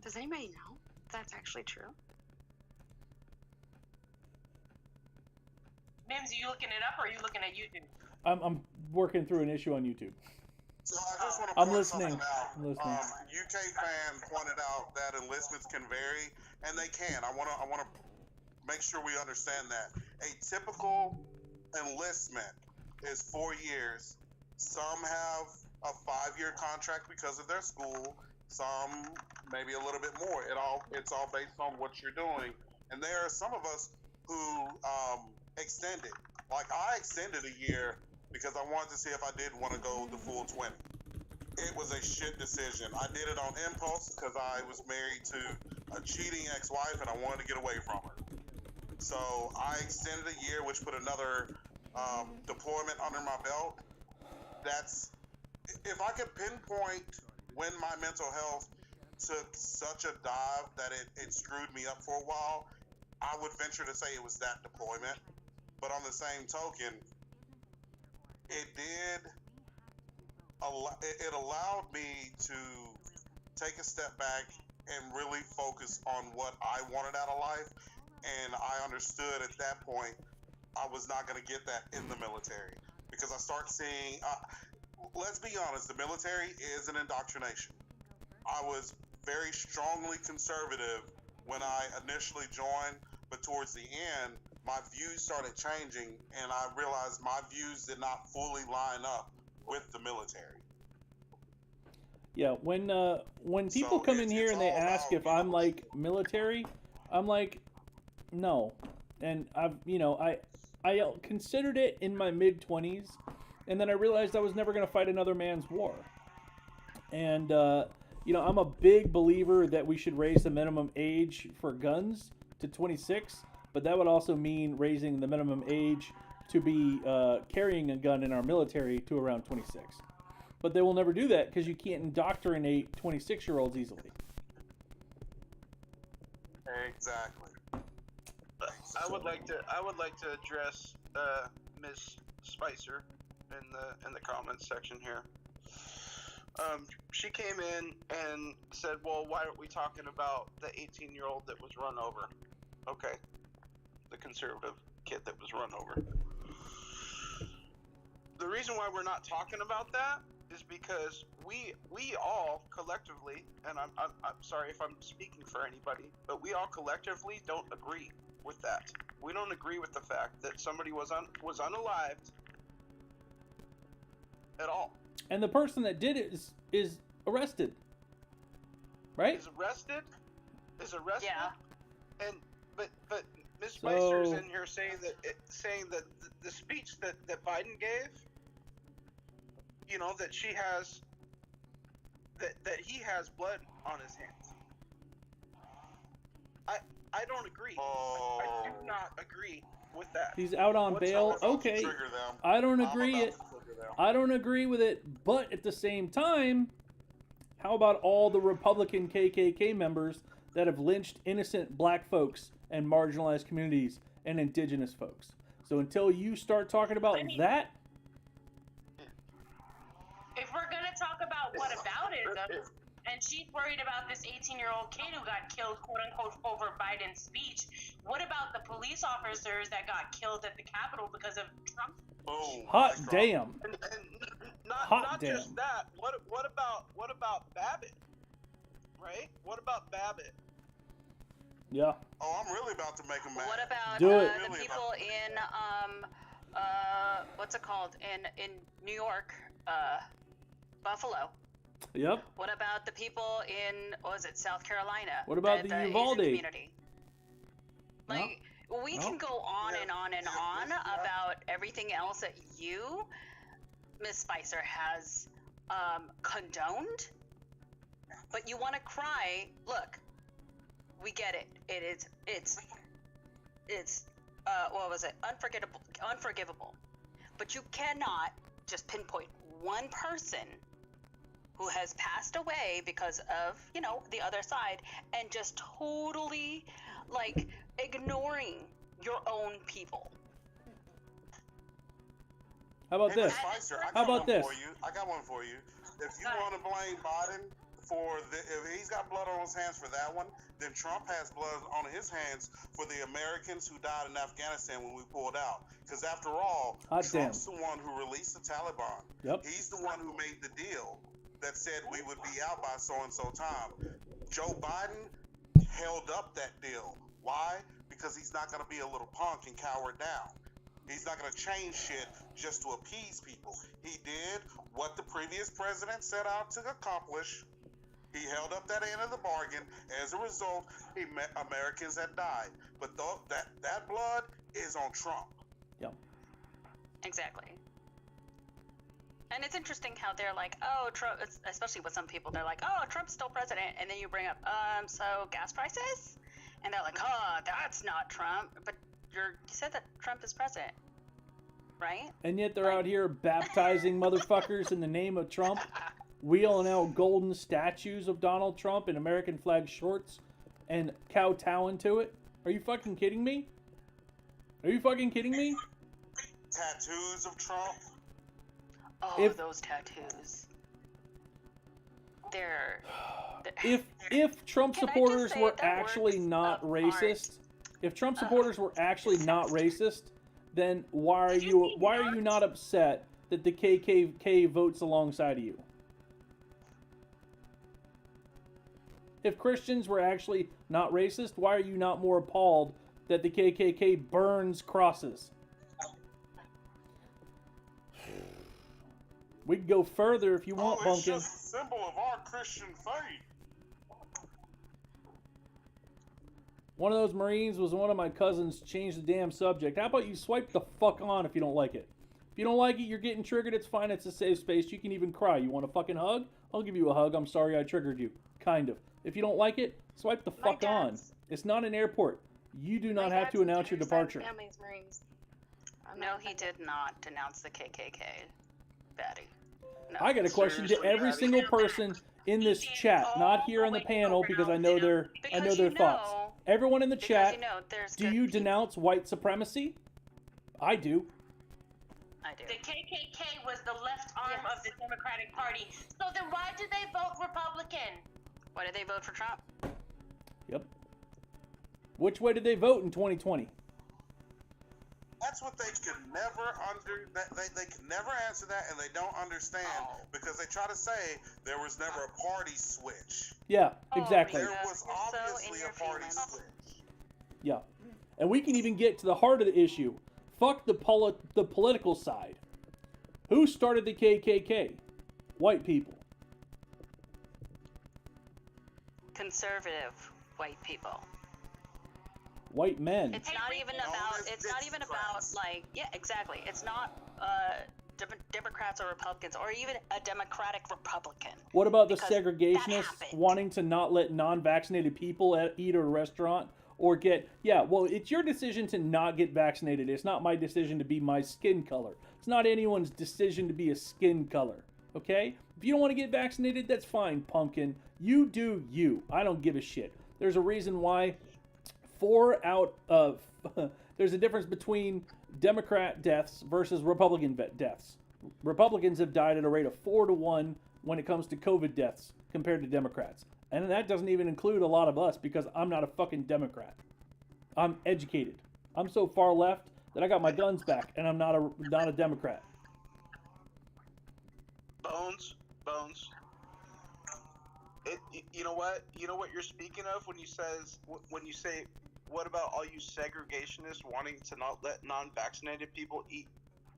Does anybody know if that's actually true? Mims, are you looking it up or are you looking at YouTube? I'm working through an issue on YouTube. So I just want to I'm point listening. something out. I'm listening. UK fan pointed out that enlistments can vary, and they can. I want to make sure we understand that. A typical enlistment is 4 years. Some have a 5-year contract because of their school. Some maybe a little bit more. It's all based on what you're doing. And there are some of us who extended. Like I extended a year because I wanted to see if I did want to go the full 20. It was a shit decision. I did it on impulse because I was married to a cheating ex-wife and I wanted to get away from her. So I extended a year, which put another deployment under my belt. That's, if I could pinpoint when my mental health took such a dive that it screwed me up for a while, I would venture to say it was that deployment. But on the same token, it allowed me to take a step back and really focus on what I wanted out of life. And I understood at that point I was not going to get that in the military, because I start seeing, let's be honest, the military is an indoctrination. I was very strongly conservative when I initially joined, but towards the end, my views started changing, and I realized my views did not fully line up with the military. Yeah, when people come in here and they ask if I'm like military, I'm like, no. And I considered it in my mid-20s, and then I realized I was never going to fight another man's war. And I'm a big believer that we should raise the minimum age for guns to 26, but that would also mean raising the minimum age to be carrying a gun in our military to around 26. But they will never do that because you can't indoctrinate 26-year-olds easily. Exactly. I would like to address Ms. Spicer in the comments section here. She came in and said, "Well, why aren't we talking about the 18-year-old that was run over?" Okay, the conservative kid that was run over. The reason why we're not talking about that is because we all collectively, and I'm sorry if I'm speaking for anybody, but we all collectively don't agree with that. We don't agree with the fact that somebody was unalived at all. And the person that did it is arrested, right? Is arrested. Yeah. And but Ms. Spicer is in here saying that the speech that Biden gave, that she has that he has blood on his hands. I don't agree. I do not agree with that. He's out on bail. Okay. I don't agree with it, but at the same time, how about all the Republican KKK members that have lynched innocent black folks and marginalized communities and indigenous folks? So until you start talking about that, if we're gonna talk about whataboutism, and she's worried about this 18-year-old kid who got killed, quote unquote, over Biden's speech, what about the police officers that got killed at the Capitol because of Trump? Boom. hot damn. And not just that. What about Babbitt? Right? What about Babbitt? Yeah. Oh, I'm really about to make him mad. What about the people in what's it called in New York, Buffalo? Yep. What about the people in South Carolina? What about the Uvalde community? Like, no. we can go on and on and on about everything else that you, Miss Spicer, has condoned, but you want to cry. Look, we get it. It's what was it? Unforgivable. But you cannot just pinpoint one person who has passed away because of, the other side, and just totally, ignoring your own people. How about this? Spicer, How about this? I got one for you. If you want to blame Biden if he's got blood on his hands for that one, then Trump has blood on his hands for the Americans who died in Afghanistan when we pulled out. Because after all, Trump's the one who released the Taliban. Yep. He's the one who made the deal that said we would be out by so-and-so time. Joe Biden held up that deal. Why? Because he's not going to be a little punk and cower down. He's not going to change shit just to appease people. He did what the previous president set out to accomplish. He held up that end of the bargain. As a result, Americans had died. But that blood is on Trump. Yep. Exactly. And it's interesting how they're like, oh, Trump, especially with some people, they're like, oh, Trump's still president. And then you bring up, so gas prices? And they're like, oh, that's not Trump. But you said that Trump is president, right? And yet they're out here baptizing motherfuckers in the name of Trump, wheeling out golden statues of Donald Trump in American flag shorts and kowtowing to it. Are you fucking kidding me? Are you fucking kidding me? Tattoos of Trump. Oh, those tattoos. They're if Trump supporters were actually not racist, if Trump supporters were actually not racist, then why are you not upset that the KKK votes alongside of you? If Christians were actually not racist, why are you not more appalled that the KKK burns crosses? We can go further if you want, Pumpkin. It's just a symbol of our Christian faith. One of those Marines was one of my cousins changed the damn subject. How about you swipe the fuck on if you don't like it? If you don't like it, you're getting triggered, it's fine, it's a safe space. You can even cry. You want a fucking hug? I'll give you a hug. I'm sorry I triggered you. Kind of. If you don't like it, swipe the fuck on. It's not an airport. You do not have to announce your departure. Family's Marines. No, he did not denounce the KKK, Betty. No. I got a question to every single person in this chat, not here on the panel because I know their thoughts. Everyone in the chat, do you denounce white supremacy? I do. I do. The KKK was the left arm of the Democratic Party. So then why did they vote Republican? Why did they vote for Trump? Yep. Which way did they vote in 2020? That's what they could never they could never answer that, and they don't understand because they try to say there was never a party switch. Yeah, exactly. There was obviously a party switch. Yeah. And we can even get to the heart of the issue. Fuck the political side. Who started the KKK? White people. Conservative white people. White men. It's not even about. It's not even about like. Yeah, exactly. It's not Democrats or Republicans or even a Democratic Republican. What about the segregationists wanting to not let non-vaccinated people eat at a restaurant or get? Yeah, well, it's your decision to not get vaccinated. It's not my decision to be my skin color. It's not anyone's decision to be a skin color. Okay? If you don't want to get vaccinated, that's fine, Pumpkin. You do you. I don't give a shit. There's a reason why. 4 out of there's a difference between Democrat deaths versus Republican deaths. Republicans have died at a rate of 4-1 when it comes to COVID deaths compared to Democrats. And that doesn't even include a lot of us because I'm not a fucking Democrat. I'm educated. I'm so far left that I got my guns back and I'm not a Democrat. Bones. You know what you're speaking of when you say what about all you segregationists wanting to not let non-vaccinated people eat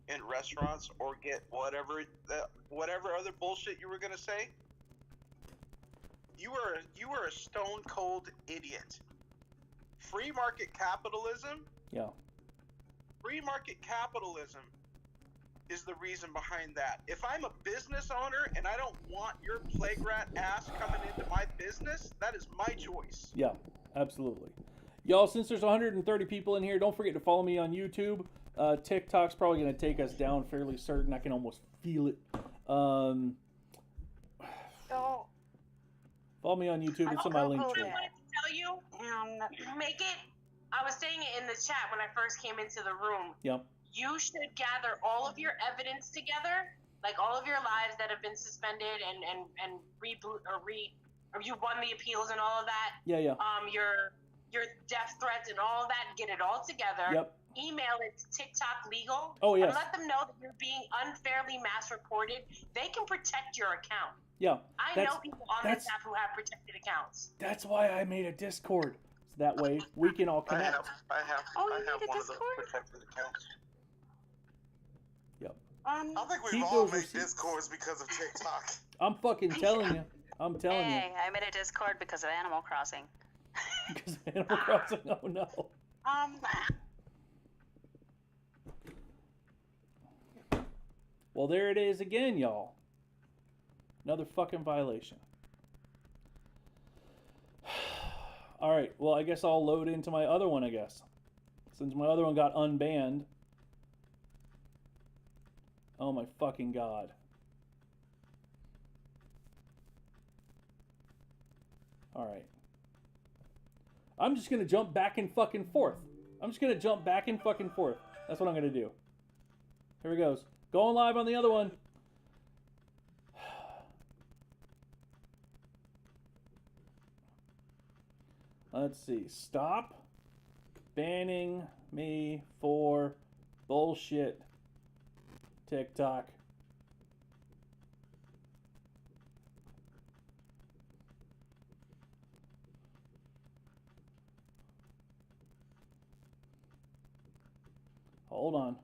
in restaurants or get whatever other bullshit you were gonna say? You were a stone cold idiot. Free market capitalism. Yeah. Free market capitalism is the reason behind that. If I'm a business owner and I don't want your plague rat ass coming into my business, that is my choice. Yeah, absolutely. Y'all, since there's 130 people in here, don't forget to follow me on YouTube. TikTok's probably going to take us down fairly certain. I can almost feel it. Follow me on YouTube. It's on my link tree. I wanted to tell you, I was saying it in the chat when I first came into the room. Yep. You should gather all of your evidence together, like all of your lives that have been suspended and reboot or you won the appeals and all of that. Yeah. Your death threats and all of that, get it all together. Yep. Email it to TikTok Legal. Oh, yes. And let them know that you're being unfairly mass reported. They can protect your account. Yeah. I know people on this app who have protected accounts. That's why I made a Discord. So that way we can all connect. I have Oh, I you have made a one of Discord? those protected accounts. Yep. I think we've Keep all those made receipts. Discords because of TikTok. I'm fucking telling you. I'm telling Hey, I made a Discord because of Animal Crossing. you. Because Animal Crossing. Oh no. Well, there it is again, y'all. Another fucking violation. All right. Well, I guess I'll load into my other one, I guess. Since my other one got unbanned. Oh my fucking god. All right. I'm just going to jump back and fucking forth. That's what I'm going to do. Here it goes. Going live on the other one. Let's see. Stop banning me for bullshit, TikTok. Hold on.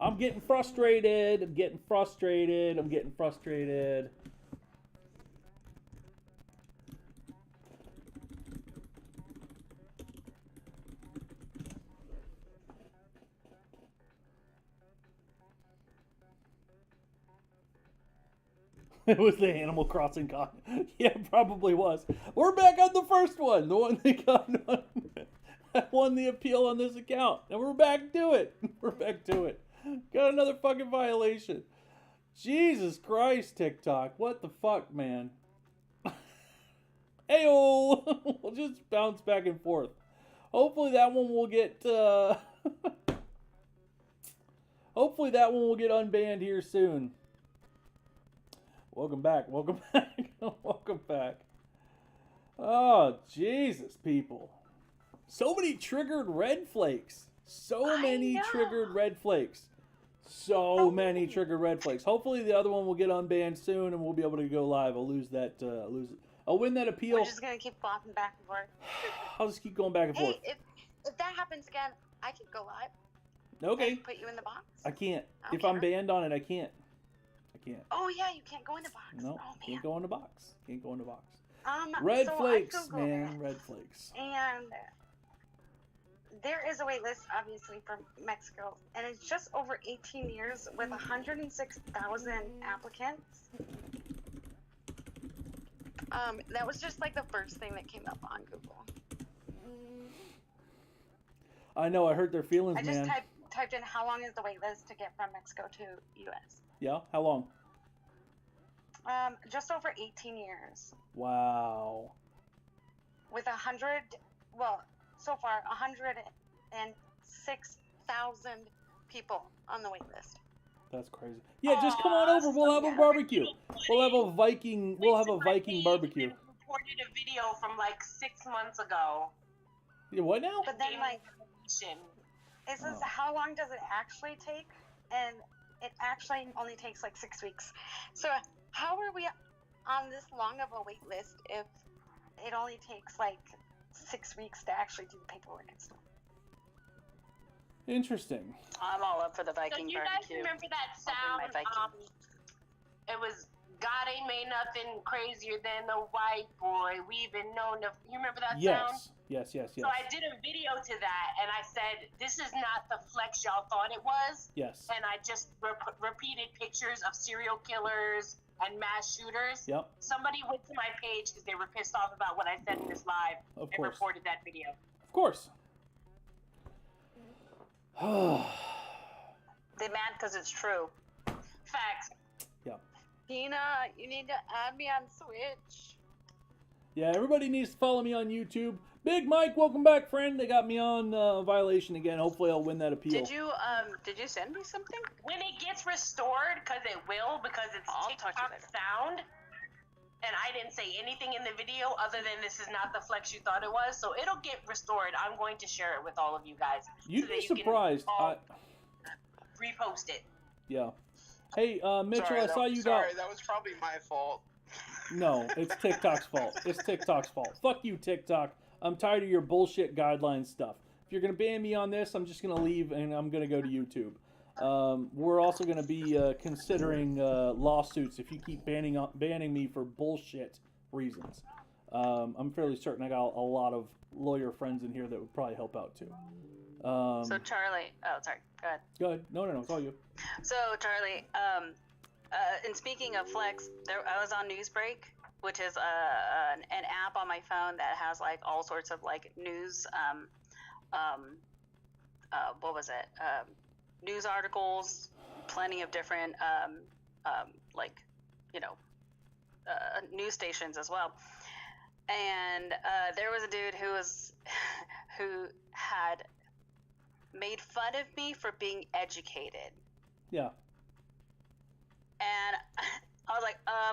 I'm getting frustrated. It was the Animal Crossing con. Yeah, it probably was. We're back on the first one. The one that got that won the appeal on this account. And we're back to it. Got another fucking violation. Jesus Christ, TikTok. What the fuck, man? Ayo! We'll just bounce back and forth. Hopefully that one will get hopefully that one will get unbanned here soon. Welcome back. Oh, Jesus, people. So many triggered red flakes. So many triggered red flakes. Hopefully the other one will get unbanned soon and we'll be able to go live. I'll I'll win that appeal. We're just going to keep flopping back and forth. I'll just keep going back and forth. Hey, if that happens again, I can go live. Okay. Put you in the box. I can't. I don't If I'm care. banned on it, I can't. Oh yeah, you can't go in the box. No, oh, can't go in the box. Red Flakes, I Googled man. it, Red flakes. And there is a wait list, obviously, for Mexico, and it's just over 18 years with 106,000 applicants. That was just like the first thing that came up on Google. I know. I hurt their feelings, I just man. typed in how long is the wait list to get from Mexico to U.S. Yeah. How long? Just over 18 years. Wow. With so far 106,000 people on the wait list. That's crazy. Yeah, just come on over. We'll have a barbecue. We'll have a Viking barbecue. Reported a video from like 6 months ago. Yeah, what now? But then, it says how long does it actually take? And it actually only takes like 6 weeks. So how are we on this long of a wait list if it only takes like 6 weeks to actually do the paperwork and stuff? Interesting. I'm all up for the Viking So you barbecue. guys remember that I'll bring sound? my Viking. It was God ain't made nothing crazier than the white boy. We've been known to. You remember that sound? Yes. So I did a video to that, and I said, "This is not the flex y'all thought it was." Yes. And I just repeated pictures of serial killers and mass shooters. Yep. Somebody went to my page because they were pissed off about what I said in this live Of and course. reported that video. Of course. They mad because it's true. Facts. Tina, you need to add me on Switch. Yeah, everybody needs to follow me on YouTube. Big Mike, welcome back, friend. They got me on violation again. Hopefully, I'll win that appeal. Did you send me something? When it gets restored, because it will, because it's I'll talk to you TikTok later. sound, and I didn't say anything in the video other than this is not the flex you thought it was, so it'll get restored. I'm going to share it with all of you guys. You'd so be that you surprised. Can all repost it. Yeah. Hey, Mitchell, Sorry, I saw you got... Sorry, that was probably my fault. No, it's TikTok's fault. It's TikTok's fault. Fuck you, TikTok. I'm tired of your bullshit guideline stuff. If you're going to ban me on this, I'm just going to leave and I'm going to go to YouTube. We're also going to be considering lawsuits if you keep banning me for bullshit reasons. I'm fairly certain I got a lot of lawyer friends in here that would probably help out too. So Charlie, oh sorry, go ahead. Go ahead. No, it's all you. So Charlie, and speaking of Flex, I was on Newsbreak, which is an app on my phone that has like all sorts of like news, what was it? News articles, plenty of different like, you know, news stations as well. And there was a dude who had made fun of me for being educated. Yeah. And I was like, I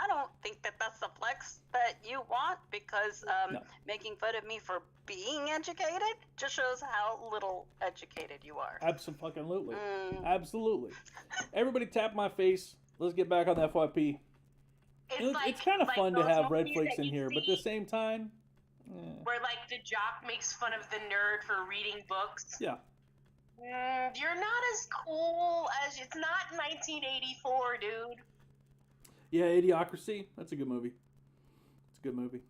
don't think that that's the flex that you want, because No. making fun of me for being educated just shows how little educated you are. Absolutely. Absolutely. Everybody tap my face. Let's get back on the FYP. It's kind of fun to those have red movies flakes that in you here, but at the see same time, where like the jock makes fun of the nerd for reading books. yeah. You're not as cool as it's not 1984, dude. Yeah, Idiocracy. That's a good movie. It's a good movie.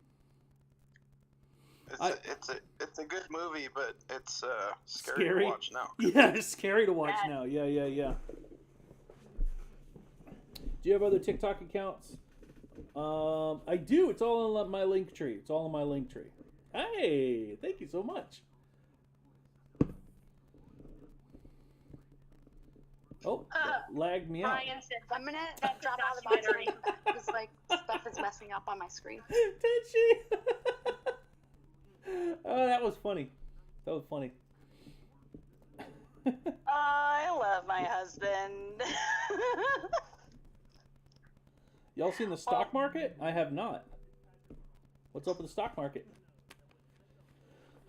It's a good movie, but it's scary, Scary? to watch now. Yeah, it's scary to watch now. Yeah. Do you have other TikTok accounts? I do. It's all in my link tree. Hey, thank you so much. Oh, that lagged me out. Brian said A minute that dropped out of the box documentary. because like stuff is messing up on my screen. Did she? Oh, that was funny. I love my husband. Y'all seen the stock market? I have not. What's up with the stock market?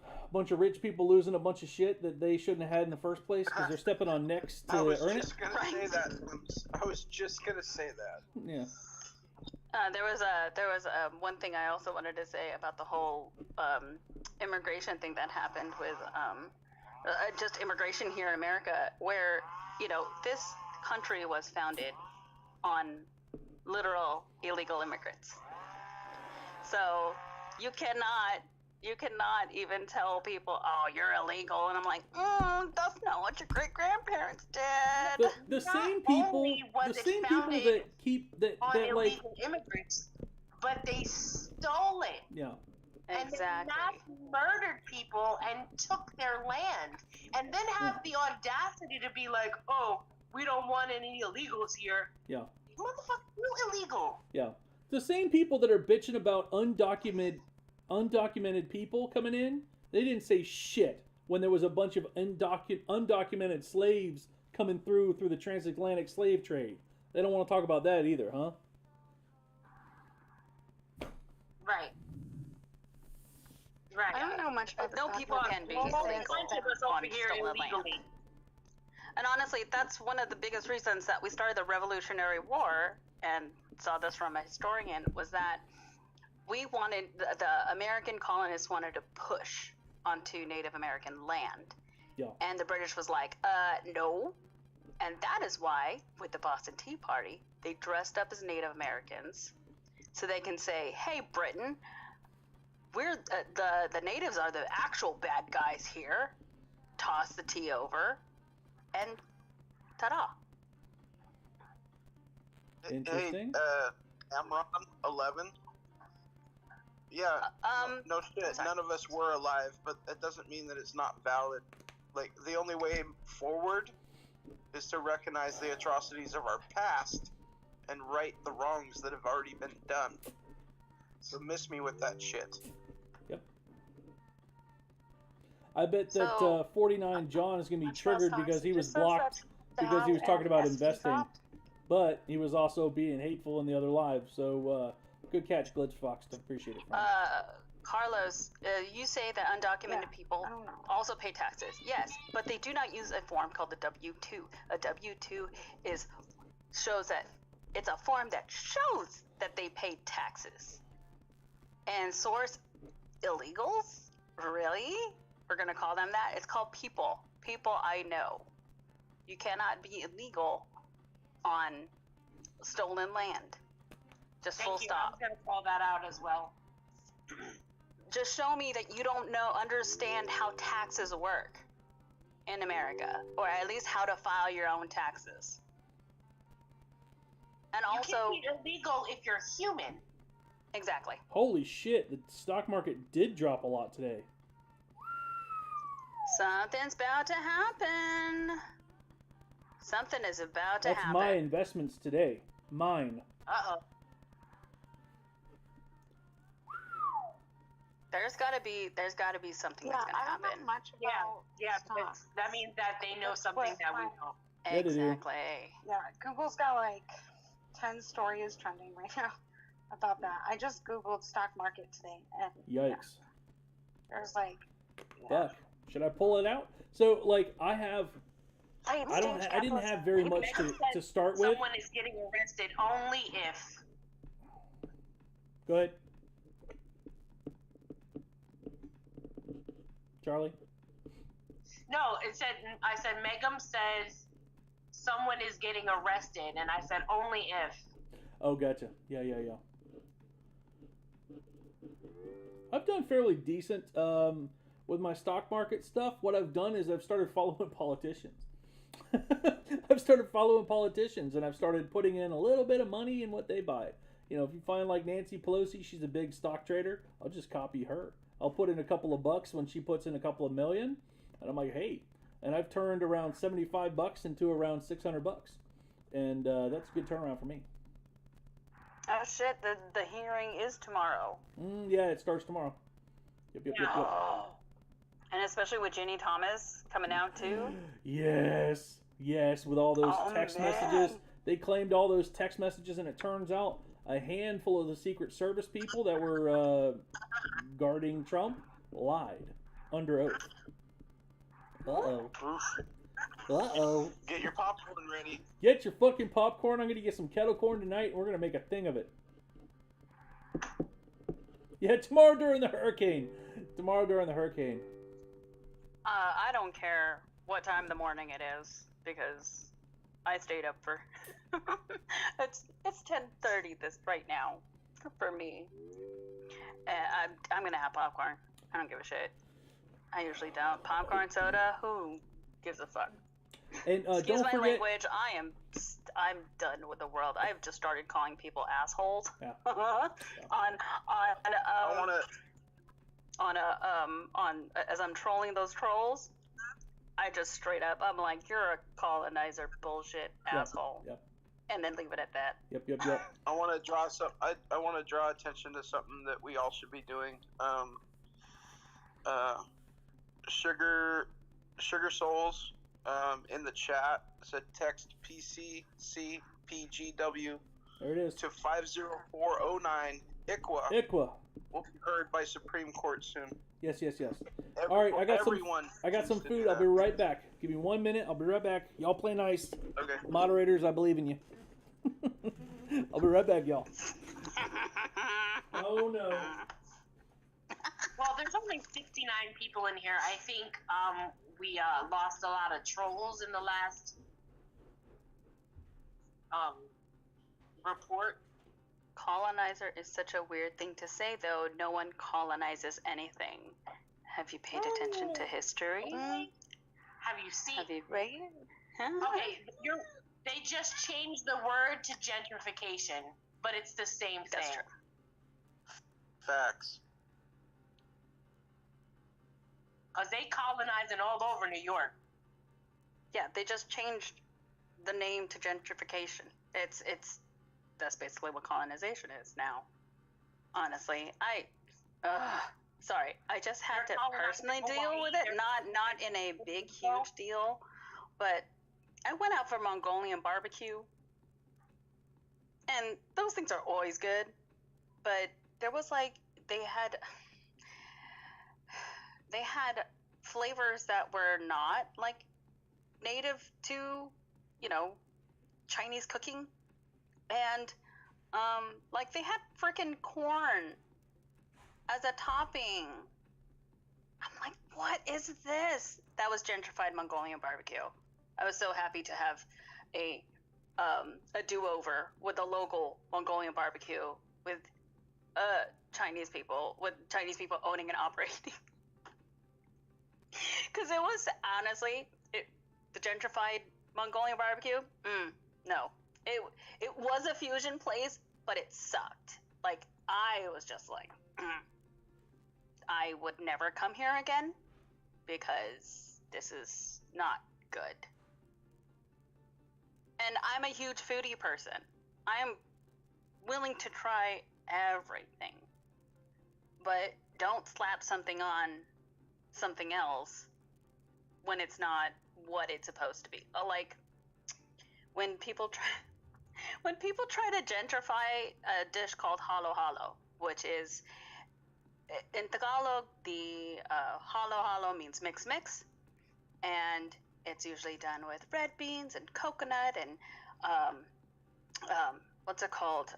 A bunch of rich people losing a bunch of shit that they shouldn't have had in the first place because they're stepping on necks to I was earn it. just gonna say that. I was just gonna say that. Yeah. There was one thing I also wanted to say about the whole immigration thing that happened with just immigration here in America, where, you know, this country was founded on literal illegal immigrants. So you cannot even tell people, oh, you're illegal, and I'm like, that's not what your great grandparents did. The Not same people, only was the it same people founded that keep that on like illegal immigrants, but they stole it. yeah. And Exactly. they mass murdered people and took their land, and then have the audacity to be like, "Oh, we don't want any illegals here." Yeah. Motherfucker, you illegal. Yeah. The same people that are bitching about undocumented people coming in, they didn't say shit when there was a bunch of undocumented slaves coming through the transatlantic slave trade. They don't want to talk about that either, huh? Right. Right. I don't know much about No the people stock can be market. Well, illegal a bunch of us over on here stolen land. illegally. And honestly, that's one of the biggest reasons that we started the Revolutionary War, and saw this from a historian, was that we wanted, the American colonists wanted to push onto Native American land. Yeah. And the British was like, no. And that is why, with the Boston Tea Party, they dressed up as Native Americans so they can say, hey, Britain, we're the natives are the actual bad guys here. Toss the tea over, and ta-da. Interesting. Hey, Amron 11. Yeah. No shit. sorry. None of us were alive, but that doesn't mean that it's not valid. Like, the only way forward is to recognize the atrocities of our past and right the wrongs that have already been done. So miss me with that shit. Yep. I bet that So- 49 John is going to be Much less triggered stocks. because he It was just says blocked that because he was Dow talking and about S&P investing, dropped. but he was also being hateful in the other live. So good catch, Glitch Fox. Appreciate it. Friend. Carlos, you say that undocumented Yeah, people I don't know. also pay taxes. Yes, but they do not use a form called the W-2. A W-2 shows that it's a form that shows that they paid taxes. And source illegals? Really? We're going to call them that? It's called people. People I know. You cannot be illegal on stolen land. Just full Thank you. I stop. was gonna call that out as well. Just show me that you don't understand how taxes work in America, or at least how to file your own taxes. And You also, can't be illegal if you're human. exactly. Holy shit! The stock market did drop a lot today. Something's about to happen. Something is about to That's happen. my investments today. Mine. Uh-oh. There's gotta be something Yeah, that's gonna I don't happen. know much Yeah, about yeah, stocks. but that means that they know That's something what that we my- don't. Yeah, they do. Exactly. Yeah, Google's got like 10 stories trending right now about that. I just Googled stock market today, and Yikes. there's like, yeah. Fuck. Should I pull it out? So like I have. I didn't have very much to start with. Someone is getting arrested only if. Go ahead. Charlie? No, I said Megum says someone is getting arrested, and I said only if. Oh, gotcha. Yeah. I've done fairly decent with my stock market stuff. What I've done is I've started following politicians. I've started following politicians, and I've started putting in a little bit of money in what they buy. You know, if you find like Nancy Pelosi, she's a big stock trader, I'll just copy her. I'll put in a couple of bucks when she puts in a couple of million, and I'm like, hey. And I've turned around $75 into around $600, and that's a good turnaround for me. Oh shit! The hearing is tomorrow. Yeah, it starts tomorrow. Yep. And especially with Ginny Thomas coming out too. Yes, with all those Oh, text man. messages. They claimed all those text messages, and it turns out a handful of the Secret Service people that were guarding Trump lied under oath. Uh-oh. Get your popcorn ready. Get your fucking popcorn. I'm going to get some kettle corn tonight, and we're going to make a thing of it. Yeah, tomorrow during the hurricane. I don't care what time of the morning it is because I stayed up for. it's 10:30 this right now for me. I'm gonna have popcorn. I don't give a shit. I usually don't. Popcorn soda. Who gives a fuck? And Excuse don't my forget, language. I'm done with the world. I've just started calling people assholes. Yeah. on as I'm trolling those trolls. I just straight up, I'm like, you're a colonizer bullshit asshole. Yep. And then leave it at that. Yep. I want to draw I want to draw attention to something that we all should be doing. Sugar Souls in the chat said text PCCPGW There it is. to 50409 ICWA. ICWA. Will be heard by Supreme Court soon. Yes. All right, I got some needs to food. do I'll be that. right back. Give me 1 minute. I'll be right back. Y'all play nice. Okay. Moderators, I believe in you. I'll be right back, y'all. Oh no. Well, there's only 69 people in here. I think we lost a lot of trolls in the last report. Colonizer is such a weird thing to say, though. No one colonizes anything. Have you paid attention to history? Have you seen? Have you read? Huh? Okay, they just changed the word to gentrification, but it's the same thing. That's true. Facts. Because they colonizing all over New York. Yeah, they just changed the name to gentrification. It's that's basically what colonization is now. honestly. Sorry, I just had to You're calling out personally Hawaii. deal with it, not in a big, huge deal, but I went out for Mongolian barbecue, and those things are always good, but there was like they had flavors that were not like native to, you know, Chinese cooking, and like they had freaking corn as a topping. I'm like, what is this? That was gentrified Mongolian barbecue. I was so happy to have a do-over with a local Mongolian barbecue with Chinese people owning and operating. Because it was honestly the gentrified Mongolian barbecue. No, it was a fusion place, but it sucked. Like I was just like, I would never come here again because this is not good. And I'm a huge foodie person. I am willing to try everything, but don't slap something on something else when it's not what it's supposed to be. Like when people try to gentrify a dish called halo halo, which is in Tagalog, the halo halo means mix, and it's usually done with red beans and coconut and what's it called?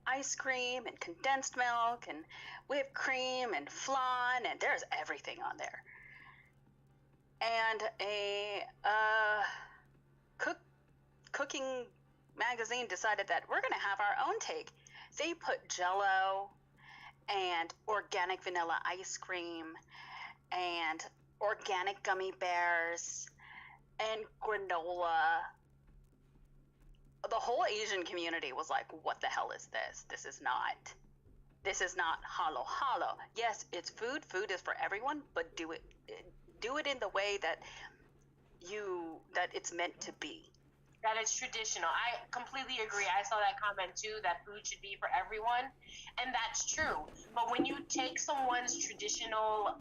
Ice cream and condensed milk and whipped cream and flan, and there's everything on there. And a cooking magazine decided that we're going to have our own take. They put Jell-O and organic vanilla ice cream and organic gummy bears and granola. The whole Asian community was like, what the hell is this? This is not halo halo. Yes, it's food. Food is for everyone, but do it in the way that it's meant to be. That it's traditional. I completely agree. I saw that comment too, that food should be for everyone, and that's true. But when you take someone's traditional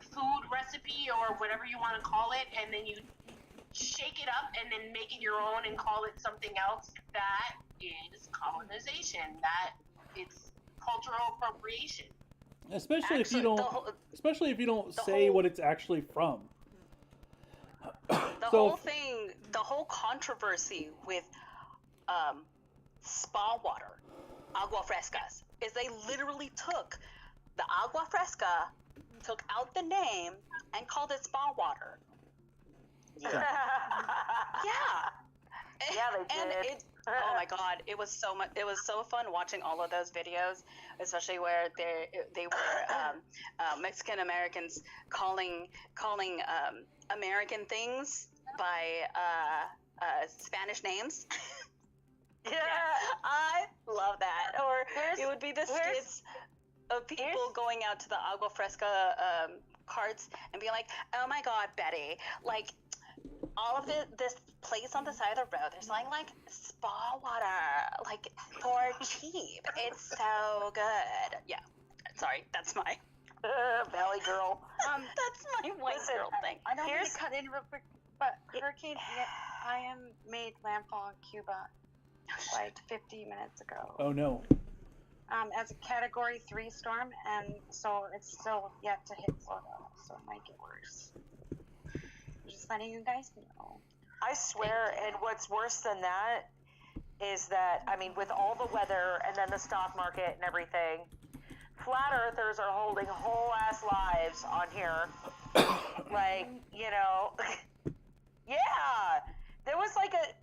food recipe or whatever you want to call it, and then you shake it up and then make it your own and call it something else, that is colonization. That it's cultural appropriation. Especially if you don't say what it's actually from. The whole controversy with spa water, agua frescas, is they literally took the agua fresca, took out the name, and called it spa water. Yeah. Yeah, they did. Oh my god, it was so much. It was so fun watching all of those videos, especially where they were Mexican Americans calling American things by Spanish names. Yeah, I love that. Or it would be the skits of people going out to the agua fresca carts and being like, "Oh my god, Betty, like." All of this place on the side of the road, they're selling like spa water, like for cheap. It's so good. Yeah, sorry, that's my Valley girl. That's my white girl thing. I don't want to cut in real quick, but Hurricane Ian made landfall in Cuba like 50 minutes ago. Oh no. As a Category 3 storm, and so it's still yet to hit Florida, so it might get worse. Just letting you guys know. I swear, and what's worse than that is that, I mean, with all the weather and then the stock market and everything, flat earthers are holding whole ass lives on here. Like, you know, yeah, there was like a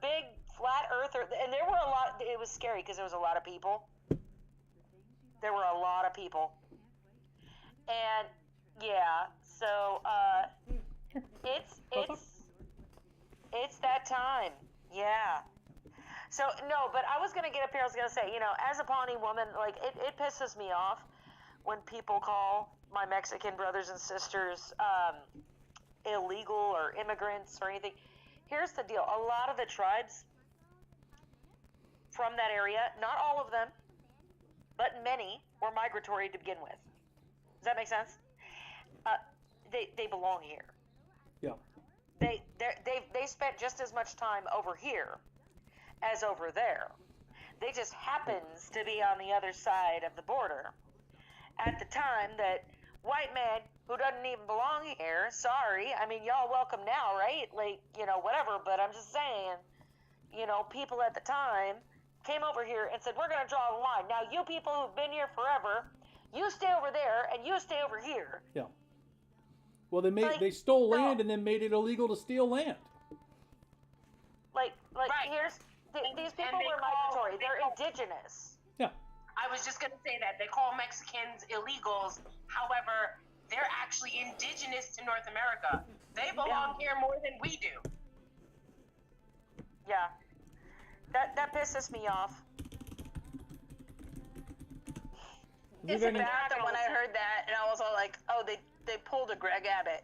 big flat earther, and there were a lot. It was scary because there was a lot of people. There were a lot of people, and yeah, so it's that time, yeah. So no, but I was gonna get up here. I was gonna say, you know, as a Pawnee woman, like it pisses me off when people call my Mexican brothers and sisters illegal or immigrants or anything. Here's the deal: a lot of the tribes from that area. Not all of them, but many were migratory to begin with. Does that make sense? They belong here. Yeah. They spent just as much time over here as over there. They just happens to be on the other side of the border at the time that white man who doesn't even belong here, sorry, I mean, y'all welcome now, right? Like, whatever, but I'm just saying, people at the time came over here and said, we're going to draw the line. Now, you people who've been here forever, you stay over there and you stay over here. Yeah. Well, they stole land and then made it illegal to steal land. Like Right. here's these people were migratory. They're indigenous. Yeah. I was just gonna say that they call Mexicans illegals. However, they're actually indigenous to North America. They belong here more than we do. Yeah. That pisses me off. It's bad that when I heard that, and I was all like, oh, they pulled a Greg Abbott.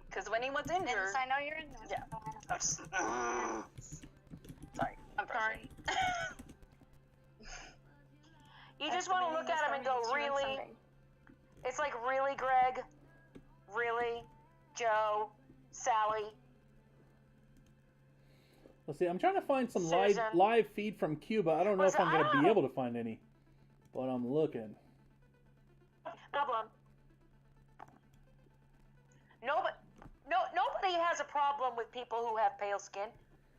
Because when he was injured. Vince, I know you're in this. Yeah. Sorry, I'm frustrated. You just want to look at him and go, really? It's like, really, Greg? Really? Joe? Sally? Let's see. I'm trying to find some Susan. live feed from Cuba. I don't know if I'm going to be able to find any, but I'm looking. Problem. Nobody has a problem with people who have pale skin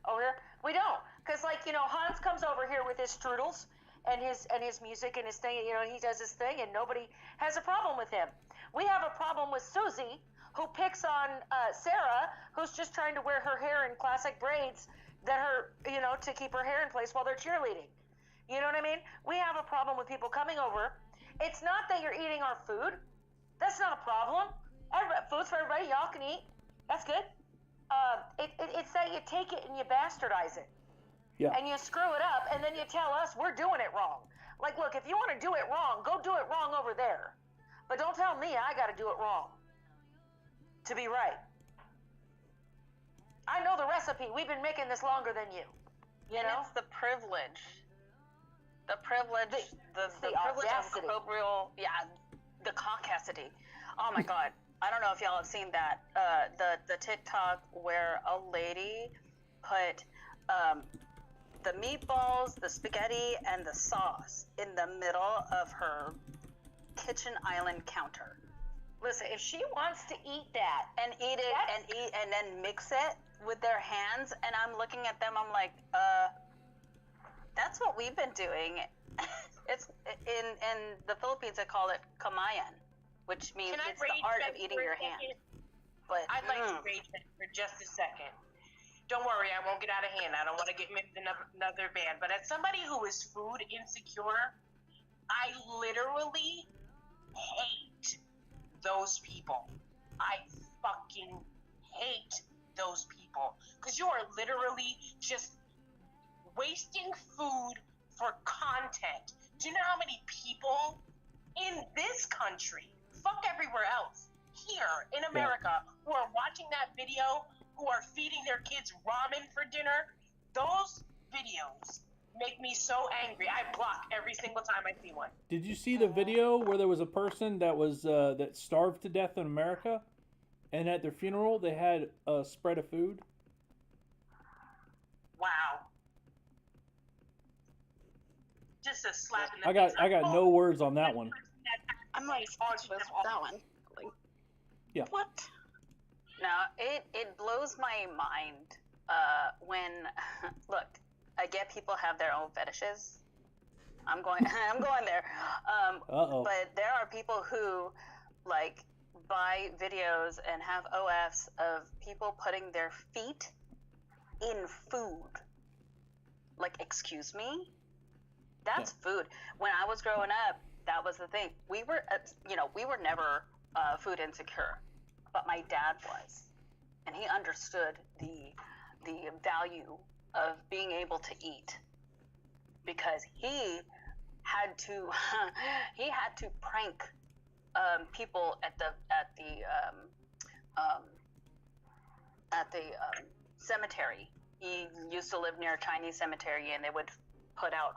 over here. We don't, because Hans comes over here with his strudels and his music and his thing. He does his thing, and nobody has a problem with him. We have a problem with Susie, who picks on Sarah, who's just trying to wear her hair in classic braids to keep her hair in place while they're cheerleading. You know what I mean? We have a problem with people coming over. It's not that you're eating our food. That's not a problem. Food's for everybody. Y'all can eat. That's good. It's that you take it and you bastardize it. Yeah. And you screw it up, and then you tell us we're doing it wrong. Like, look, if you want to do it wrong, go do it wrong over there. But don't tell me I got to do it wrong to be right. I know the recipe. We've been making this longer than you. You know? It's the privilege. The privilege, the privilege audacity. of colloquial, the caucasity. Oh my God. I don't know if y'all have seen that. The TikTok where a lady put the meatballs, the spaghetti, and the sauce in the middle of her kitchen island counter. Listen, if she wants to eat that and eat it and then mix it with their hands, and I'm looking at them, I'm like, that's what we've been doing. It's in the Philippines they call it kamayan, which means it's the art of eating your hand. But I'd like to rage for just a second. Don't worry, I won't get out of hand. I don't want to get mixed in another band. But as somebody who is food insecure, I literally hate those people. I fucking hate those people. Because you are literally just wasting food for content. Do you know how many people in this country, fuck everywhere else, here in America, who are watching that video, who are feeding their kids ramen for dinner? Those videos make me so angry. I block every single time I see one. Did you see the video where there was a person that was that starved to death in America, and at their funeral they had a spread of food? Wow. Just a slap in the face. I got no words on that one. I'm like speechless with that one. Like, yeah. What? No, it blows my mind when look, I get people have their own fetishes. I'm going there. But there are people who like buy videos and have OFs of people putting their feet in food. Like, excuse me? That's food. When I was growing up, that was the thing. We were never food insecure, but my dad was, and he understood the value of being able to eat, because he had to prank people at the cemetery he used to live near a Chinese cemetery, and they would put out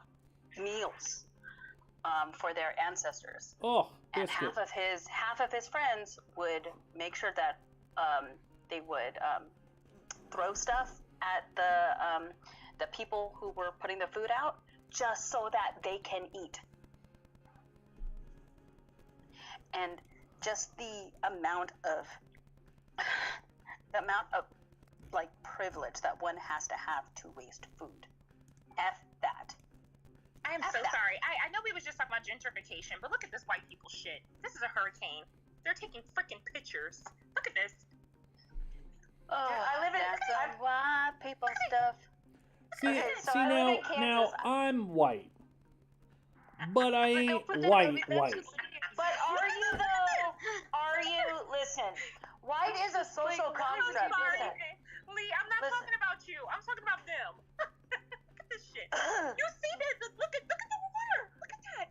meals for their ancestors. Oh, And biscuit. half of his friends would make sure that they would throw stuff at the people who were putting the food out, just so that they can eat. And just the amount of like privilege that one has to have to waste food. F that. I am so sorry. I know we was just talking about gentrification, but look at this white people shit. This is a hurricane. They're taking freaking pictures. Look at this. Oh, I live in- that's some white people stuff. See, Okay, so see I live now, in Kansas. now I'm white, but I ain't white. But are you though? Are you? Listen, white is a social I'm construct. sorry. Listen. Lee, I'm not Listen. talking about you. I'm talking about them. Look at this shit. You see this? Look at the water. Look at that.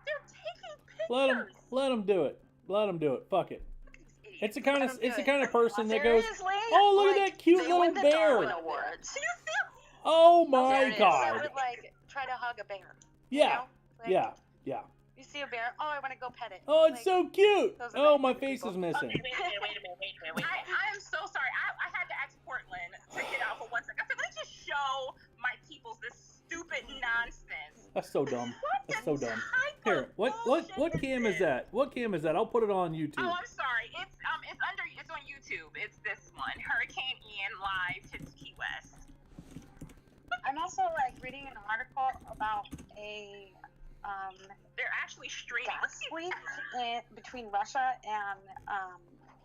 They're taking pictures. Let them do it. Let them do it. Fuck it. It's the kind of person that goes, Seriously? oh, look at that cute They little win the bear. Darwin Awards. Oh my They god. would like try to hug a bear. Yeah, Like, yeah, yeah. You see a bear? Oh, I want to go pet it. Oh, it's Like, so cute. those are Oh, the my kind of face people. is missing. Okay, wait a minute. I am so sorry. I had to ask Portland to get out for 1 second. I said, let me just show my peoples this stupid nonsense. That's so dumb. That's so dumb. Type Here, of what bullshit cam this is that? What cam is that? I'll put it on YouTube. Oh, I'm sorry. It's on YouTube. It's this one. Hurricane Ian live hits Key West. I'm also like reading an article about a They're actually streaming. gas leak between Russia and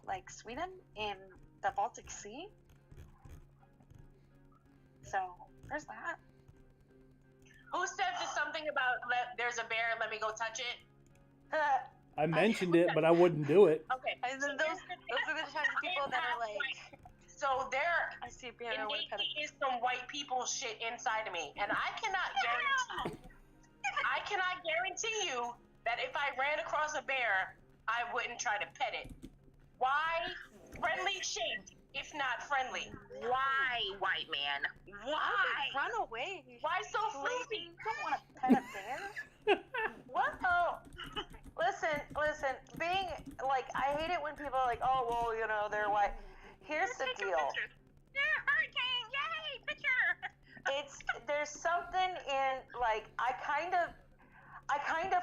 like Sweden in the Baltic Sea. So there's that. Who said something about there's a bear, let me go touch it? I mentioned it, but I wouldn't do it. Okay. And then those are the type of people that are like, So there I see a bear, I want to pet it. innately is some white people shit inside of me, and I cannot guarantee you that if I ran across a bear, I wouldn't try to pet it. Why? Friendly shaped, if not friendly. Why, white man? Why? Run away. Why so Lady, fluffy? you don't want to pet a bear. What? Oh, listen. Being like, I hate it when people are like, oh, well, you know, they're white. Here's the Take a deal. picture. Yeah, hurricane! Yay! Picture! There's something in like I kind of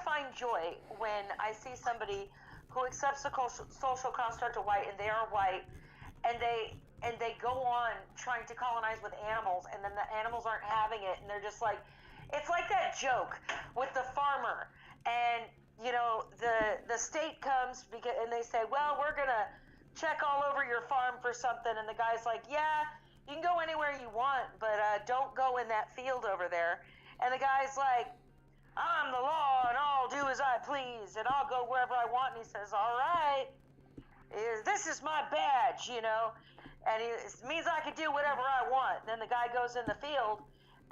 find joy when I see somebody who accepts the social construct of white and they are white, and they go on trying to colonize with animals, and then the animals aren't having it, and they're just like, it's like that joke with the farmer, and you know the state comes and they say, well, we're gonna check all over your farm for something, and the guy's like, yeah, you can go anywhere you want, but don't go in that field over there. And the guy's like, I'm the law, and I'll do as I please, and I'll go wherever I want. And he says, all right, this is my badge, you know, and it means I can do whatever I want. And then the guy goes in the field,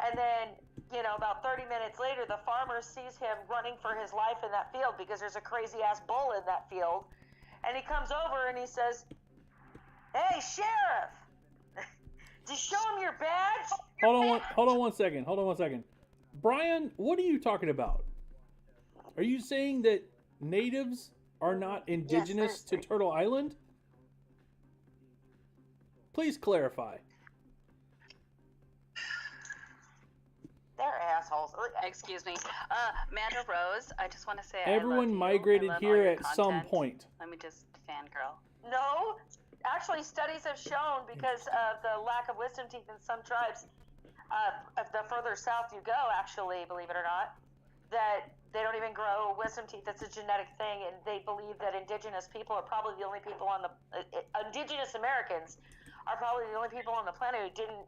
and then, you know, about 30 minutes later, the farmer sees him running for his life in that field because there's a crazy-ass bull in that field. And he comes over and he says, hey, sheriff, just show him your badge. Hold on one second. Brian, what are you talking about? Are you saying that natives are not indigenous to Turtle Island? Please clarify. They're assholes. Excuse me. Manda Rose, I just want to say Everyone I love you. migrated I love here all your at some content. point. Let me just fangirl. No, actually, studies have shown because of the lack of wisdom teeth in some tribes, the further south you go, actually, believe it or not, that they don't even grow wisdom teeth. It's a genetic thing, and they believe that indigenous people are probably the only people on the indigenous Americans are probably the only people on the planet who didn't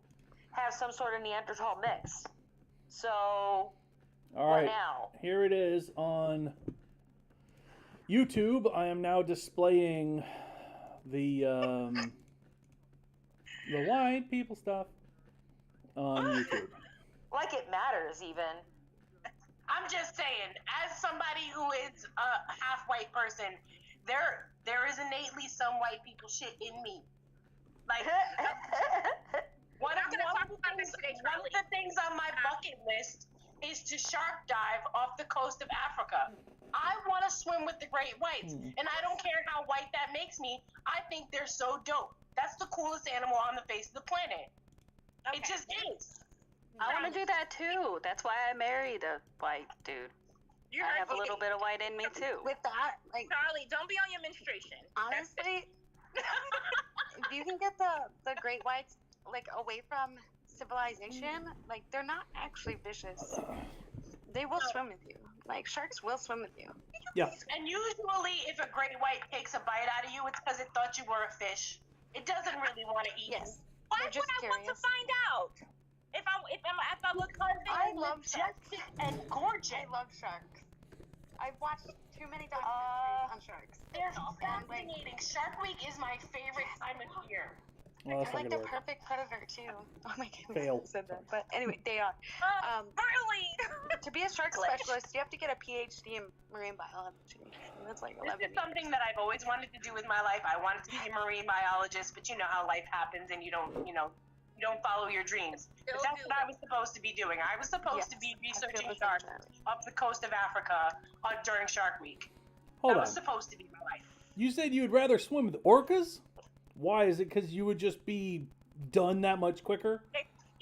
have some sort of Neanderthal mix. So, All what right, now? here it is on YouTube. I am now displaying the white people stuff on YouTube. Like it matters, even. I'm just saying, as somebody who is a half white person, there is innately some white people shit in me. Like, We're not gonna talk One of the things on my bucket list is to shark dive off the coast of Africa. I want to swim with the great whites, and I don't care how white that makes me. I think they're so dope. That's the coolest animal on the face of the planet. It just is. I want to do that too. That's why I married a white dude. You I heard have a me. little bit of white in me too. With that, like, Charlie, don't be on your menstruation. honestly, if you can get the great whites like away from civilization, like they're not actually vicious. They will swim with you. Like sharks will swim with you. Yeah. And usually, if a great white takes a bite out of you, it's because it thought you were a fish. It doesn't really want to eat you. Yes. Why They're would just I want to curious. find out? If I look I love Majestic and gorgeous. I love sharks. I've watched too many documentaries on sharks. They're fascinating. Shark Week is my favorite time of year. Well, that's They're not like the gonna work. perfect predator too. Oh my goodness, Fail. I said that. But anyway, they are. Really? To be a shark specialist, you have to get a PhD in marine biology. And that's like This 11 is something that I've always wanted to do with my life. I wanted to be a marine biologist, but you know how life happens, and you don't follow your dreams. But that's what I was supposed to be doing. I was supposed to be researching sharks off the coast of Africa during Shark Week. Hold that on. was supposed to be my life. You said you would rather swim with orcas? Why? Is it because you would just be done that much quicker?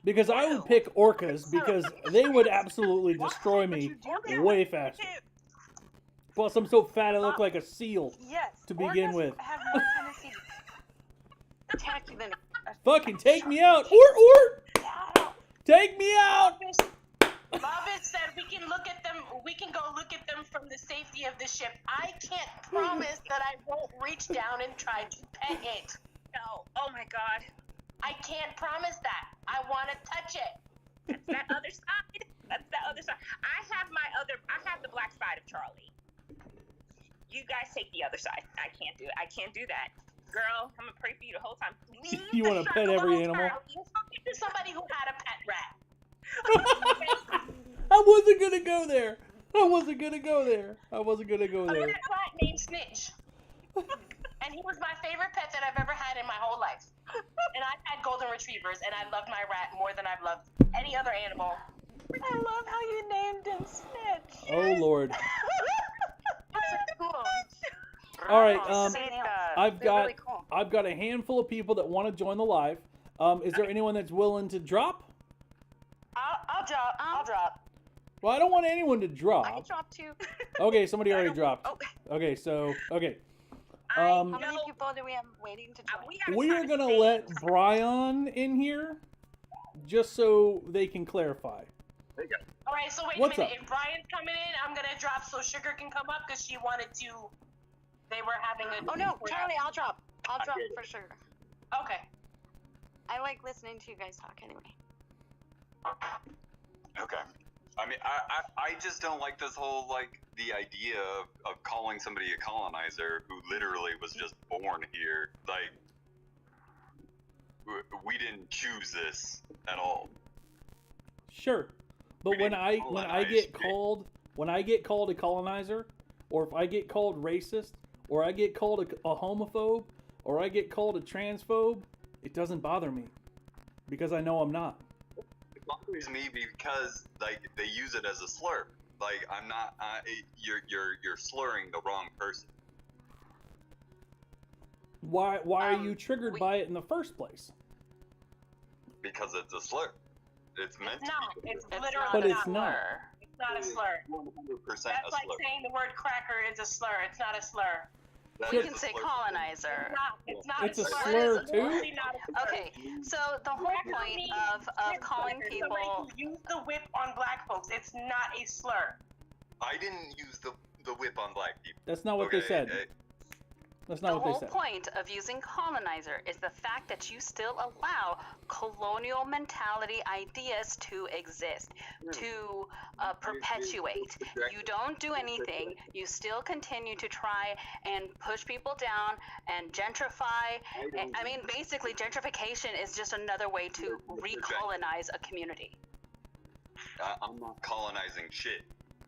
Because I would pick orcas because they would absolutely destroy me way faster. Plus, I'm so fat I look like a seal Yes. to begin orcas with. have more tendency to attack you than Fucking take me out! Or! Take me out! Bobbitt said we can look at them. We can go look at them from the safety of the ship. I can't promise that I won't reach down and try to pet it. No. Oh my God. I can't promise that. I want to touch it. That's that other side. That's that other side. I have the black side of Charlie. You guys take the other side. I can't do it. I can't do that. Girl, I'm gonna pray for you the whole time. Leave You the wanna shark pet every alone, animal? Charlie. To somebody who had a pet rat. I wasn't gonna go there. I wasn't gonna go there. I had a rat named Snitch. And he was my favorite pet that I've ever had in my whole life. And I've had golden retrievers, and I loved my rat more than I've loved any other animal. I love how you named him Snitch. Oh Lord. That's so cool. All right. I've They're got really cool. I've got a handful of people that want to join the live. Is there anyone that's willing to drop? I'll drop. I'll drop. Well, I don't want anyone to I can drop. drop too. Okay, somebody already dropped. Oh. Okay, so okay. How many people do we have waiting to join? We are gonna let Brian in here, just so they can clarify. All right, so wait What's a minute. up? If Brian's coming in, I'm going to drop so Sugar can come up because she wanted to. They were having a. Oh no, Charlie, I'll drop. I'll drop for sure. Okay. I like listening to you guys talk anyway. Okay. I mean, I just don't like this whole, like, the idea of calling somebody a colonizer who literally was just born here. Like, we didn't choose this at all. Sure, but We when didn't I colonize get it. called a colonizer, or if I get called racist, or I get called a homophobe, or I get called a transphobe, it doesn't bother me because I know I'm not. It bothers me because, like, they use it as a slur. Like, I'm not. You're slurring the wrong person. Why are you triggered by it in the first place? Because it's a slur. It's meant It's not. to be. It's literally But not. it's not. It's not a slur. 100% That's a like slur. saying the word cracker is a slur. It's not a slur. That We is can a say slur. colonizer. It's not It's a slur. slur, It's too? totally not a slur. Okay, so the whole point of calling Somebody people. who used the whip on black folks. It's not a slur. I didn't use the whip on black people. That's not what they said. That's The not what whole they said. point of using colonizer is the fact that you still allow colonial mentality ideas to exist, to perpetuate. You don't do anything. You still continue to try and push people down and gentrify. I mean, basically, gentrification is just another way to recolonize a community. I'm not colonizing shit.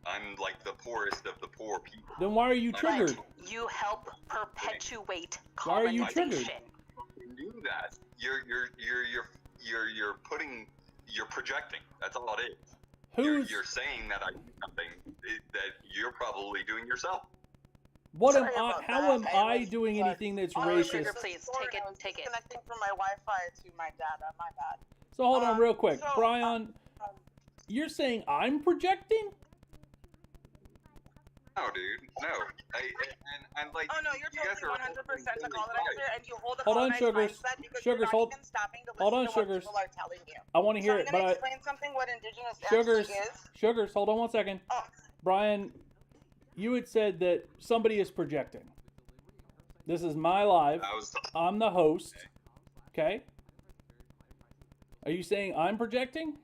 I'm like the poorest of the poor people. Then why are you triggered? But you help perpetuate Why are you triggered? colonization. You do that. You're putting you're projecting. That's all it is. Who's You're saying that I do something that you're probably doing yourself. what am Sorry I? about How that. am I doing anything that's Oh, racist? sugar, please take it. I was Take it. disconnecting from my Wi-Fi to my data. My bad. So hold on real quick, so, Brian. You're saying I'm projecting? No, dude. No. And like. Oh no, you're you guys totally are 100% a colonizer, and you hold a Hold on, colonized Sugars. mindset because Sugars, you're not hold- even stopping to listen hold on, to Sugars. what people are telling you. I want to hear So it, I'm but gonna I, explain something what indigenous Sugars, actually is. Sugars, hold on one second. Oh. Brian, you had said that somebody is projecting. This is my live. I'm the host. Okay? Are you saying I'm projecting?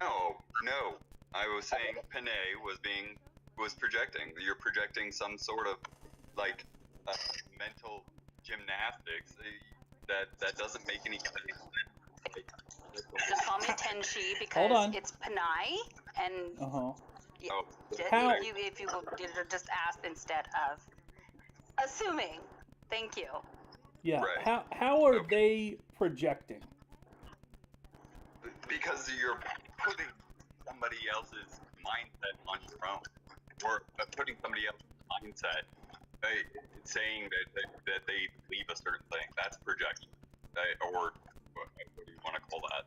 No. I was saying Panay was projecting. You're projecting some sort of like mental gymnastics that doesn't make any sense. Just call me Tenshi Hold on. because it's Panay, and yeah, How- if you will just ask instead of assuming. Thank you. Yeah. Right. How are they projecting? Because you're putting somebody else's mindset on your own, or putting somebody else's mindset, saying that they believe a certain thing. That's projection, or what do you want to call that?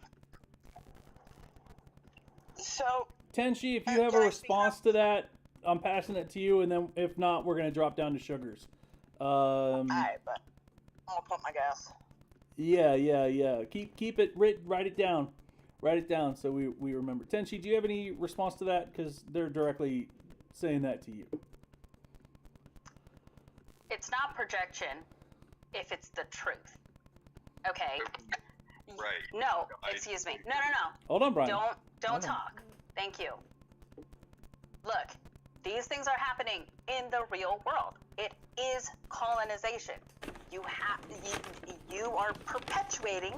So Tenshi, if you have a response to that, I'm passing it to you, and then if not, we're gonna drop down to Sugars. alright, but I'm gonna put my gas. Yeah. Keep it write it down. Write it down so we remember. Tenshi, do you have any response to that? Because they're directly saying that to you. It's not projection if it's the truth. Okay. Right. No, excuse me. No. Hold on, Brian. Don't talk. Thank you. Look, these things are happening in the real world. It is colonization. You are perpetuating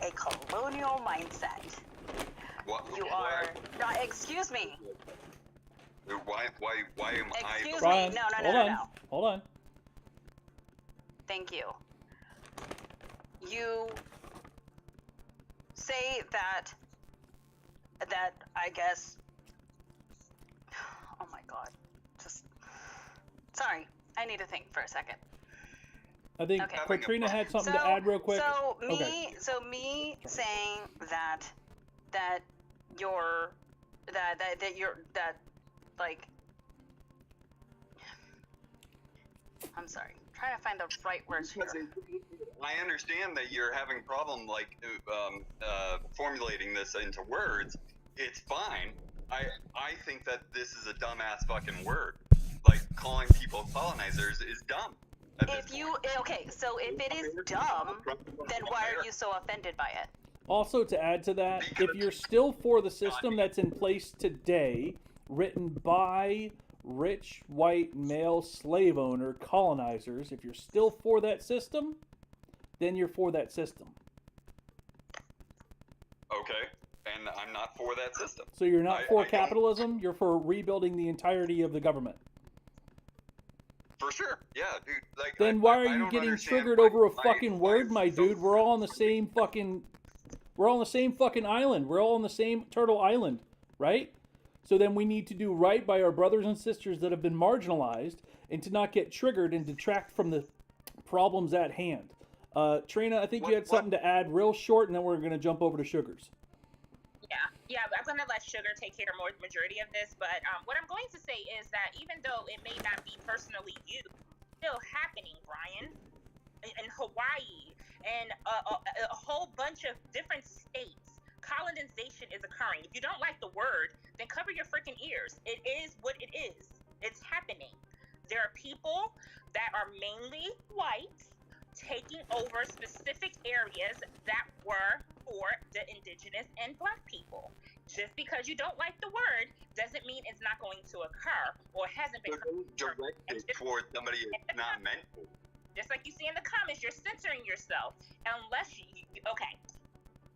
a colonial mindset. You are. Excuse me. Why am Excuse me. Brian, No. Hold on. Thank you. You say that I guess. Oh my God. Just sorry. I need to think for a second. I think Okay. Katrina had something to add real quick. So Okay. me saying that you're like, I'm sorry, I'm trying to find the right words here. I understand that you're having a problem like formulating this into words. It's fine. I think that this is a dumbass fucking word. Like calling people colonizers is dumb. So if it is dumb, then why are you so offended by it? Also, to add to that, if you're still for the system that's in place today, written by rich, white, male slave owner colonizers, if you're still for that system, then you're for that system. Okay, and I'm not for that system. So you're not for I don't- capitalism, you're for rebuilding the entirety of the government. For sure, yeah, dude. Like, Then why I are you don't getting understand triggered why- over a why- fucking why word, it's my so- dude? We're all on the same fucking island. We're all on the same turtle island, right? So then we need to do right by our brothers and sisters that have been marginalized and to not get triggered and detract from the problems at hand. Trina, I think you had something to add real short, and then we're going to jump over to Sugars. Yeah, I'm going to let Sugar take care of more majority of this, but what I'm going to say is that even though it may not be personally you, it's still happening, Brian, in Hawaii and a whole bunch of different states. Colonization is occurring. If you don't like the word, then cover your freaking ears. It is what it is. It's happening. There are people that are mainly white taking over specific areas that were for the indigenous and black people. Just because you don't like the word doesn't mean it's not going to occur or hasn't been. Directed towards somebody it's not meant to. Just like you see in the comments, you're censoring yourself.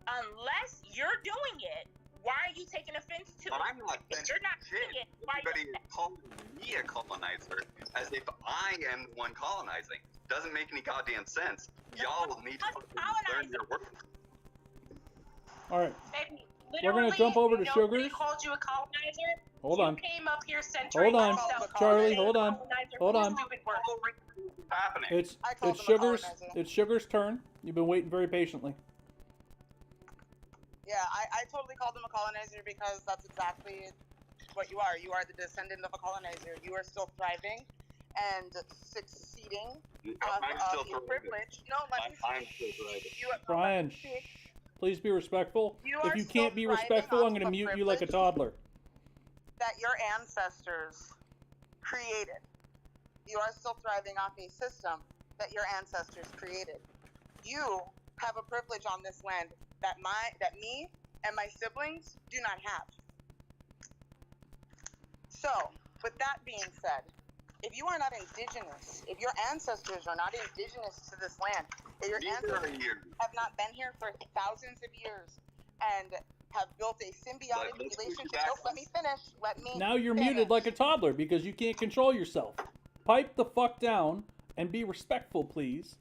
Unless you're doing it, why are you taking offense to it? I'm not If you're not doing it, why are Everybody you is calling me a colonizer as if I am the one colonizing. Doesn't make any goddamn sense. Y'all need to learn your work. All right. Baby, We're gonna literally, jump over to nobody Sugars. called you a colonizer. Hold you on. came up here centering Hold on, yourself. Charlie. Hold on. Hold on. Stupid word. What's happening? It's I called it's him a Sugars. colonizer. It's Sugars' turn. You've been waiting very patiently. Yeah, I totally called him a colonizer because that's exactly what you are. You are the descendant of a colonizer. You are still thriving and succeeding off I'm of still your thriving. privilege. No, let me I'm speak. still thriving. Brian, please be respectful. You If are you still can't be thriving respectful, off I'm gonna of mute you like a privilege toddler. that your ancestors created. You are still thriving off a system that your ancestors created. You have a privilege on this land that me and my siblings do not have. So, with that being said, if you are not indigenous, if your ancestors are not indigenous to this land, if your ancestors have not been here for thousands of years and have built a symbiotic relationship. Nope, let me finish. Now you're finish. muted like a toddler because you can't control yourself. Pipe the fuck down and be respectful, please.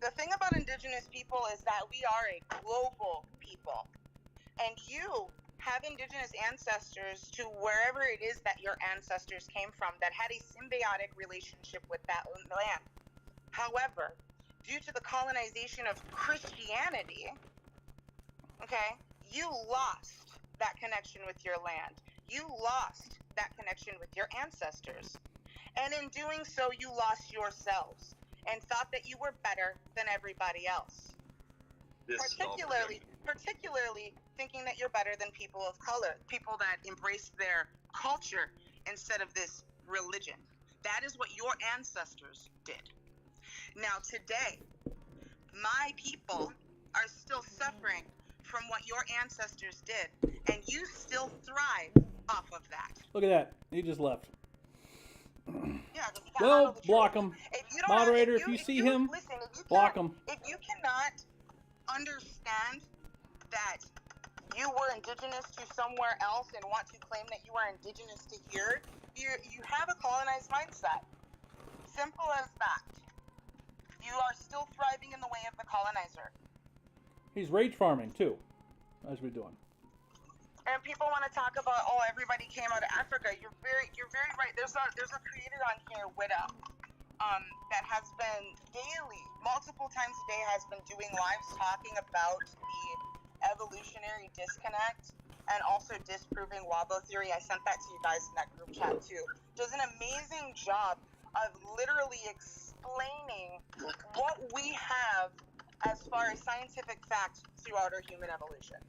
The thing about indigenous people is that we are a global people. And you have indigenous ancestors to wherever it is that your ancestors came from that had a symbiotic relationship with that land. However, due to the colonization of Christianity, okay, you lost that connection with your land. You lost that connection with your ancestors. And in doing so, you lost yourselves and thought that you were better than everybody else. Particularly thinking that you're better than people of color, people that embrace their culture instead of this religion. That is what your ancestors did. Now today, my people are still suffering from what your ancestors did, and you still thrive off of that. Look at that. He just left. Yeah, well, block him. Moderator, if you see him, block him. If you cannot understand that you were indigenous to somewhere else and want to claim that you are indigenous to here, you have a colonized mindset. Simple as that. You are still thriving in the way of the colonizer. He's rage farming too, as we're doing. And people want to talk about, oh, everybody came out of Africa. You're very right. There's a creator on here, Widow, that has been daily, multiple times a day, has been doing lives talking about the evolutionary disconnect and also disproving Wabo theory. I sent that to you guys in that group chat too. Does an amazing job of literally explaining what we have as far as scientific facts throughout our human evolution.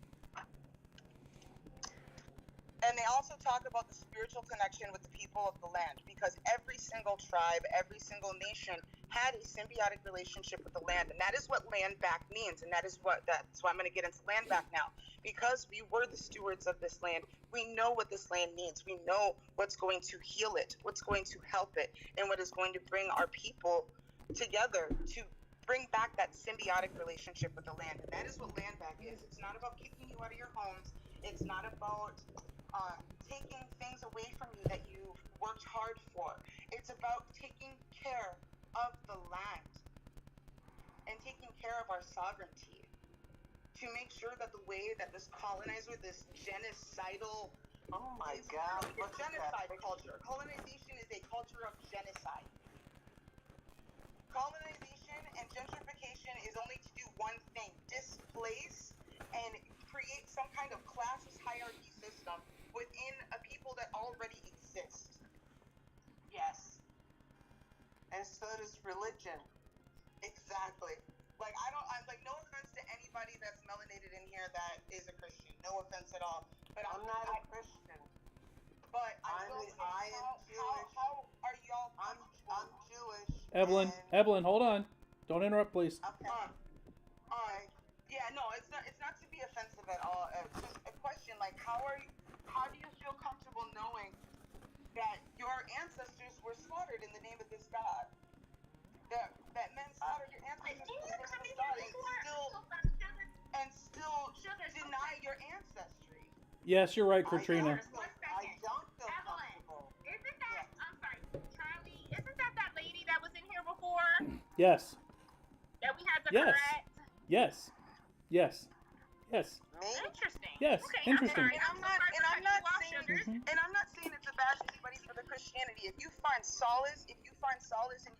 And they also talk about the spiritual connection with the people of the land, because every single tribe, every single nation had a symbiotic relationship with the land, and that is what land back means, and that's why I'm going to get into land back now, because we were the stewards of this land. We know what this land means. We know what's going to heal it, what's going to help it, and what is going to bring our people together to bring back that symbiotic relationship with the land. And that is what land back is. It's not about kicking you out of your homes. It's not about taking things away from you that you've worked hard for. It's about taking care of the land and taking care of our sovereignty to make sure that the way that this colonizer, this genocidal, genocide culture. Colonization is a culture of genocide. Colonization and gentrification is only to do one thing: displace and create some kind of classist hierarchy system within a people that already exist. Yes. And so does religion. Exactly. Like, no offense to anybody that's melanated in here that is a Christian. No offense at all. But I'm not a Christian. But I am Jewish. How are y'all? I'm Jewish. Evelyn, hold on. Don't interrupt, please. Okay. Yeah, no, it's not to be offensive at all. It's just a question, like, how do you feel comfortable knowing that your ancestors were slaughtered in the name of this God? That men slaughtered your ancestors in the name of this God and still deny your ancestry. Yes, you're right, Katrina. I don't feel comfortable. Isn't that, I'm sorry, Charlie, isn't that lady that was in here before? Yes. That we had to Yes. correct? Yes. Yes. Me? Interesting. Yes, Okay, interesting. I'm sorry. And I'm not saying Mhm. and I'm not saying it's a bash anybody for their Christianity. If you find solace in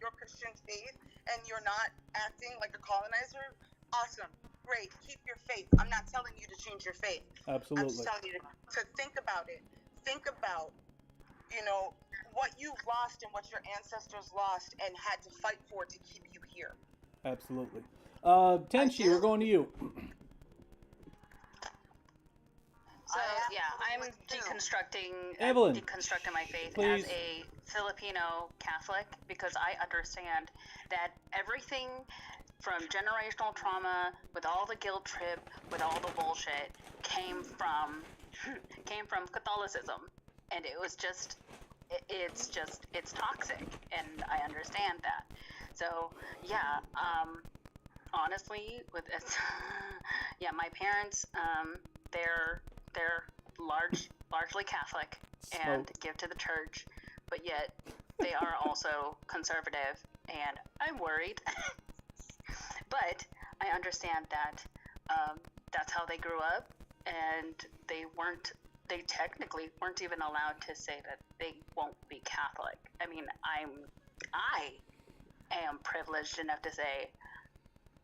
your Christian faith and you're not acting like a colonizer, awesome. Great. Keep your faith. I'm not telling you to change your faith. I'm just Absolutely. telling you to think about it. Think about, what you've lost and what your ancestors lost and had to fight for to keep you here. Absolutely. Tenchi, we're going to you. So I yeah, I'm absolutely do. Evelyn, deconstructing my faith please. as a Filipino Catholic because I understand that everything from generational trauma, with all the guilt trip, with all the bullshit, came from Catholicism, and it was just it's toxic, and I understand that. So yeah, honestly, with it's yeah, my parents, they're largely Catholic and Smoke. give to the church, but yet they are also conservative, and I'm worried. But I understand that that's how they grew up, and they technically weren't even allowed to say that they won't be Catholic. I mean, I am privileged enough to say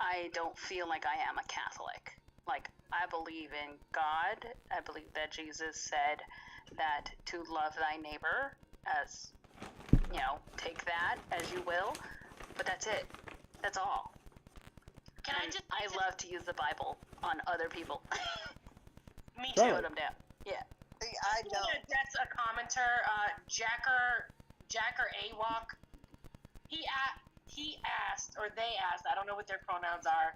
I don't feel like I am a Catholic. Like, I believe in God. I believe that Jesus said that to love thy neighbor as, take that as you will. But that's it. That's all. Can I just? I love to use the Bible on other people. Me Try too. it. Put them down. Yeah. See, I I'm gonna don't. address a commenter, Jacker Awok. He asked, or they asked, I don't know what their pronouns are.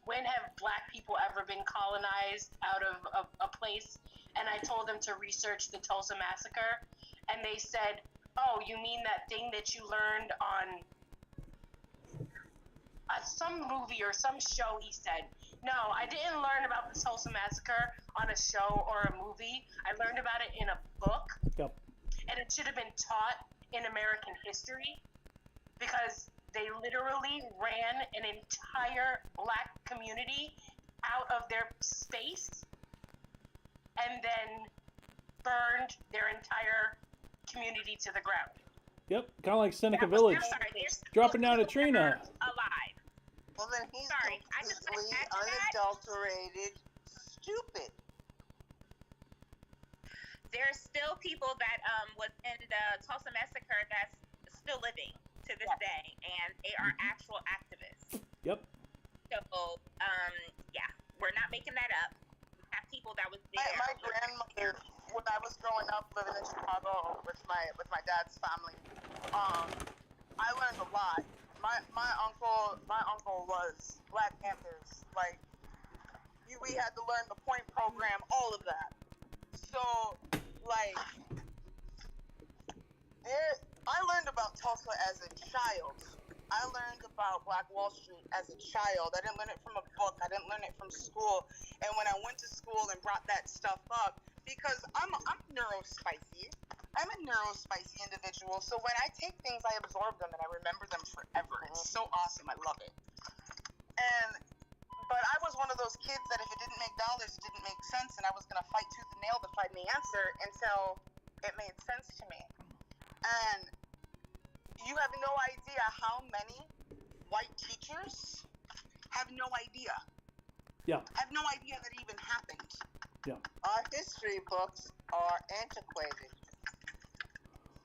When have Black people ever been colonized out of a place? And I told them to research the Tulsa massacre, and they said, "Oh, you mean that thing that you learned on some movie or some show?" He said, "No, I didn't learn about the Tulsa massacre on a show or a movie. I learned about it in a book, Yep. and it should have been taught in American history because they literally ran an entire Black community out of their space and then burned their entire community to the ground." Yep. Kind of like Seneca That was Village. their Sorry, there's Dropping down a people tree that nut. are alive. Well, then he's Sorry, I just want completely to add to that. unadulterated stupid. There's still people that was in the Tulsa massacre that's still living to this day, and they are actual activists. Yep. So, yeah, we're not making that up. We have people that was there. My grandmother, when I was growing up living in Chicago with my dad's family, I learned a lot. My uncle was Black Panthers. Like, we had to learn the point program, all of that. So, like, I learned about Tulsa as a child. I learned about Black Wall Street as a child. I didn't learn it from a book. I didn't learn it from school. And when I went to school and brought that stuff up, because I'm neurospicy. I'm a neurospicy individual. So when I take things, I absorb them and I remember them forever. It's so awesome. I love it. But I was one of those kids that if it didn't make dollars, it didn't make sense, and I was gonna fight tooth and nail to find the answer until it made sense to me. And you have no idea how many white teachers have no idea. Yeah. Have no idea that it even happened. Yeah. Our history books are antiquated.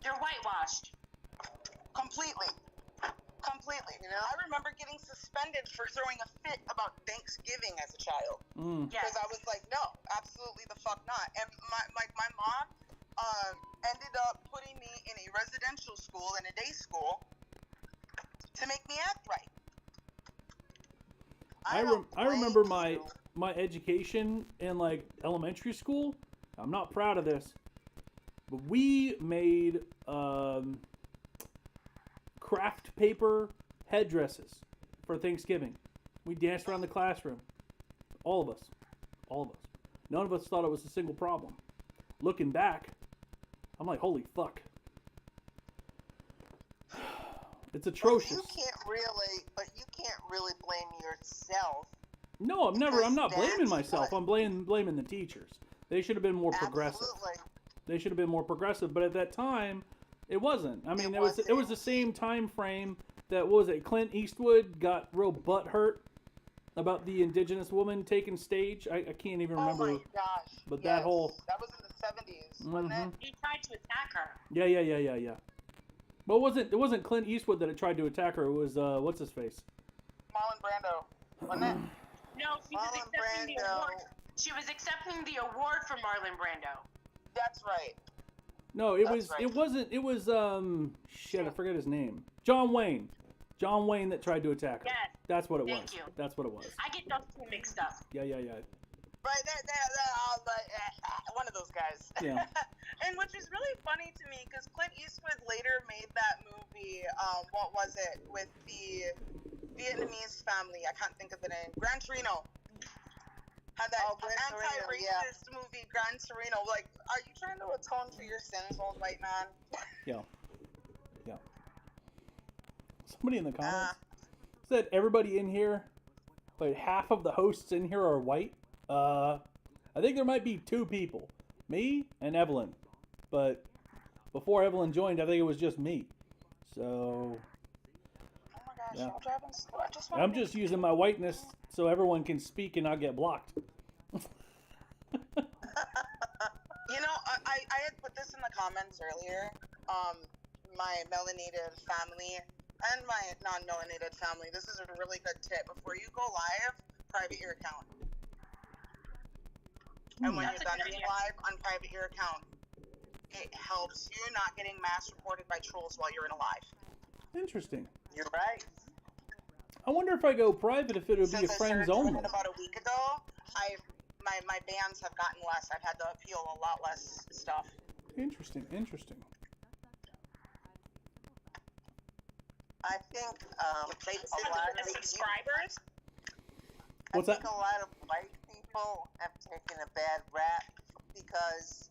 They're whitewashed. Completely. I remember getting suspended for throwing a fit about Thanksgiving as a child. Because I was like, no, absolutely the fuck not. And my mom ended up putting me in a residential school and a day school to make me act right. I remember my education in like elementary school. I'm not proud of this, but we made craft paper headdresses for Thanksgiving. We danced around the classroom. All of us. None of us thought it was a single problem. Looking back, I'm like, holy fuck. It's atrocious. But you can't really blame yourself No, I'm never. I'm not Because blaming that's myself. what- I'm blaming the teachers. They should have been more progressive. Absolutely. They should have been more progressive. But at that time, it wasn't. I mean, It it was the same time frame that what was it? Clint Eastwood got real butthurt about the indigenous woman taking stage. I can't even remember. Oh my gosh. But yes. that whole- That was in the 70s, wasn't it? Mhm. He tried to attack her. Yeah. But it wasn't Clint Eastwood that had tried to attack her. It was what's his face? Marlon Brando, wasn't it? No, she was Marlon accepting the Brando. award. She was accepting the award for Marlon Brando. That's right. No, it That's was. right. It wasn't. It was. Shit, I forget his name. John Wayne. John Wayne that tried to attack her. Yes. That's what it Thank was. you. That's what it was. I get those two mixed up. Yeah. Right, one of those guys. Yeah. And which is really funny to me because Clint Eastwood later made that movie. What was it with the Vietnamese family? I can't think of the name. Gran Torino. Had that Gran Torino, anti-racist movie, Gran Torino. Like, are you trying to atone for your sins, old white man? Yeah. Somebody in the comments said everybody in here, like half of the hosts in here are white. I think there might be 2 people, me and Evelyn. But before Evelyn joined, I think it was just me. So Oh my gosh, Yeah. I'm driving slow. I just I'm just using my whiteness so everyone can speak and not get blocked. You know, I had put this in the comments earlier. My melanated family and my non-melanated family. This is a really good tip. Before you go live, private your account. And when That's you're a done good being idea. live, unprivate your account. It helps you not getting mass reported by trolls while you're in a live. Interesting. You're right. I wonder if I go private if it would be Since a I friends started doing only. it about a week ago, my bans have gotten less. I've had to appeal a lot less stuff. Interesting. I think They a said lot that of The subscribers? What's I think that? a lot of white people have taken a bad rap because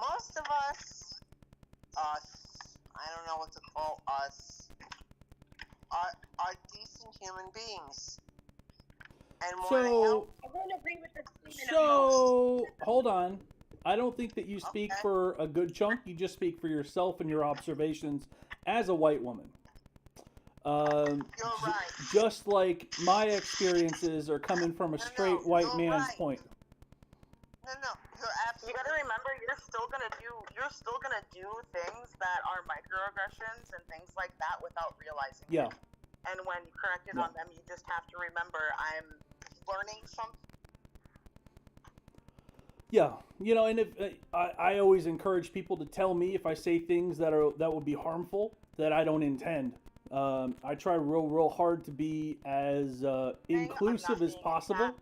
most of us, I don't know what to call us, are decent human beings. And want to help. I won't agree with this statement of most. So hold on. I don't think that you speak Okay. for a good chunk. You just speak for yourself and your observations as a white woman. You're right. Just like my experiences are coming from a No, straight white you're man's right. point. No, you're You absolutely gotta remember, you're still gonna do things that are microaggressions and things like that without realizing it. Yeah. And when you correct it Yeah. on them, you just have to remember, I'm learning something. Yeah, and if I always encourage people to tell me if I say things that would be harmful that I don't intend. I try real hard to be as inclusive as possible.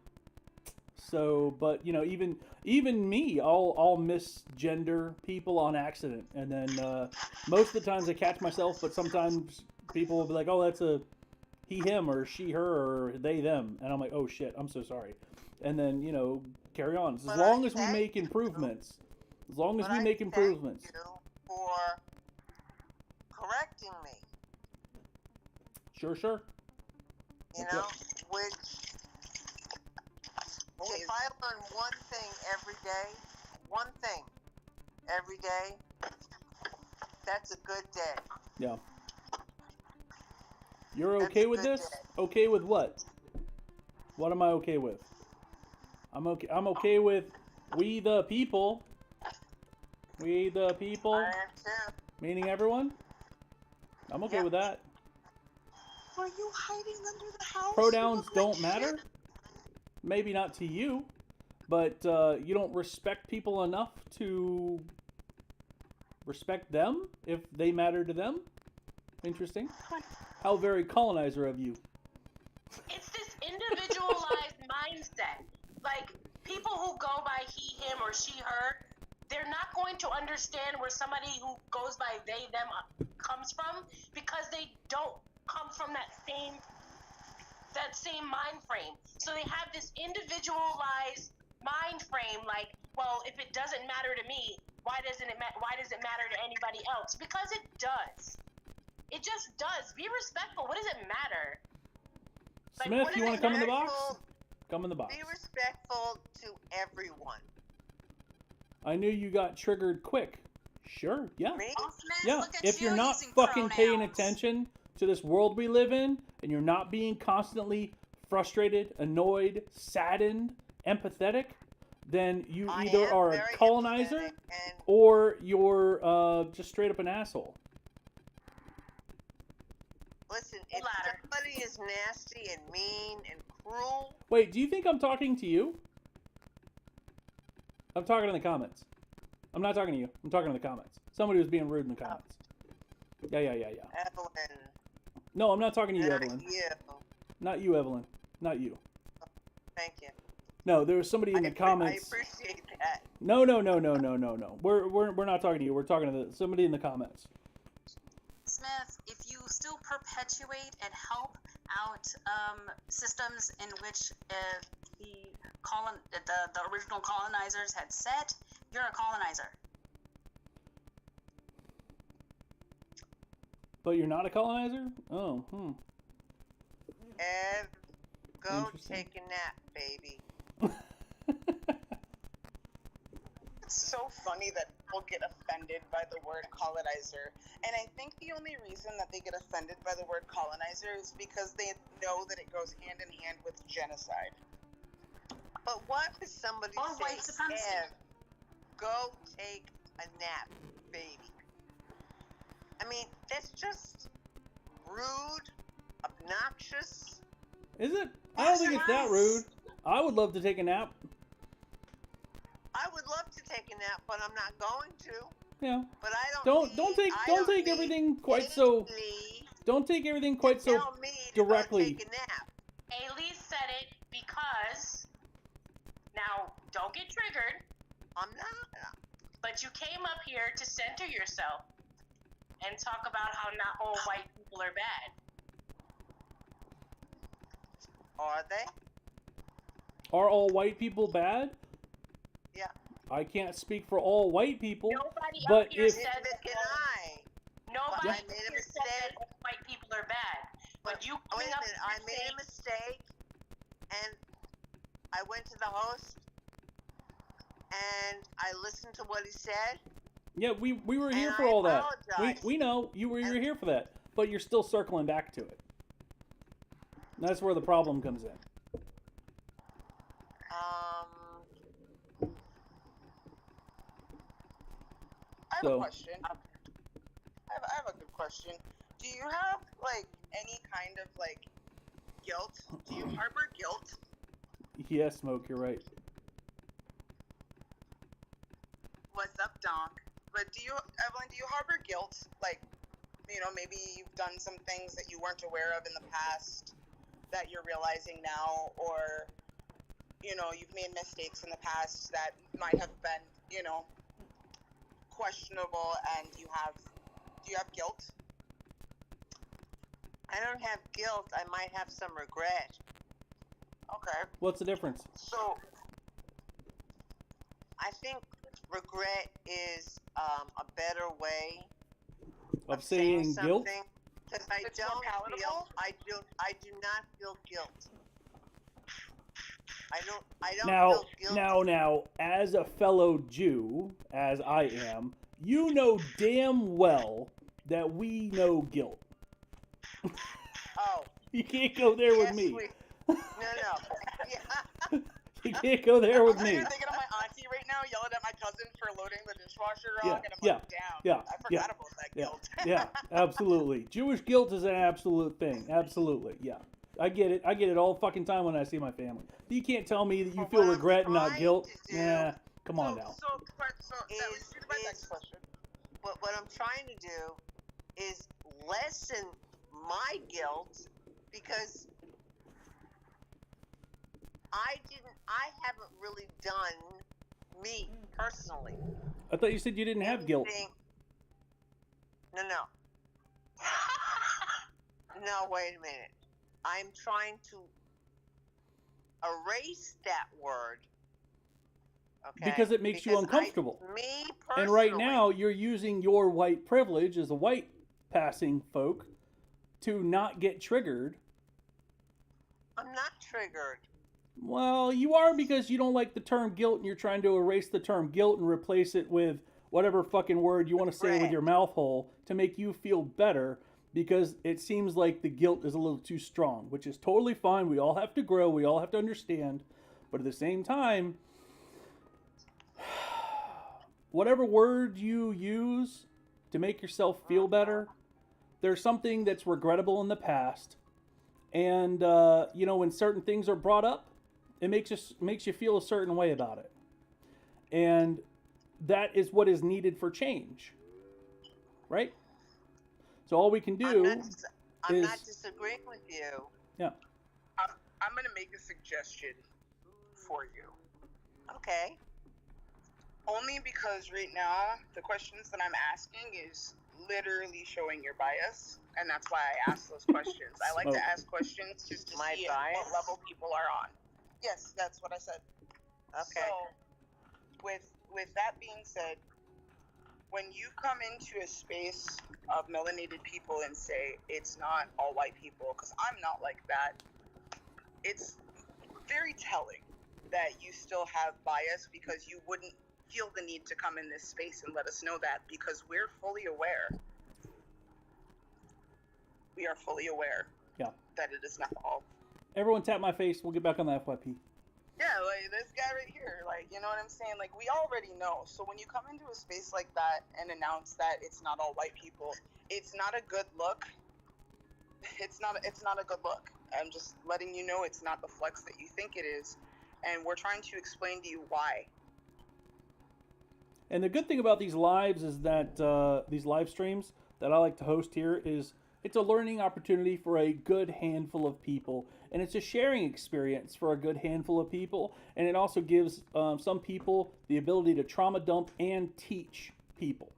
So, but even me, I'll misgender people on accident, and then most of the times I catch myself. But sometimes people will be like, "Oh, that's a he, him, or she, her, or they, them," and I'm like, "Oh shit, I'm so sorry." And then carry on. As But long I as we thank make you. improvements. As long as But we I make thank improvements. you for correcting me. Sure. You Okay. know, which if I learn one thing every day, that's a good day. Yeah. You're That's okay a with good this? day. Okay with what? What am I okay with? I'm okay with we the people. We the people, I am too. meaning everyone. I'm okay Yeah. with that. Were you hiding under the house? Pronouns don't matter. Maybe not to you, but you don't respect people enough to respect them if they matter to them. Interesting. How very colonizer of you. It's this individualized mindset. Like, people who go by he, him, or she, her, they're not going to understand where somebody who goes by they, them comes from because they don't come from that same mind frame. So they have this individualized mind frame, like, well, if it doesn't matter to me, why does it matter to anybody else? Because it does. It just does. Be respectful. What does it matter? Like, Smith, what you is want to it? come in the box? Respectful- Come in the box. Be respectful to everyone. I knew you got triggered quick. Sure, yeah. Me? Oh, Smith, Yeah, look at if you you're not using fucking paying pronouns. attention to this world we live in, and you're not being constantly frustrated, annoyed, saddened, empathetic, then you I either am are a very colonizer empathetic and or you're just straight up an asshole. listen, The if latter. somebody is nasty and mean and cruel, Wait, do you think I'm talking to you? I'm talking in the comments. I'm not talking to you. I'm talking in the comments. Somebody was being rude in the comments. Yeah. Evelyn, No, I'm not talking to you, not Evelyn. you. Not you, Evelyn. Not you. Thank you. No, there was somebody in the comments. I appreciate that. No. We're not talking to you. We're talking to somebody in the comments. Smith, if you still perpetuate and help out systems in which the original colonizers had set, you're a colonizer. But you're not a colonizer? Oh, Ev, go Interesting. take a nap, baby. It's so funny that people get offended by the word colonizer. And I think the only reason that they get offended by the word colonizer is because they know that it goes hand in hand with genocide. But what if somebody Or white say, supremacy. Ev, go take a nap, baby? I mean, that's just rude, obnoxious. Is it? I don't think it's that rude. I would love to take a nap. I would love to take a nap, but I'm not going to. Yeah. But I Don't don't take need everything quite so. Haley Don't take everything quite to so tell me to go directly. take a nap. Ailey said it because. Now, don't get triggered, I'm not. but you came up here to center yourself and talk about how not all white people are bad. Are they? Are all white people bad? Yeah. I can't speak for all white people. Nobody But up here if- said Neither that can I. Nobody I up made a here said that mistake. all white people are bad. But you Wait coming a up minute. here I made a saying- mistake, and I went to the host, and I listened to what he said. Yeah, we were here And for I all that. apologize. We know you were And- here for that, but you're still circling back to it. That's where the problem comes in. I have So- a question. I have a good question. Do you have like any kind of like guilt? Do you harbor guilt? Yeah, Smoke, you're right. What's up, Donk? But do you, Evelyn? Do you harbor guilt? Like, you know, maybe you've done some things that you weren't aware of in the past that you're realizing now, or you know, you've made mistakes in the past that might have been, you know, questionable, and do you have guilt? I don't have guilt. I might have some regret. Okay. What's the difference? So, I think regret is a better way Of saying guilt? because I It's more don't palatable? feel. I do not feel guilt. I don't Now, feel guilt. now, as a fellow Jew, as I am, you know damn well that we know guilt. Oh, You can't go there with yes, me. no. Yeah. You can't go there with I'm me. sitting thinking of my auntie right now yelling at my cousin for loading the dishwasher Yeah, wrong, and I'm yeah, like, damn, yeah, I forgot yeah, about that Yeah, guilt. yeah, absolutely. Jewish guilt is an absolute thing. Absolutely, yeah. I get it. I get it all fucking time when I see my family. You can't tell me that you But feel what I'm regret and not trying guilt. to do- Nah, come on now. So that leads me to my next question. What I'm trying to do is lessen my guilt because I haven't really done me personally. I thought you said you didn't have guilt. anything- No. No, wait a minute. I'm trying to erase that word. Okay? Because it makes you Because uncomfortable. me And right personally- now, you're using your white privilege as a white passing folk to not get triggered I'm not triggered. Well, you are because you don't like the term guilt and you're trying to erase the term guilt and replace it with whatever fucking word you want to say with your mouth hole to make you feel better because it seems like the guilt is a little too strong, which is totally fine. We all have to grow. We all have to understand. But at the same time, whatever word you use to make yourself feel better, there's something that's regrettable in the past. And, when certain things are brought up, it makes you feel a certain way about it. And that is what is needed for change. Right? So all we can do I'm not disagreeing with you. Yeah. I'm going to make a suggestion for you. Okay. Only because right now, the questions that I'm asking is literally showing your bias. And that's why I ask those questions. I like to ask questions just to see what level people are on. Yes, that's what I said. Okay. So, with that being said, when you come into a space of melanated people and say it's not all white people, because I'm not like that, it's very telling that you still have bias because you wouldn't feel the need to come in this space and let us know that, because we're fully aware. We are fully aware that it is not all. Everyone tap my face. We'll get back on the FYP. Yeah, like this guy right here, like, you know what I'm saying? Like, we already know. So when you come into a space like that and announce that it's not all white people, it's not a good look. It's not a good look. I'm just letting you know it's not the flex that you think it is. And we're trying to explain to you why. And the good thing about these lives is that these live streams that I like to host here is it's a learning opportunity for a good handful of people. And it's a sharing experience for a good handful of people. And it also gives some people the ability to trauma dump and teach people.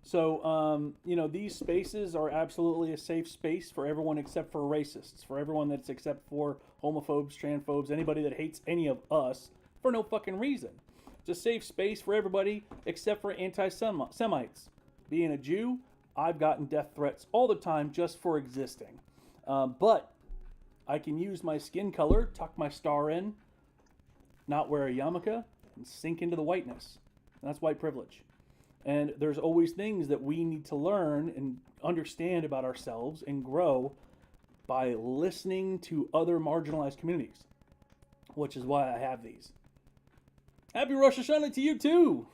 So, these spaces are absolutely a safe space for everyone except for racists, for everyone that's except for homophobes, transphobes, anybody that hates any of us for no fucking reason. It's a safe space for everybody except for anti-Semites. Being a Jew, I've gotten death threats all the time just for existing. But I can use my skin color, tuck my star in, not wear a yarmulke, and sink into the whiteness. And that's white privilege. And there's always things that we need to learn and understand about ourselves and grow by listening to other marginalized communities, which is why I have these. Happy Rosh Hashanah to you too!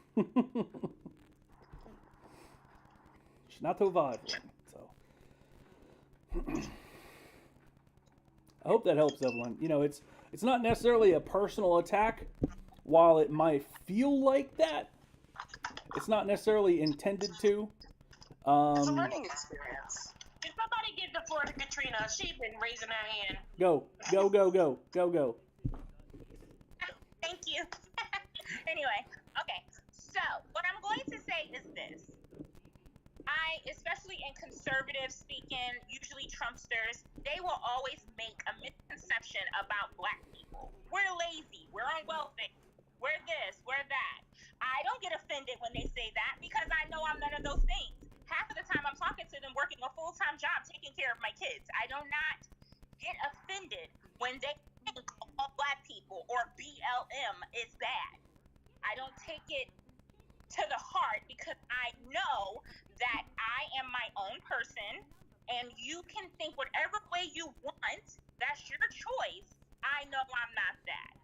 Not to vibe. So I hope that helps everyone. It's not necessarily a personal attack. While it might feel like that, it's not necessarily intended to. It's a learning experience. Can somebody give the floor to Katrina? She's been raising her hand. Go. Thank you. Anyway, okay. So, what I'm going to say is this. Especially in conservative speaking, usually Trumpsters, they will always make a misconception about black people. We're lazy. We're on welfare. We're this. We're that. I don't get offended when they say that because I know I'm none of those things. Half of the time I'm talking to them working a full-time job taking care of my kids. I do not get offended when they think all black people or BLM is bad. I don't take it to the heart because I know that I am my own person and you can think whatever way you want. That's your choice. I know I'm not that.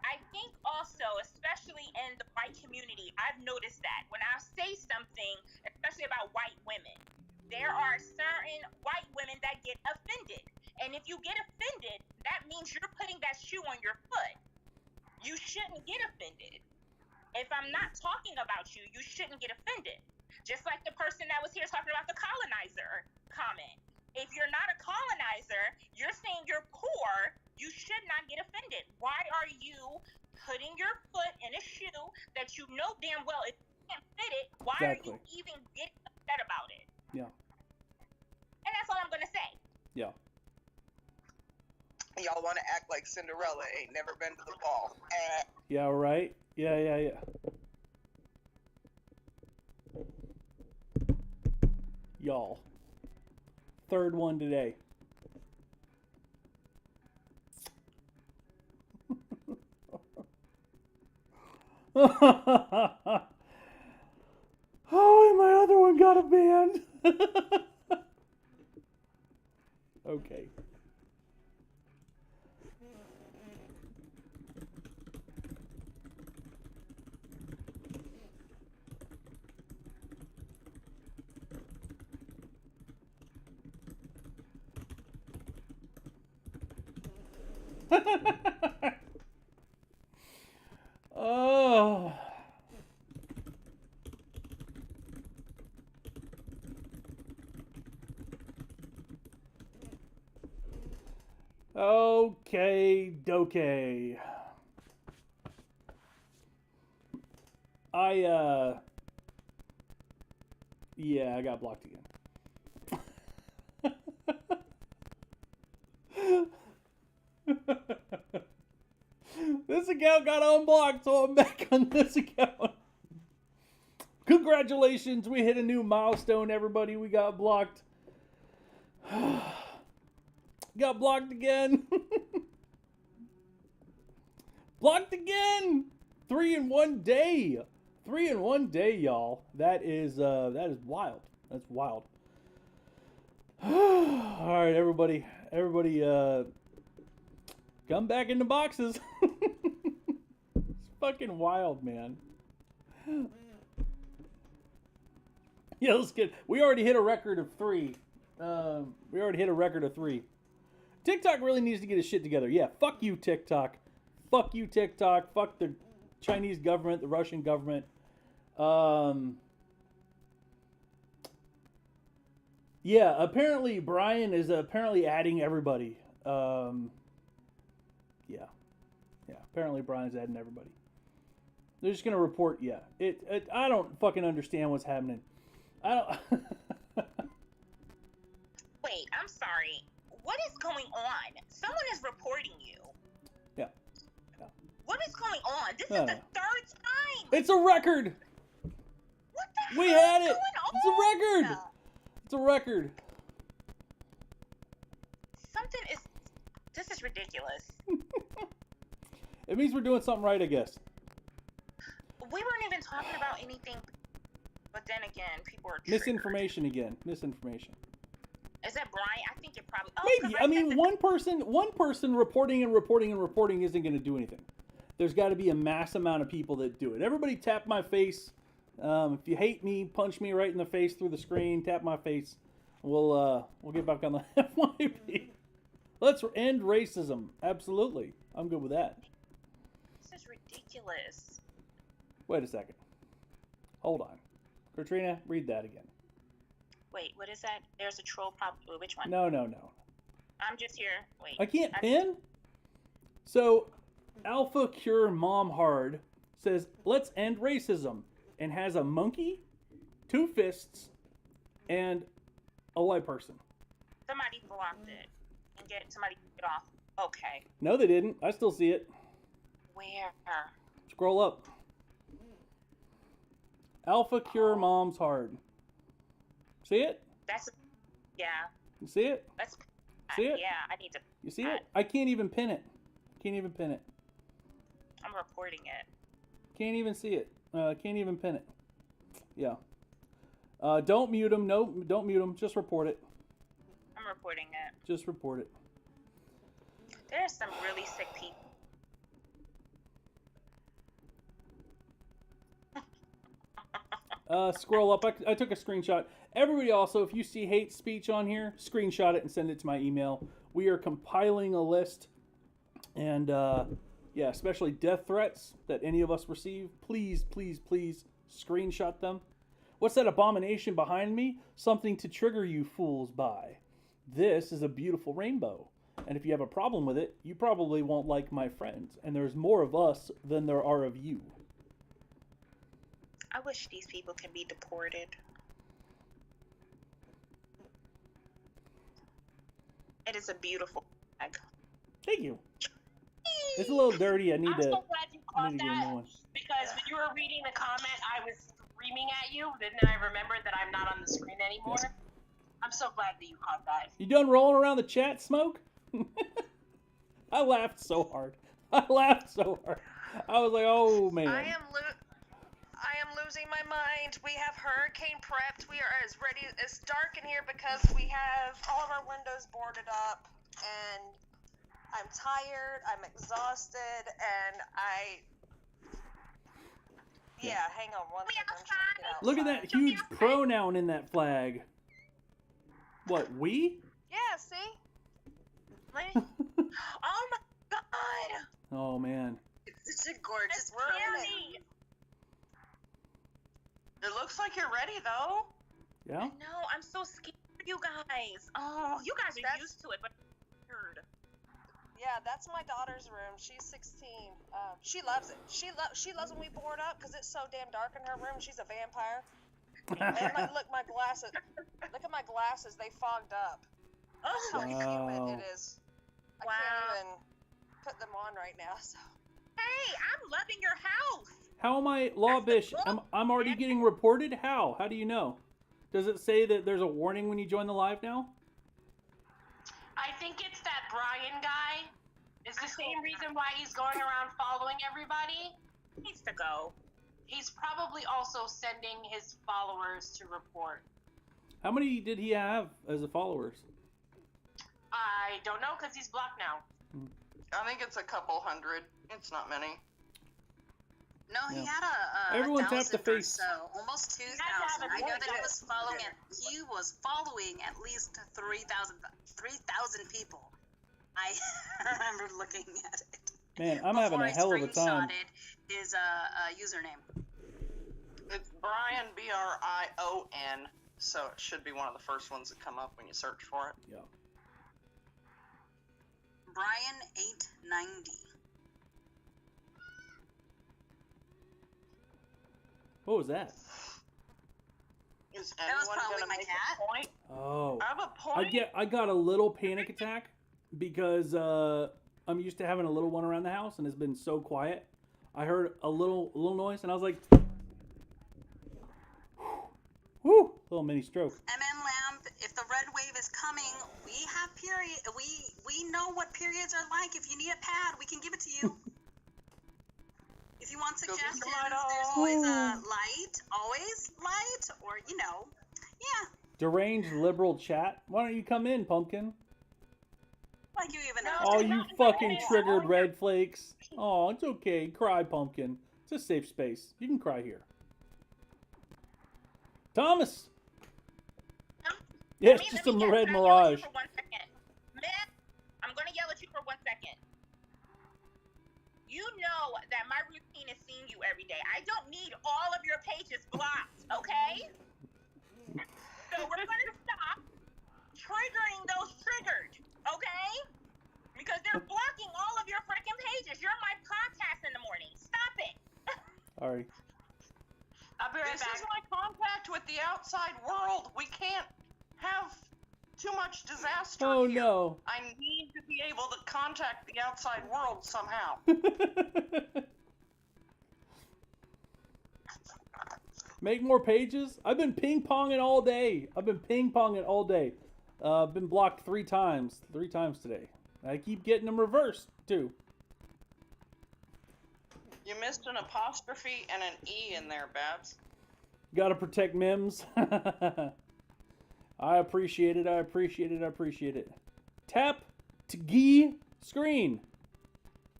I think also, especially in the white community, I've noticed that when I say something, especially about white women, there are certain white women that get offended. And if you get offended, that means you're putting that shoe on your foot. You shouldn't get offended. If I'm not talking about you, you shouldn't get offended. Just like the person that was here talking about the colonizer comment. If you're not a colonizer, you're saying you're poor, you should not get offended. Why are you putting your foot in a shoe that you know damn well if you can't fit it, why are you even getting upset about it? Yeah. And that's all I'm going to say. Yeah. Y'all want to act like Cinderella ain't never been to the ball. Yeah, right? Yeah. Y'all. Third one today. Oh, and my other one got a band. Okay. Oh. Okay, doke. Yeah, I got blocked again. This account got unblocked, so I'm back on this account. Congratulations, we hit a new milestone, everybody. We got blocked. Got blocked again. Blocked again. 3 in 1 day. 3 in 1 day, y'all. That is wild. That's wild. All right, everybody, come back in the boxes. It's fucking wild, man. Yeah, let's get. We already hit a record of 3. TikTok really needs to get his shit together. Yeah, fuck you, TikTok. Fuck you, TikTok. Fuck the Chinese government, the Russian government. Yeah, apparently Brian is adding everybody. Yeah, apparently Brian's adding everybody. They're just gonna report. Yeah, I don't fucking understand what's happening. I don't. Wait, I'm sorry. What is going on? Someone is reporting you. Yeah. What is going on? This is the 3rd time. It's a record. What the hell We had is it. going on? It's a record. It's a record. This is ridiculous. It means we're doing something right, I guess. We weren't even talking about anything, but then again, people are triggered. Misinformation again. Misinformation. Is that Brian? I think it probably. Maybe. I mean, one person reporting isn't going to do anything. There's got to be a mass amount of people that do it. Everybody tap my face. If you hate me, punch me right in the face through the screen. Tap my face. We'll get back on the FYP. Let's end racism. Absolutely. I'm good with that. This is ridiculous. Wait a second. Hold on. Katrina, read that again. Wait, what is that? There's a troll probably. Which one? No. I'm just here. Wait. I can't pin? So, Alpha Cure Mom Hard says, let's end racism, and has a monkey, 2 fists, and a white person. Somebody blocked it. And somebody get off. Okay. No, they didn't. I still see it. Where? Scroll up. Alpha Cure Mom's Hard. See it? Yeah. You see it? See it? Yeah, I need to. You see it? I can't even pin it. I'm reporting it. Can't even see it. Can't even pin it. Yeah. Don't mute him. No, don't mute him. Just report it. I'm reporting it. Just report it. There's some really sick people. Scroll up. I took a screenshot. Everybody also, if you see hate speech on here, screenshot it and send it to my email. We are compiling a list. And, yeah, especially death threats that any of us receive. Please, please, please screenshot them. What's that abomination behind me? Something to trigger you fools by. This is a beautiful rainbow. And if you have a problem with it, you probably won't like my friends. And there's more of us than there are of you. I wish these people can be deported. It is a beautiful flag. Thank you. It's a little dirty. I need I'm to. so glad you caught get a that new one. because when you were reading the comment, I was screaming at you. Then I remembered that I'm not on the screen anymore. Yeah. I'm so glad that you caught that. You done rolling around the chat, Smoke? I laughed so hard. I was like, oh man. I am losing my mind. We have hurricane prepped. We are as ready. It's dark in here because we have all of our windows boarded up, and I'm tired. I'm exhausted, and yeah. Hang on one second. I'm trying to get outside. Look at that huge pronoun in that flag. What, we? Yeah. See. Oh my God. Oh man. It's such a gorgeous Really? It looks like you're ready, though. Yeah. No, I'm so scared for you guys. Oh, you guys are used to it, but I'm scared. Yeah, that's my daughter's room. She's 16. She loves it. She loves when we board up because it's so damn dark in her room. She's a vampire. And look, my glasses. Look at my glasses. They fogged up. That's how humid it is. I can't even put them on right now. So. Hey, I'm loving your house. How am I, Lawbish? I'm already getting reported? How? How do you know? Does it say that there's a warning when you join the live now? I think it's that Brian guy. It's the same reason why he's going around following everybody. He needs to go. He's probably also sending his followers to report. How many did he have as a followers? I don't know because he's blocked now. I think it's a couple hundred. It's not many. No, he Yeah. had a Everyone tap 1,000 the or face. so, almost 2,000. a I know that voice. he was following at least 3,000 people. I remember looking at it. Man, I'm having a hell of a time. Screenshotted his username. It's Brian, Brion, so it should be one of the first ones that come up when you search for it. Yeah. Brian 890. What was that? Is That was anyone probably gonna my make cat. a point? Oh. I have a point. I got a little panic attack because I'm used to having a little one around the house and it's been so quiet. I heard a little noise and I was like, whoo, little mini stroke. MM Lamp, if the red wave is coming, we have period. We know what periods are like. If you need a pad, we can give it to you. If you want suggestions, there's always a light, or yeah. Deranged liberal chat. Why don't you come in, Pumpkin? Like you even Oh, you fucking triggered red flakes. Oh, it's okay. Cry, Pumpkin. It's a safe space. You can cry here. Thomas! Yes, just a red mirage. For 1 second. Miss, I'm going to yell at you for 1 second. You know that my routine is seeing you every day. I don't need all of your pages blocked, okay? So we're going to stop triggering those triggered, okay? Because they're blocking all of your freaking pages. You're my podcast in the morning. Stop it. Sorry. I'll be right This back. is my contact with the outside world. We can't have too much disaster Oh, here. no. I need to be able to contact the outside world somehow. Make more pages? I've been ping-ponging all day. I've been blocked 3 times. 3 times today. I keep getting them reversed, too. You missed an apostrophe and an E in there, Babs. Gotta protect MIMS. I appreciate it. Tap to gee screen.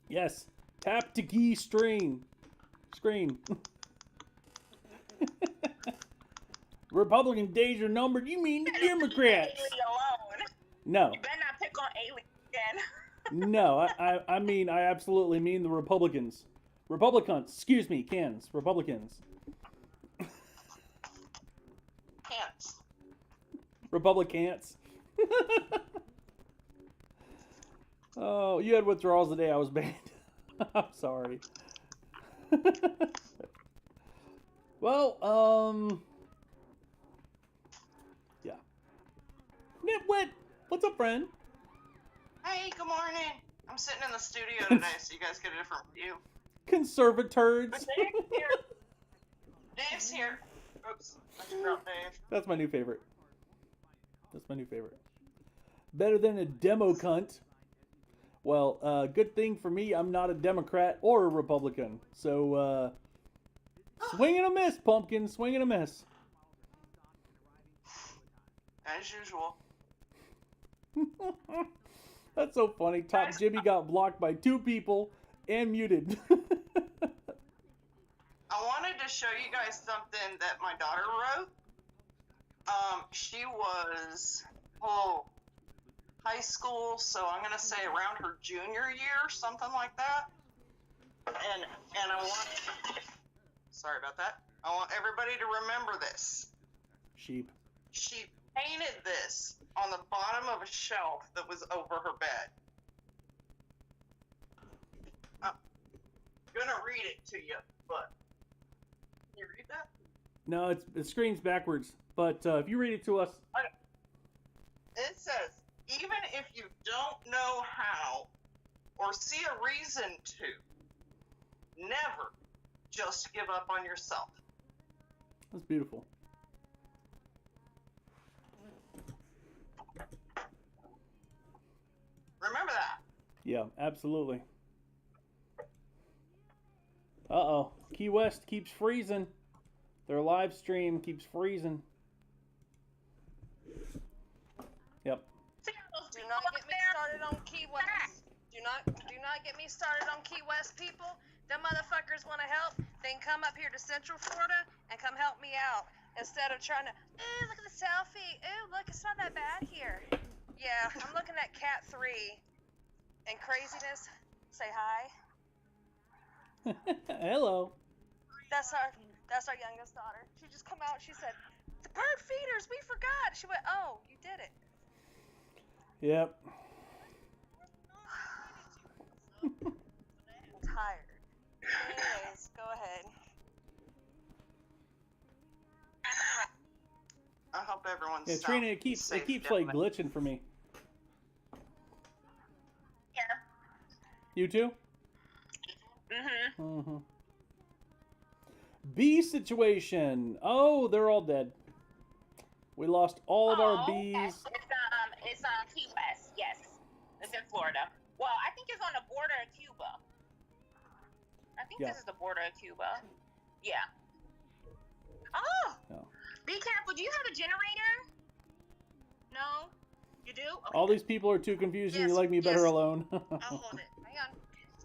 Yes. Tap to gee screen. Republican days are numbered. You mean Democrats? No. You better not pick on Alien again. No, I absolutely mean the Republicans. Republicans, excuse me, Republicans. Can't. Republicans. Oh, you had withdrawals the day I was banned. I'm sorry. Well, yeah. Nitwit, what's up, friend? Hey, good morning. I'm sitting in the studio today, so you guys get a different view. Conservaturds. Dave's here. Oops, I just dropped Dave. That's my new favorite. Better than a demo cunt. Well, good thing for me, I'm not a Democrat or a Republican. So, Swing and a miss, Pumpkin. Swing and a miss. As usual. That's so funny. Top Jimmy got blocked by 2 people and muted. I wanted to show you guys something that my daughter wrote. She was, high school, so I'm gonna say around her junior year, something like that. And I want, sorry about that. I want everybody to remember this. Sheep. She painted this on the bottom of a shelf that was over her bed. I'm gonna read it to you, but can you read that? No, the screen's backwards. But if you read it to us. Okay. It says, even if you don't know how or see a reason to, never just give up on yourself. That's beautiful. Remember that. Yeah, absolutely. Uh-oh. Key West keeps freezing. Their live stream keeps freezing. Yep. Do not get me started on Key West. Do not get me started on Key West people. Them motherfuckers want to help. They can come up here to Central Florida and come help me out instead of trying to, ooh, look at the selfie. Ooh, look, it's not that bad here. Yeah, I'm looking at Cat 3 and craziness. Say hi. Hello. That's our youngest daughter. She just come out. She said, "The bird feeders, we forgot." She went, "Oh, you did it." Yep. I'm tired. Anyways, go ahead. I hope everyone's Yeah, Trina, it keeps like glitching for me. Here. You too? Mm-hmm. Mm-hmm. Bee situation. Oh, they're all dead. We lost all of our bees. Yes. It's Key West. Yes, it's in Florida. Well, I think it's on the border of Cuba. I think Yeah. this is the border of Cuba. Yeah. Oh. No. Be careful. Do you have a generator? No. You do? Okay. All these people are too confused and you Yes, like me better yes. alone. I'll hold it. Hang on.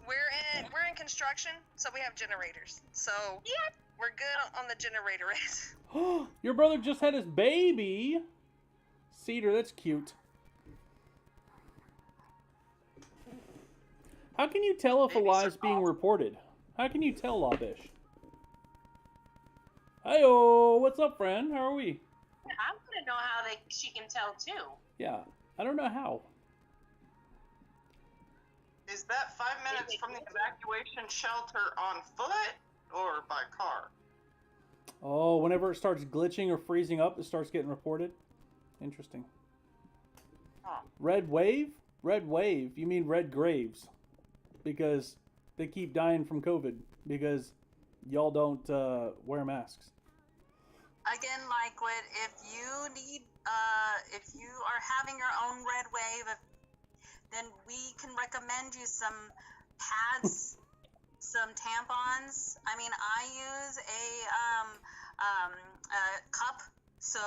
We're in construction, so we have generators. So Yeah. we're good on the generator end. Your brother just had his baby. Cedar, that's cute. How can you tell if a Babies lie are is being awesome. reported? How can you tell, Labish? Hey-oh, what's up, friend? How are we? I want to know how she can tell too. Yeah, I don't know how. Is that 5 minutes from the evacuation shelter on foot or by car? Oh, whenever it starts glitching or freezing up, it starts getting reported. Interesting. Huh. Red wave? Red wave. You mean red graves. Because they keep dying from COVID. Because y'all don't wear masks. Again, Lyquid, if you are having your own red wave, then we can recommend you some pads, some tampons. I mean, I use a cup, so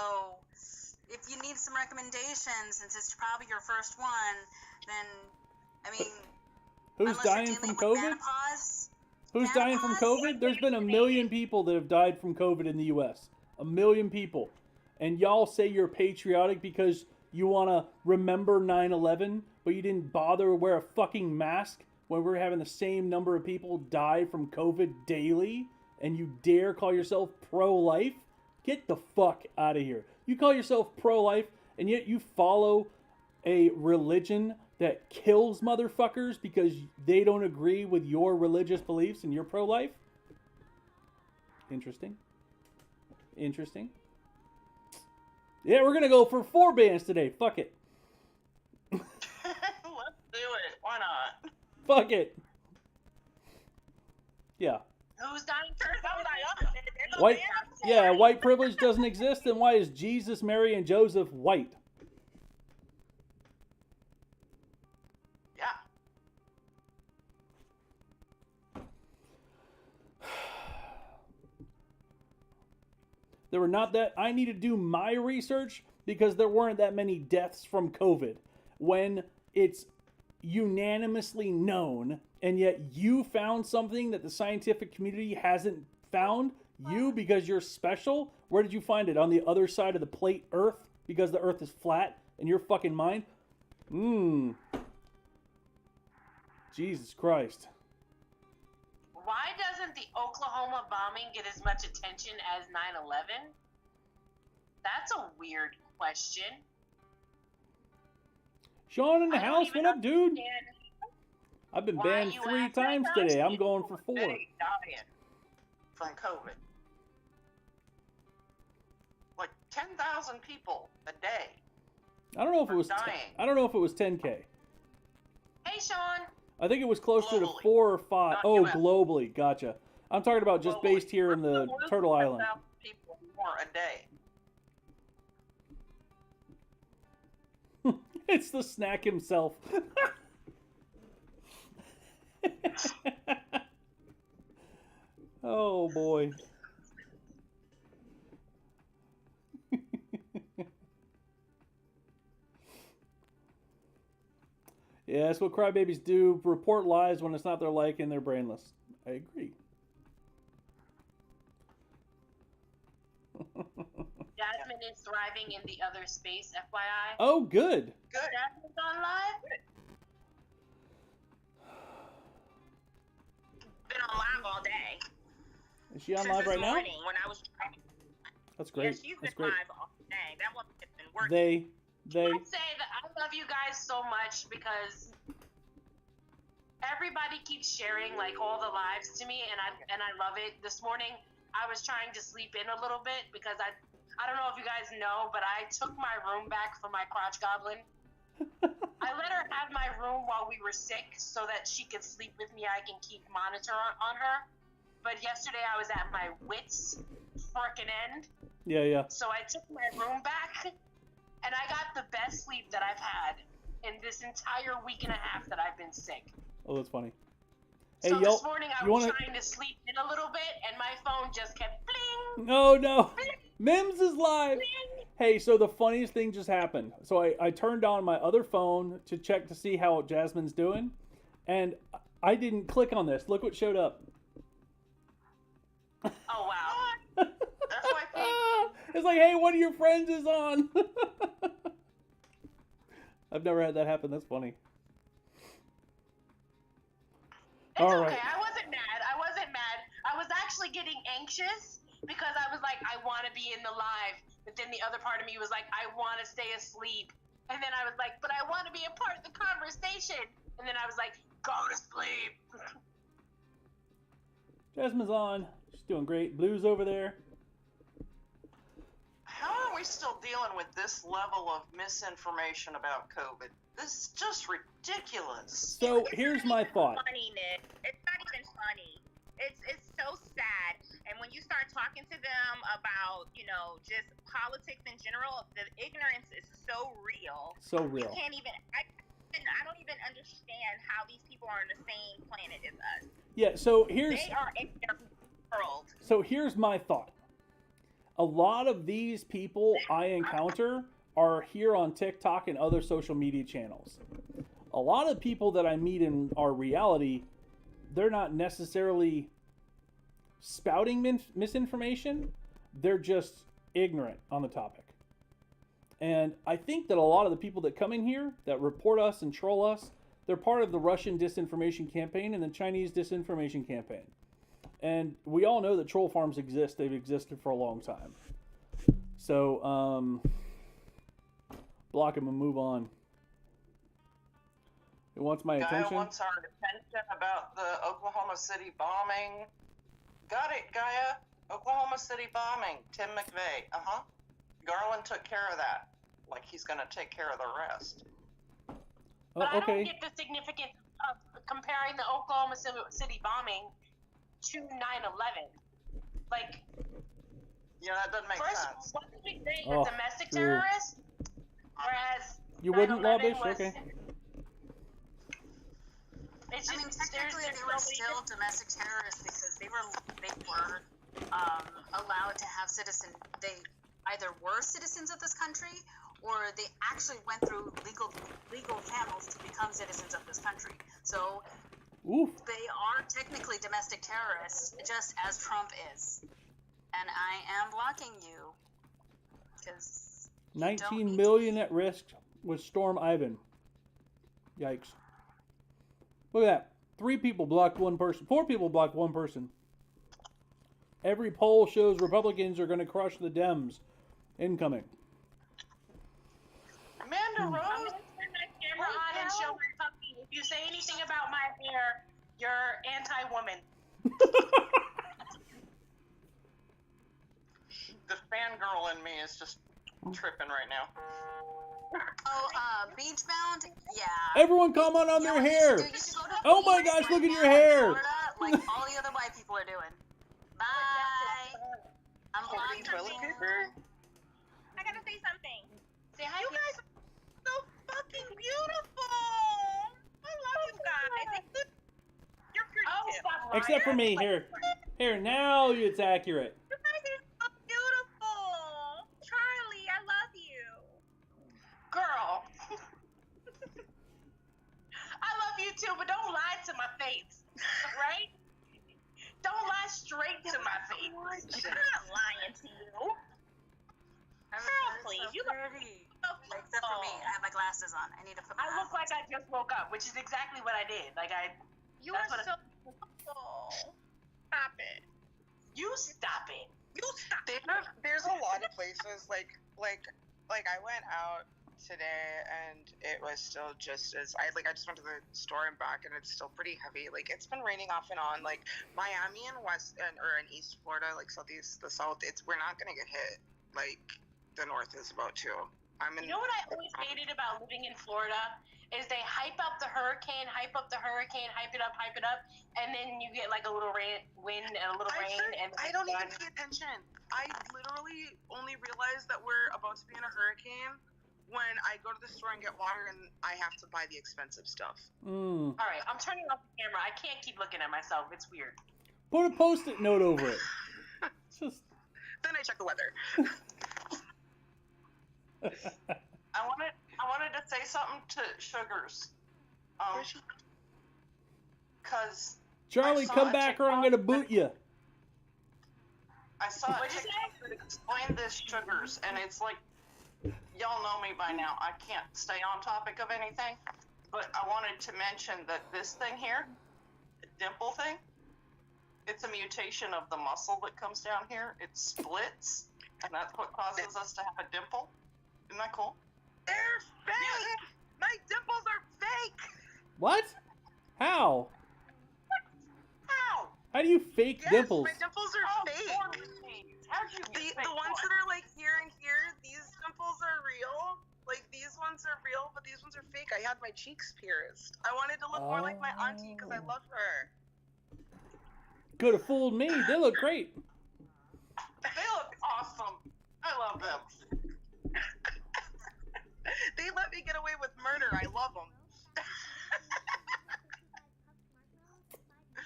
if you need some recommendations, since it's probably your first one, then, I mean... Who's dying from COVID? Who's dying from COVID? There's been 1 million people that have died from COVID in the U.S. 1 million people. And y'all say you're patriotic because you want to remember 9/11, but you didn't bother to wear a fucking mask when we're having the same number of people die from COVID daily, and you dare call yourself pro-life? Get the fuck out of here. You call yourself pro-life, and yet you follow a religion that kills motherfuckers because they don't agree with your religious beliefs and you're pro-life? Interesting. Interesting. Yeah, we're gonna go for 4 bands today. Fuck it. Let's do it. Why not? Fuck it. Yeah. Who's dying first? White. Yeah, white privilege doesn't exist. Then why is Jesus, Mary, and Joseph white? Yeah. There were not that. I need to do my research because there weren't that many deaths from COVID when it's unanimously known, and yet you found something that the scientific community hasn't found. You, because you're special. Where did you find it? On the other side of the plate, Earth, because the Earth is flat in your fucking mind? Jesus Christ. Why doesn't the Oklahoma bombing get as much attention as 9/11? That's a weird question. Sean in the I don't house, even what up, dude? understand I've been why banned you 3 ask times that today. I'm question. going for 4. They dying from COVID. Like 10,000 people a day. I don't know if it was. dying. I don't know if it was 10K. Hey, Sean. I think it was closer to Globally, 4 or 5. not Oh, US. globally. Gotcha. I'm talking about just Globally. based here in the Turtle Island. 10,000 people more a day. It's the snack himself. Oh boy. Yeah, that's what crybabies do. Report lies when it's not their like and they're brainless. I agree. Jasmine is thriving in the other space, FYI. Oh, good. Good. Jasmine's on live? Been on live all day. Is she on Since live this right now? morning when I was trying. That's Yeah, great. she's been That's great. live all day. That one has been working. They. I say that I love you guys so much because everybody keeps sharing like all the lives to me, and I love it. This morning I was trying to sleep in a little bit because I don't know if you guys know, but I took my room back from my crotch goblin. I let her have my room while we were sick so that she could sleep with me. I can keep monitor on her. But yesterday I was at my wits frickin' end. Yeah. So I took my room back, and I got the best sleep that I've had in this entire week and a half that I've been sick. Oh, that's funny. Hey, So y'all. this morning I You was wanna? trying to sleep in a little bit, and my phone just kept bling. Oh no. MIMS is live. Hey, so the funniest thing just happened. So I turned on my other phone to check to see how Jasmine's doing, and I didn't click on this. Look what showed up. Oh wow. That's why It's like, hey, one of your friends is on. I've never had that happen. That's funny. It's All okay. right. I wasn't mad. I was actually getting anxious because I was like, I want to be in the live. But then the other part of me was like, I want to stay asleep. And then I was like, but I want to be a part of the conversation. And then I was like, go to sleep. Jasmine's on. She's doing great. Blue's over there. How are we still dealing with this level of misinformation about COVID? This is just ridiculous. So here's my thought. Funny, Nick. It's not even funny. It's so sad. And when you start talking to them about, just politics in general, the ignorance is so real. So real. You can't even. I don't even understand how these people are on the same planet as us. Yeah. So here's. They are in their world. So here's my thought. A lot of these people I encounter are here on TikTok and other social media channels. A lot of people that I meet in our reality, they're not necessarily spouting misinformation. They're just ignorant on the topic. And I think that a lot of the people that come in here that report us and troll us, they're part of the Russian disinformation campaign and the Chinese disinformation campaign. And we all know that troll farms exist. They've existed for a long time. So, block them and move on. It wants my Gaia attention. wants our attention about the Oklahoma City bombing. Got it, Gaia. Oklahoma City bombing. Tim McVeigh. Garland took care of that. Like he's going to take care of the rest. But I Okay. don't get the significance of comparing the Oklahoma City bombing to 9/11. Like, Yeah, that doesn't make first, sense. wasn't we saying Oh, a domestic true. terrorist? Whereas You wouldn't, 9/11 Labish? was- Okay. It's I mean, just, technically, there's they were so many still domestic terrorists because they were allowed to have they either were citizens of this country or they actually went through legal channels to become citizens of this country. So Oof. they are technically domestic terrorists, just as Trump is. And I am blocking you because 19 million at risk with Storm Ivan. Yikes. Look at that. 3 people blocked 1 person. 4 people blocked 1 person. Every poll shows Republicans are going to crush the Dems. Incoming. Amanda Rose, I'm gonna turn my camera on and show my puppy. If you say anything about my hair, you're anti-woman. The fangirl in me is just tripping right now. Oh, Beachbound? Yeah. Everyone comment on their hair. Oh my gosh, look at your hair. Florida, like all the other white people are doing. Bye. I'm blocking you. I gotta say something. Say hi. You guys are so fucking beautiful. I love you guys. You're pretty too. Except for me. Here, now it's accurate. You guys are so beautiful. Charlie, I love you. Girl. I love you too, but don't lie to my face. Right? Don't lie straight to my face. I'm not lying to you. Girl, please. You look pretty. Except for me, I have my glasses on. I need to put my I look like I just woke up, which is exactly what I did. You are so beautiful. Stop it. You stop it. You stop it. There's a lot of places like I went out today and it was still just as I just went to the store and back and it's still pretty heavy. Like it's been raining off and on. Like Miami and in East Florida, like the south, we're not gonna get hit like the north is about to. You know what I always hated about living in Florida is they hype up the hurricane, hype it up, and then you get like a little wind and a little rain. And I don't even pay attention. I literally only realize that we're about to be in a hurricane when I go to the store and get water and I have to buy the expensive stuff. Mm. All right, I'm turning off the camera. I can't keep looking at myself. It's weird. Put a Post-it note over it. Then I check the weather. I wanted to say something to Sugars. Cause Charlie, come back or I'm gonna boot you. I saw a TikTok that explained this, Sugars, and it's like, y'all know me by now. I can't stay on topic of anything, but I wanted to mention that this thing here, the dimple thing, it's a mutation of the muscle that comes down here. It splits, and that's what causes us to have a dimple. Isn't that cool? They're fake! Yeah. My dimples are fake! What? How? How? How do you fake dimples? My dimples are fake. The ones that are like here and here, these dimples are real. Like these ones are real, but these ones are fake. I had my cheeks pierced. I wanted to look more like my auntie because I love her. Could have fooled me. They look great. They look awesome. I love them. They let me get away with murder. I love them.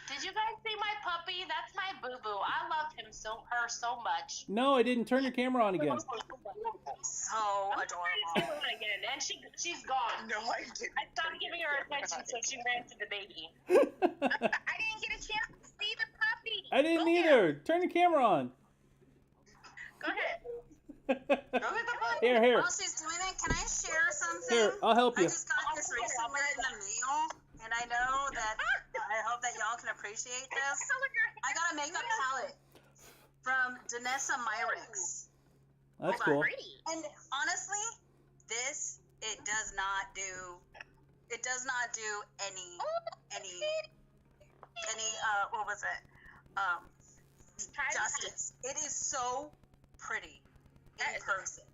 Did you guys see my puppy? That's my boo-boo. I love her so much. No, I didn't. Turn your camera on again. So adorable. Again, and she's gone. No, I didn't. I stopped giving her attention, so she ran to the baby. I didn't get a chance to see the puppy. I didn't either. Turn your camera on. Go ahead. Here. While she's doing it, can I share something? Here, I'll help you. I just got this recently in the mail, and I know that I hope that y'all can appreciate this. I got a makeup palette from Danessa Myricks. That's cool. And honestly, it does not do any what was it? Justice. It is so pretty in person.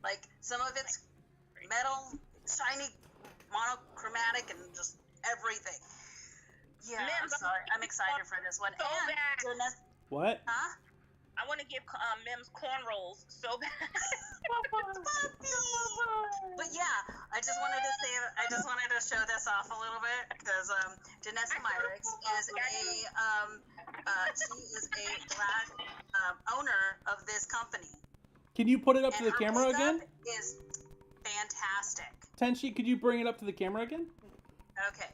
Like some of it's metal, shiny, monochromatic, and just everything. Yeah, I'm sorry. I'm excited for this one. And what? Huh? I want to give MIMS cornrows so bad. But yeah, I just wanted to show this off a little bit because Danessa Myricks is she is a black owner of this company. Can you put it up to And the her camera makeup again? is fantastic. Tenshi, could you bring it up to the camera again? Okay.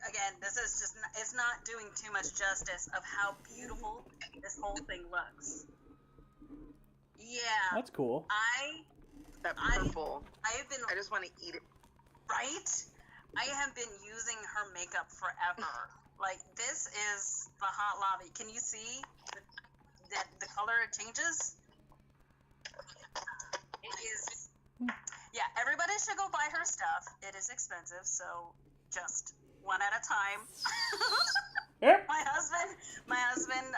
Again, this is just, it's not doing too much justice of how beautiful this whole thing looks. Yeah. That's cool. That purple. I've been, I just want to eat it. right? I have been using her makeup forever. Like, this is the hot lobby. Can you see that the color changes? It is. Yeah, everybody should go buy her stuff. It is expensive, so just one at a time. Yep. My husband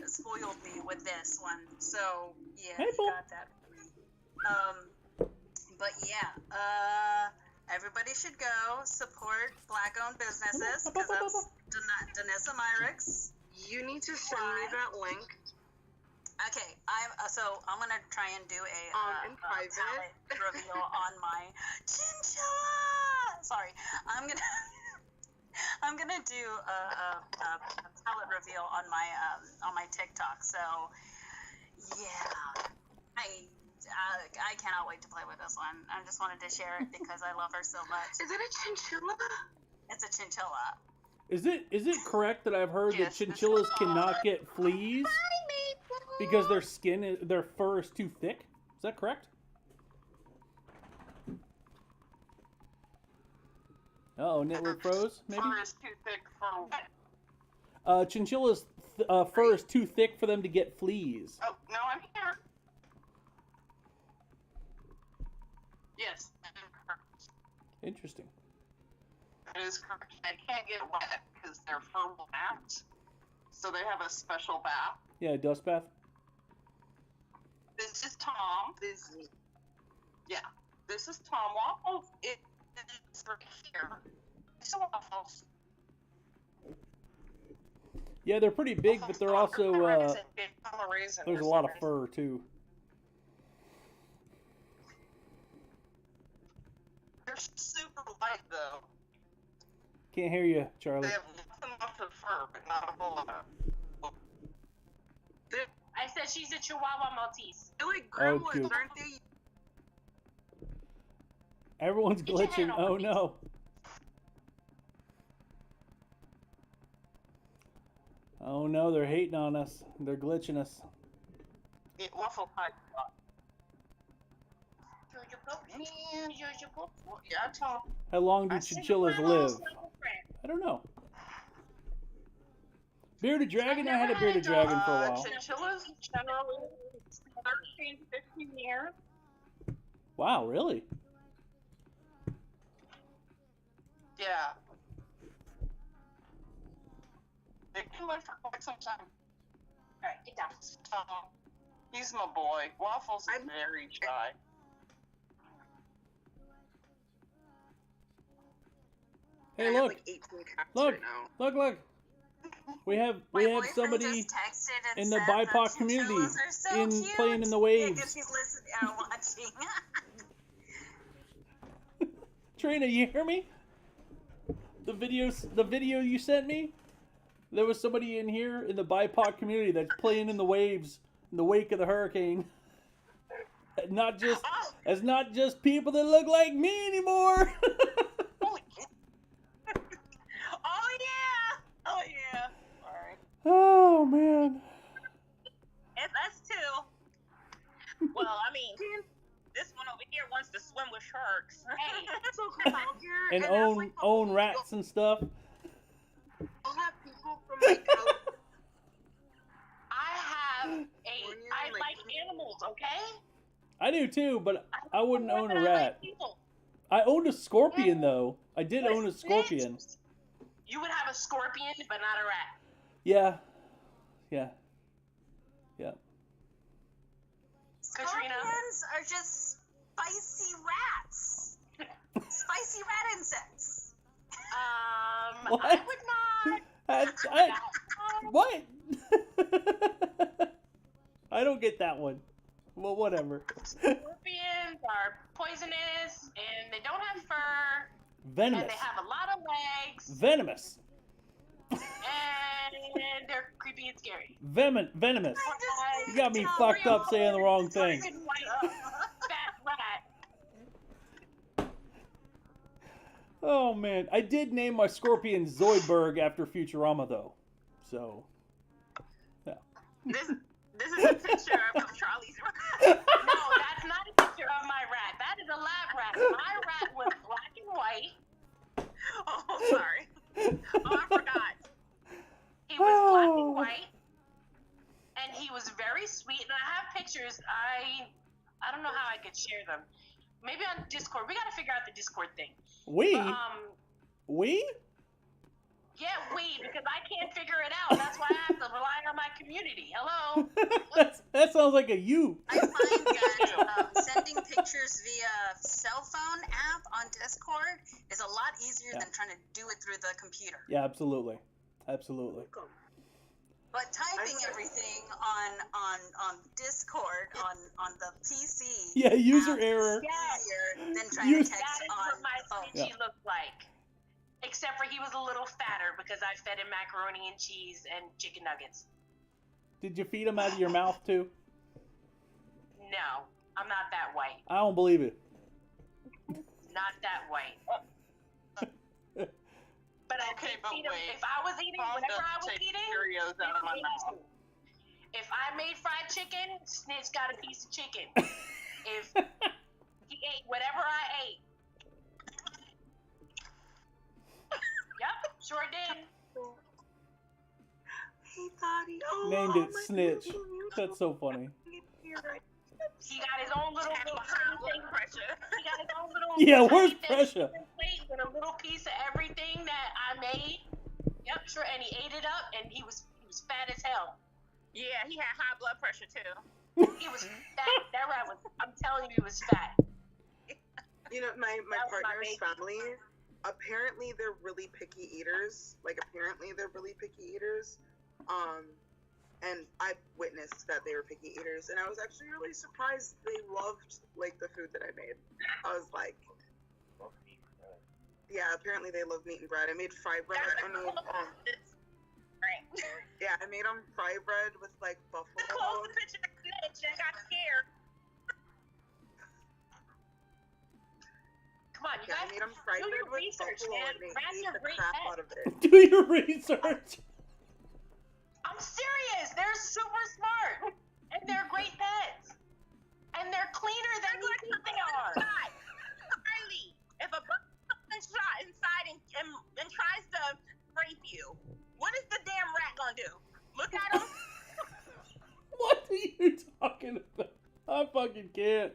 spoiled me with this one, so yeah, Hey, he Bo. got that. But yeah, everybody should go support Black-owned businesses because that's Danessa Myricks. You need to send me that link. Okay, I'm gonna try and do a In private. talent reveal on my chinchilla. Sorry, I'm gonna do a talent reveal on my TikTok. So yeah, I cannot wait to play with this one. I just wanted to share it because I love her so much. Is it a chinchilla? It's a chinchilla. Is it correct that I've heard that Yes, chinchillas cannot get fleas because their fur is too thick? Is that correct? Oh, network froze, maybe? Fur is too thick for what? Chinchilla's fur is too thick for them to get fleas. Oh, no, I'm here. Yes, Interesting. it is correct. They can't get wet because their fur will melt. So they have a special bath. Yeah, dust bath. This is Tom. Yeah, this is Tom. Waffles is right here. So Waffles. Yeah, they're pretty big, but they're also there's a lot of fur too. They're super light though. Can't hear you, Charlie. They have lots of fur, but not a whole lot. I said she's a Chihuahua Maltese. They're like Oh, gremlins, cute. aren't they? Everyone's Get your hand glitching. off Oh me. no. Oh no, they're hating on us. They're glitching us. Yeah, Waffle Pie. Yeah, Tom. How long do I see chinchillas the live? Like a friend. I don't know. Bearded dragon? I had a bearded dragon for a while. Chinchillas generally 13, 15 years. Wow, really? Yeah. They can live for quite some time. Alright, get down. Tom. He's my boy. Waffles is very shy. Hey, I have look! like 18 cats Look! right now. Look! We have boyfriend somebody just texted and in the said that BIPOC community chinchillas are so in cute. playing in the Yeah, waves. 'cause he's listening, watching. Trina, you hear me? The video you sent me? There was somebody in here in the BIPOC community that's playing in the waves in the wake of the hurricane. Not just people that look like me anymore. Oh yeah. Sorry. Oh man. And us too. Well, I mean, this one over here wants to swim with sharks. Hey, So come out here And that's own like the own whole rats and stuff. You'll have people from like out I When you're like animals, okay? I do too, but I wouldn't More own than a I like rat. people. I owned a scorpion though. I did own a scorpion. You would have a scorpion, but not a rat. Yeah. Katrina? Scorpions are just spicy rats. Spicy rat insects. What? I would not. What? I don't get that one. Well, whatever. Scorpions are poisonous, and they don't have fur, and Venomous. they have a lot of legs, Venomous. and they're creepy creepy and scary. Venomous. You got me fucked up saying the wrong thing. Fat rat. Oh man, I did name my scorpion Zoidberg after Futurama though, so yeah. This is a picture of Charlie's rat. No, that's not a picture of my rat. That is a lab rat. My rat was black and white. Oh, sorry. Oh, I forgot. He was black and white, and he was very sweet. And I have pictures. I don't know how I could share them. Maybe on Discord. We got to figure out the Discord thing. We? Yeah, because I can't figure it out. That's why I have to rely on my community. Hello. that sounds like a you. I find that sending pictures via cell phone app on Discord is a lot easier than trying to do it through the computer. Yeah, absolutely. But typing everything on Discord on the PC. Yeah, user error. Easier than trying to text That is on what my the phone. Stingy looked like. Except for he was a little fatter because I fed him macaroni and cheese and chicken nuggets. Did you feed him out of your mouth too? No, I'm not that white. I don't believe it. Not that white. But I could feed him if I was eating. Whenever I was eating, Cheerios out of my mouth. if I made fried chicken, Snitch got a piece of chicken. If he ate whatever I ate. Yep, sure did. Hey, Thotty. Named it Snitch. That's so funny. He got his own little pressure. He got his own little Yeah, where's pressure? plate with a little piece of everything that I made. Yep, sure, and he ate it up, and he was fat as hell. Yeah, he had high blood pressure too. He was fat. That rat was. I'm telling you, he was fat. You know, my That was my partner's baby. family, apparently they're really picky eaters. And I witnessed that they were picky eaters, and I was actually really surprised they loved like the food that I made. I was like, yeah, apparently they love meat and bread. I made fry bread. I made Right. yeah, I made them fry bread with like Close buffalo. the picture of Snitch and got scared. Come on, you Yeah, I guys. made them fry do bread your with research, buffalo, man. and they Rats ate are the great crap pets. out of it. Do your research. I'm serious. They're super smart, and they're great pets, and they're cleaner than you think they are. Riley, if a bird comes shot inside and tries to rape you, what is the damn rat gonna do? Look at him. What are you talking about? I fucking can't.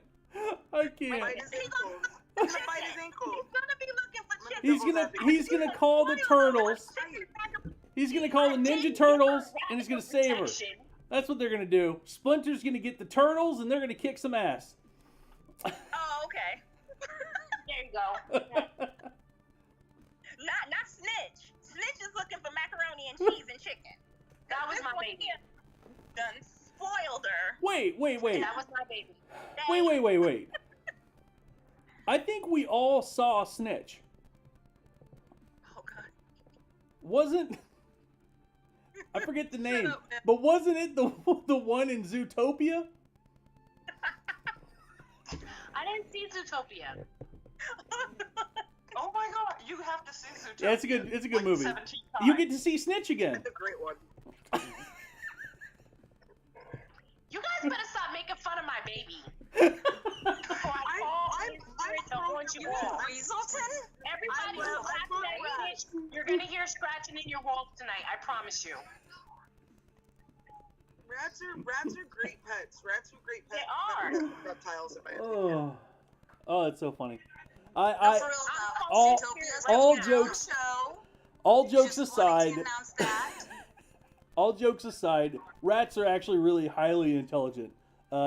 I can't. Bite his ankle. He's gonna bite his ankle. He's gonna be looking for chicken. He's gonna call the turtles. He's gonna call the Ninja Turtles, and he's gonna save her. That's what they're gonna do. Splinter's gonna get the turtles, and they're gonna kick some ass. Oh, okay. There you go. Not Snitch. Snitch is looking for macaroni and cheese and chicken. That was This my one baby. here done spoiled her. Wait. That was my baby. Wait. I think we all saw Snitch. Oh God. Wasn't... I forget the name, up, man. but wasn't it the one in Zootopia? I didn't see Zootopia. Oh my god, you have to see Zootopia. Yeah, it's a good like movie. 17 You times. get to see Snitch again. It's a great one. You guys better stop making fun of my baby. Before I fall into the haunch you all. Weaselton? Everybody who will. laughs at Snitch, you're gonna hear scratching in your walls tonight. I promise you. Rats are great pets. Rats are great pets. They Better than reptiles, in my opinion. Oh, that's so funny. No, for real though. all- Zootopia's all like jokes- show. all jokes Just aside, wanted to announce that. all jokes aside, rats are actually really highly intelligent.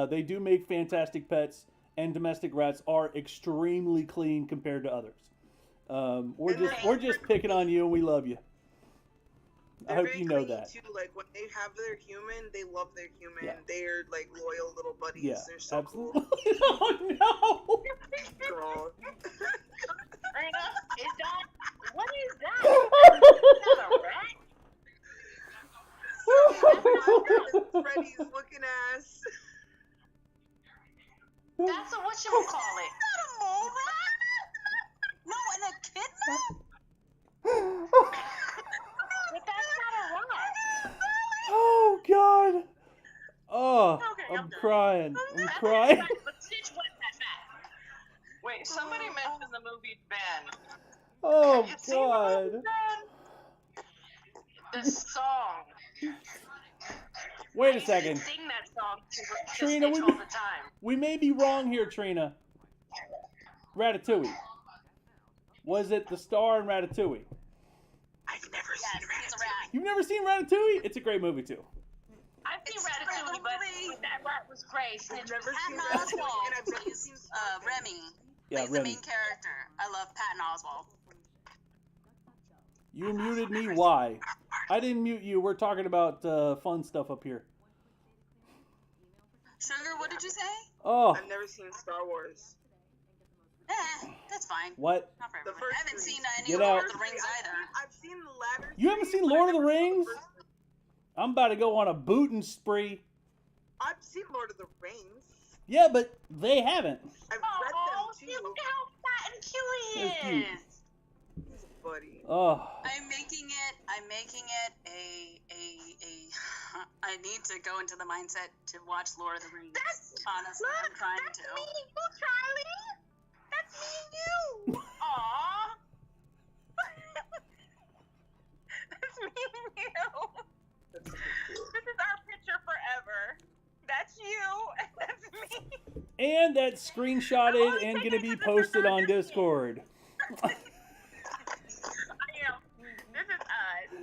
They do make fantastic pets, and domestic rats are extremely clean compared to others. We're just picking on you, and we love you. I They're hope very you know clingy, that. too. Like when they have their human, they love their human. Yeah. They're like loyal little buddies. Yeah, They're so absolutely. cool. Oh Girl. Is that what is that? Is that a rat? Freddy's looking ass. That's a whatchamacallit. Not a mole rat. No, and a kidnap? But that's not a rat. Oh God. Oh, Okay, I'm I'm done. crying. I'm crying. But Stitch wasn't that fat. Wait, somebody mentioned the movie Ben. Oh Have you seen the movie God. Ben? The song. Wait I a second. used to sing that song to Trina, Stitch all the time. we may be wrong here, Trina. Ratatouille. Was it the star in Ratatouille? I've never seen It's a Ratatouille. rat. You've never seen Ratatouille? It's a great movie too. I've seen It's a great Ratatouille, but movie. that rat was great. I've Stitch never was seen Patton Ratatouille, Oswalt. and I've never He's seen Remy. Yeah, Plays the Remy. main character. I love Patton Oswalt. You muted me. Why? I didn't mute you. We're talking about fun stuff up here. Sugar, what did you say? Oh, I've never seen Star Wars. That's fine. what? Not for The everyone. I first haven't three. seen any Get of Lord out. of the Rings either. I've seen the latter. You haven't three, seen but Lord of I've the never seen Rings? first three. I'm about to go on a booting spree. I've seen Lord of the Rings. Yeah, but they haven't. I've read Oh, them see, too. look how fat and cute he That's cute. is. He's a buddy. Oh, I'm making it I need to go into the mindset to watch Lord of the Rings. Honestly, I'm trying That's to. me and you, Charlie. That's me and you. Aw. That's me and you. This is our picture forever. That's you, and that's me. and that's screenshotted and gonna be posted on Discord. I am. This is us.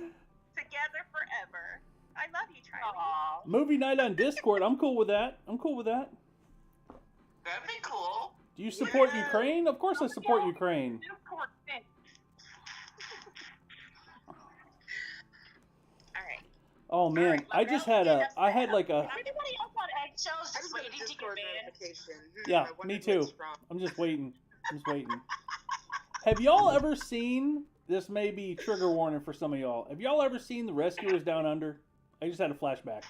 Together forever. I love you, Charlie. Aww. Movie night on Discord. I'm cool with that. I'm cool with that. That'd be cool. Do you support Ukraine? Of course I support Ukraine. Discord thing. Alright. Oh man, I just had Everybody else on eggshells I just just got a waiting to get Discord banned. notification. Yeah, I me wondered too. what's wrong. I'm just waiting. Have y'all ever seen, this may be trigger warning for some of y'all, have y'all ever seen The Rescuers Down Under? I just had a flashback.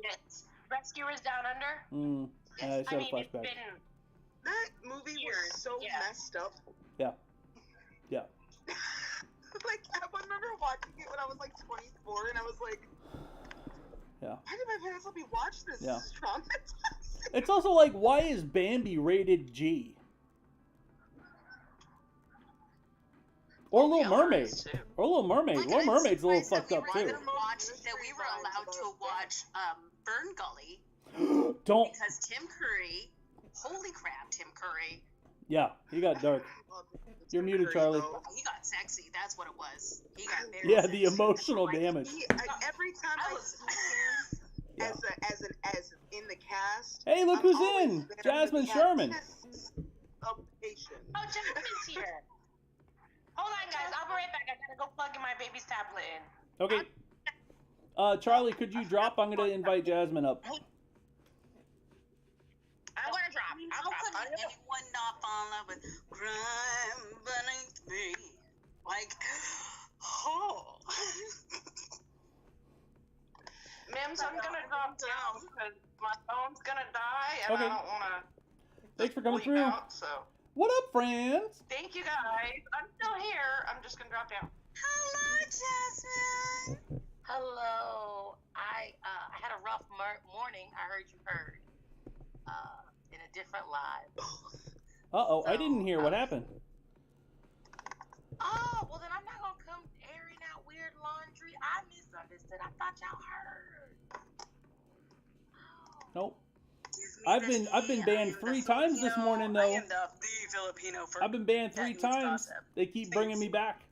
Yes. Rescuers Down Under? Yeah, I just had a it's flashback. been That movie Years, was so yeah. messed up. Yeah. Yeah. Like, I remember watching it when I was like 24, and I was like, Yeah. why did my parents let me watch this? Yeah. This is traumatizing. It's also like, why is Bambi rated G? Or Little Mermaid. Or Little Mermaid. Little Mermaid's a little fucked up too. That we were allowed to watch Fern Gully Don't. because Tim Curry, holy crap, Tim Curry, Yeah, he got dark. You're muted, Charlie. he got sexy. That's what it was. He got very Yeah, sexy. the emotional damage. Every time I see him Yeah. as in the cast. Hey, look I'm who's always in! there Jasmine to have Sherman. tests of patience. Oh, Jasmine's here. Hold on, guys. I'll be right back. I gotta go plug in my baby's tablet in. Okay. Charlie, could you drop? I'm gonna invite Jasmine up. I'm gonna drop. How could anyone not fall in love with Crime Beneath Me? Like, oh. Mims, I'm gonna drop down because my phone's gonna die and Okay. I don't wanna Thanks for coming bleep through. out, so What up, friends? thank you guys. I'm still here. I'm just gonna drop down. Hello, Jasmine. Hello. I had a rough morning. I heard you heard in a different live. Uh-oh, I didn't hear. What happened? Oh, well then I'm not gonna come airing out weird laundry. I misunderstood. I thought y'all heard. Nope. I've been banned 3 times this morning I though. am the Filipino for I've been banned 3 that means times. gossip. They keep bringing me back.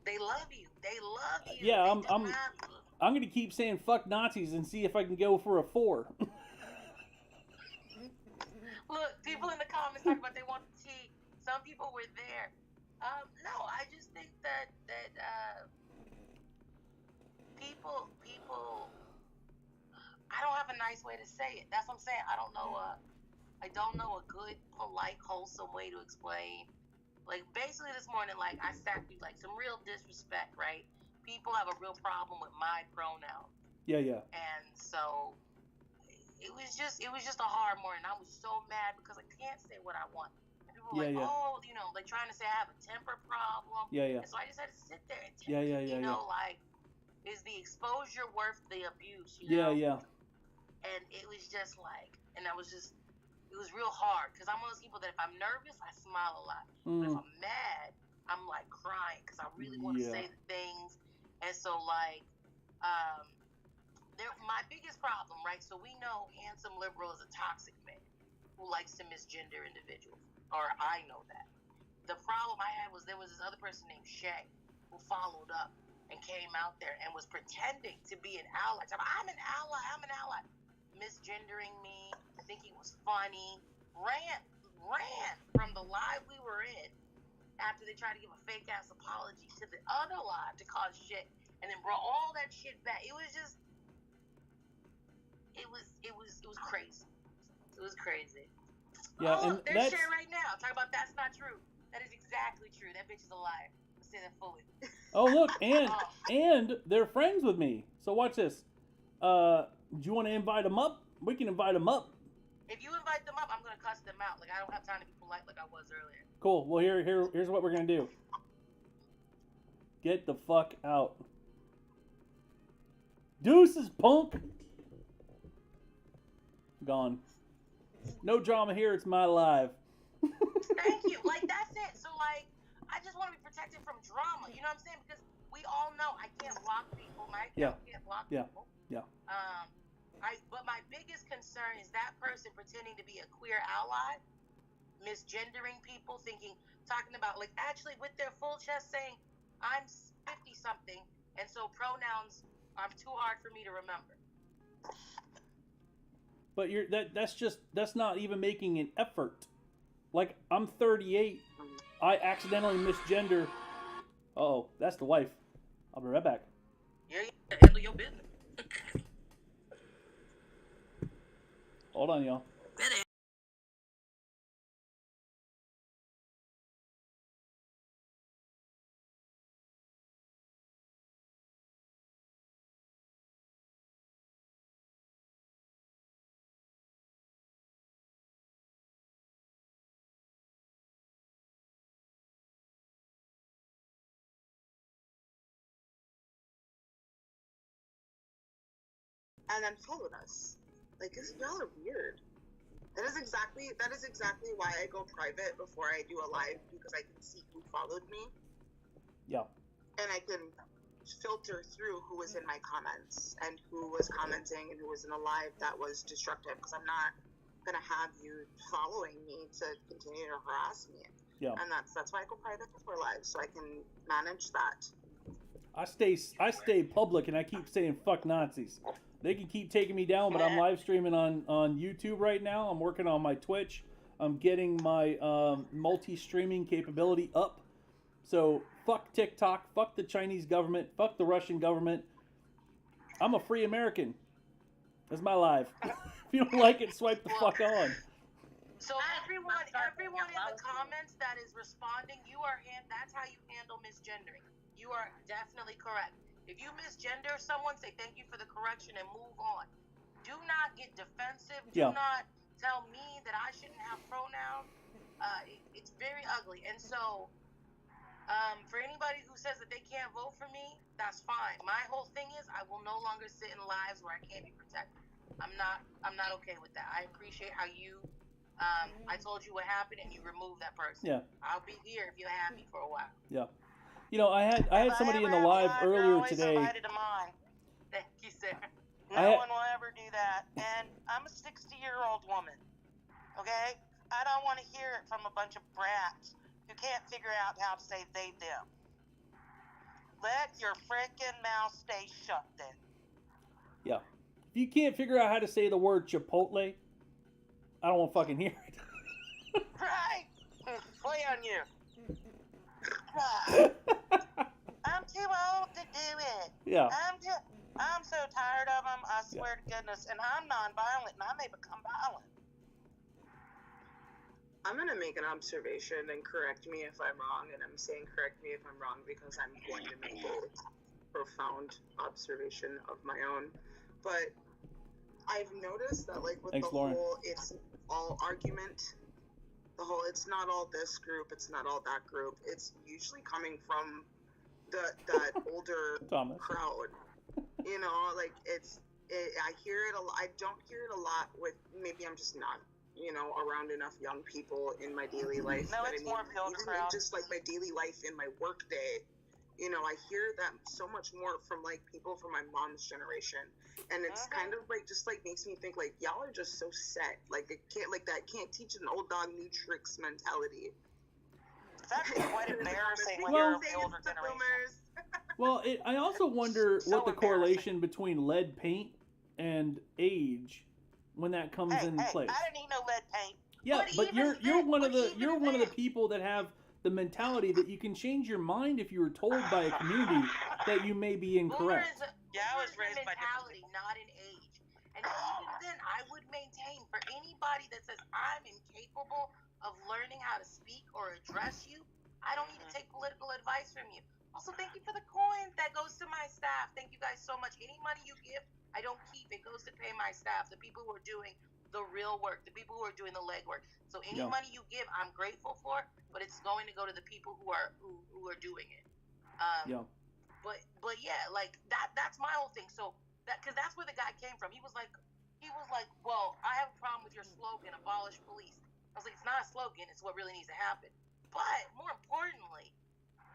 They love you. They love you. Yeah, They I'm love you. I'm gonna keep saying fuck Nazis and see if I can go for a 4. Look, people in the comments talk about they want the tea. Some people were there. No, I just think that people. I don't have a nice way to say it. That's what I'm saying. I don't know a good, polite, wholesome way to explain. Like basically this morning, like I sat through like some real disrespect, right? people have a real problem with my pronoun. Yeah. And so it was just a hard morning. I was so mad because I can't say what I want. And people were oh, like trying to say I have a temper problem. Yeah. And so I just had to sit there and take Yeah. it, like, is the exposure worth the abuse, Yeah. And it was just like, and it was real hard because I'm one of those people that if I'm nervous, I smile a lot. But if I'm mad, I'm like crying because I really want to say the things. And so like, my biggest problem, right? So we know handsome liberal is a toxic man who likes to misgender individuals, or I know that. The problem I had was there was this other person named Shay who followed up and came out there and was pretending to be an ally. I'm an ally, misgendering me, thinking it was funny, ran from the live we were in after they tried to give a fake ass apology to the other live to cause shit, and then brought all that shit back. It was just, it was crazy. It was crazy. Yeah, oh, and there's that's Shay right now. Talk about that's not true. That is exactly true. That bitch is a liar. Let's say that fully. oh look, and they're friends with me. So watch this. Do you want to invite them up? We can invite them up. If you invite them up, I'm gonna cuss them out. Like I don't have time to be polite like I was earlier. Cool. Well, here's what we're gonna do. Get the fuck out. Deuces, punk. Gone. No drama here. It's my live. Thank you. Like that's it. So like, I just want to be protected from drama. You know what I'm saying? Because we all know I can't block people. My account can't block people. Yeah. But my biggest concern is that person pretending to be a queer ally, misgendering people, talking about like actually with their full chest saying I'm 50 something, and so pronouns are too hard for me to remember. But that's not even making an effort. Like I'm 38, I accidentally misgender. Uh-oh, that's the wife. I'll be right back. Yeah, handle your business. Hold on, y'all. And then followed us. Like, y'all are weird. That is exactly why I go private before I do a live, because I can see who followed me. Yeah. And I can filter through who was in my comments and who was commenting and who was in a live that was destructive, because I'm not gonna have you following me to continue to harass me. Yeah. And that's why I go private before live, so I can manage that. I stay public and I keep saying fuck Nazis. They can keep taking me down, but I'm live streaming on YouTube right now. I'm working on my Twitch. I'm getting my multi-streaming capability up. So fuck TikTok, fuck the Chinese government, fuck the Russian government. I'm a free American. That's my life. If you don't like it, swipe the fuck on. So everyone in the comments that is responding, that's how you handle misgendering. You are definitely correct. If you misgender someone, say thank you for the correction and move on. Do not get defensive. Do not tell me that I shouldn't have pronouns. It's very ugly. And so, for anybody who says that they can't vote for me, that's fine. My whole thing is I will no longer sit in lives where I can't be protected. I'm not okay with that. I appreciate how you. I told you what happened and you removed that person. Yeah. I'll be here if you're happy for a while. Yeah. You know, I had somebody in the live earlier today. Invited to mine. Thank you, sir. No one will ever do that. And I'm a 60-year-old woman. Okay? I don't want to hear it from a bunch of brats who can't figure out how to say they, them. Let your frickin' mouth stay shut then. Yeah. If you can't figure out how to say the word Chipotle, I don't want to fucking hear it. Right? Play on you. I'm too old to do it. Yeah. I'm so tired of them, I swear to goodness. And I'm non-violent, and I may become violent. I'm going to make an observation and correct me if I'm wrong, and I'm saying correct me if I'm wrong because I'm going to make both. profound observation of my own, but I've noticed that, like, with Thanks, the Lauren. whole it's all argument, the whole it's not all this group, it's not all that group, it's usually coming from that older Thomas. crowd. You know, like I hear it a lot. I don't hear it a lot with, maybe I'm just not, you know, around enough young people in my daily life. No, but it's I mean, more of the older even in crowd. just like my daily life in my work day, you know, I hear that so much more from like people from my mom's generation, and it's kind of like just like makes me think like y'all are just so set. Like it can't, like that can't teach an old dog new tricks mentality. It's actually quite embarrassing when Well- you're of the older generation. Well, I also wonder So what the correlation between lead paint and age when that comes Hey, in hey, place. I didn't eat no lead paint. Yeah, but even you're one of the people that have the mentality that you can change your mind if you were told by a community that you may be incorrect. Yeah, I was raised by different mentality, not an age. And even then, I would maintain for anybody that says I'm incapable of learning how to speak or address you, I don't need to take political advice from you. Also, thank you for the coin. That goes to my staff. Thank you guys so much. Any money you give, I don't keep. It goes to pay my staff, the people who are doing the real work, the people who are doing the legwork. So any money you give, I'm grateful for, but it's going to go to the people who are doing it. But yeah, like that's my whole thing. So because that's where the guy came from. He was like, well, I have a problem with your slogan, abolish police. I was like, it's not a slogan. It's what really needs to happen. But more importantly,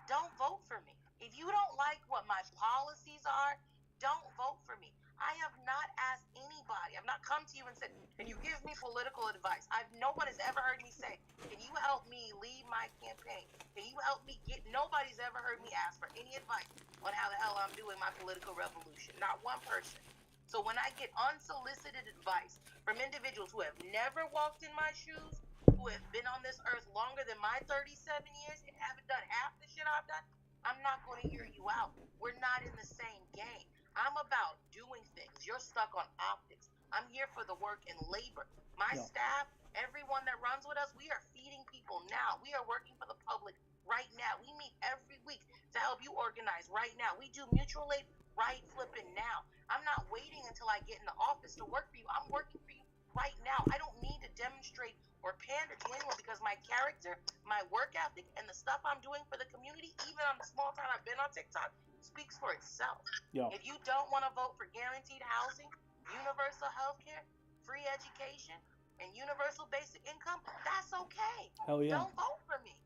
don't vote for me. If you don't like what my policies are, don't vote for me. I have not asked anybody. I've not come to you and said, can you give me political advice? No one has ever heard me say, can you help me lead my campaign? Can you help me nobody's ever heard me ask for any advice on how the hell I'm doing my political revolution. Not one person. So when I get unsolicited advice from individuals who have never walked in my shoes, who have been on this earth longer than my 37 years and haven't done half the shit I've done, I'm not going to hear you out. We're not in the same game. I'm about doing things. You're stuck on optics. I'm here for the work and labor. My staff, everyone that runs with us, we are feeding people now. We are working for the public right now. We meet every week to help you organize right now. We do mutual aid right flipping now. I'm not waiting until I get in the office to work for you. I'm working for you right now. I don't need to demonstrate or pander to anyone because my character, my work ethic, and the stuff I'm doing for the community, even on the small time I've been on TikTok, speaks for itself. Yeah. If you don't want to vote for guaranteed housing, universal health care, free education, and universal basic income, that's okay. Hell yeah. Don't vote for me.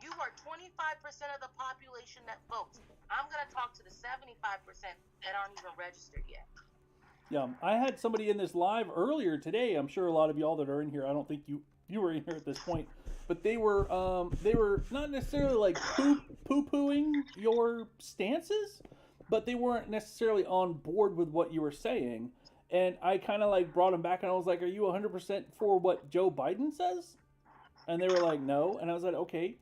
You are 25% of the population that votes. I'm going to talk to the 75% that aren't even registered yet. Yeah, I had somebody in this live earlier today. I'm sure a lot of y'all that are in here, I don't think you were in here at this point, but they were not necessarily like poo-pooing your stances, but they weren't necessarily on board with what you were saying. And I kind of like brought them back and I was like, are you 100% for what Joe Biden says? And they were like, no. And I was like, okay,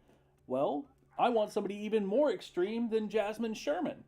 well, I want somebody even more extreme than Jasmine Sherman.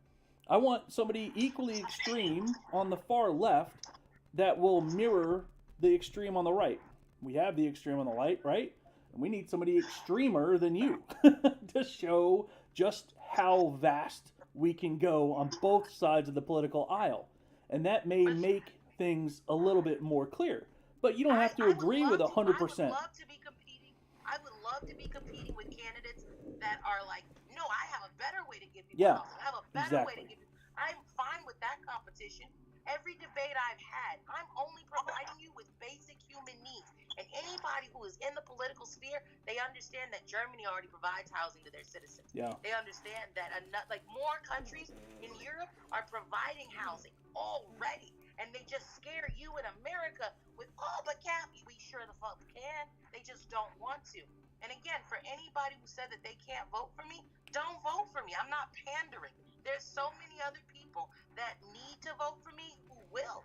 I want somebody equally extreme on the far left that will mirror the extreme on the right. We have the extreme on the right? And we need somebody extremer than you to show just how vast we can go on both sides of the political aisle. And that may make things a little bit more clear. But you don't have to agree with 100%. I would love to be competing. I would love to be competing with candidates that are like, no, I have a better way to give people housing. I have a better way to give you. I'm fine with that competition. Every debate I've had, I'm only providing you with basic human needs. And anybody who is in the political sphere, they understand that Germany already provides housing to their citizens. Yeah. They understand that like more countries in Europe are providing housing already. And they just scare you in America with, oh, but Kathy, we sure the fuck can. They just don't want to. And again, for anybody who said that they can't vote for me, don't vote for me. I'm not pandering. There's so many other people that need to vote for me who will.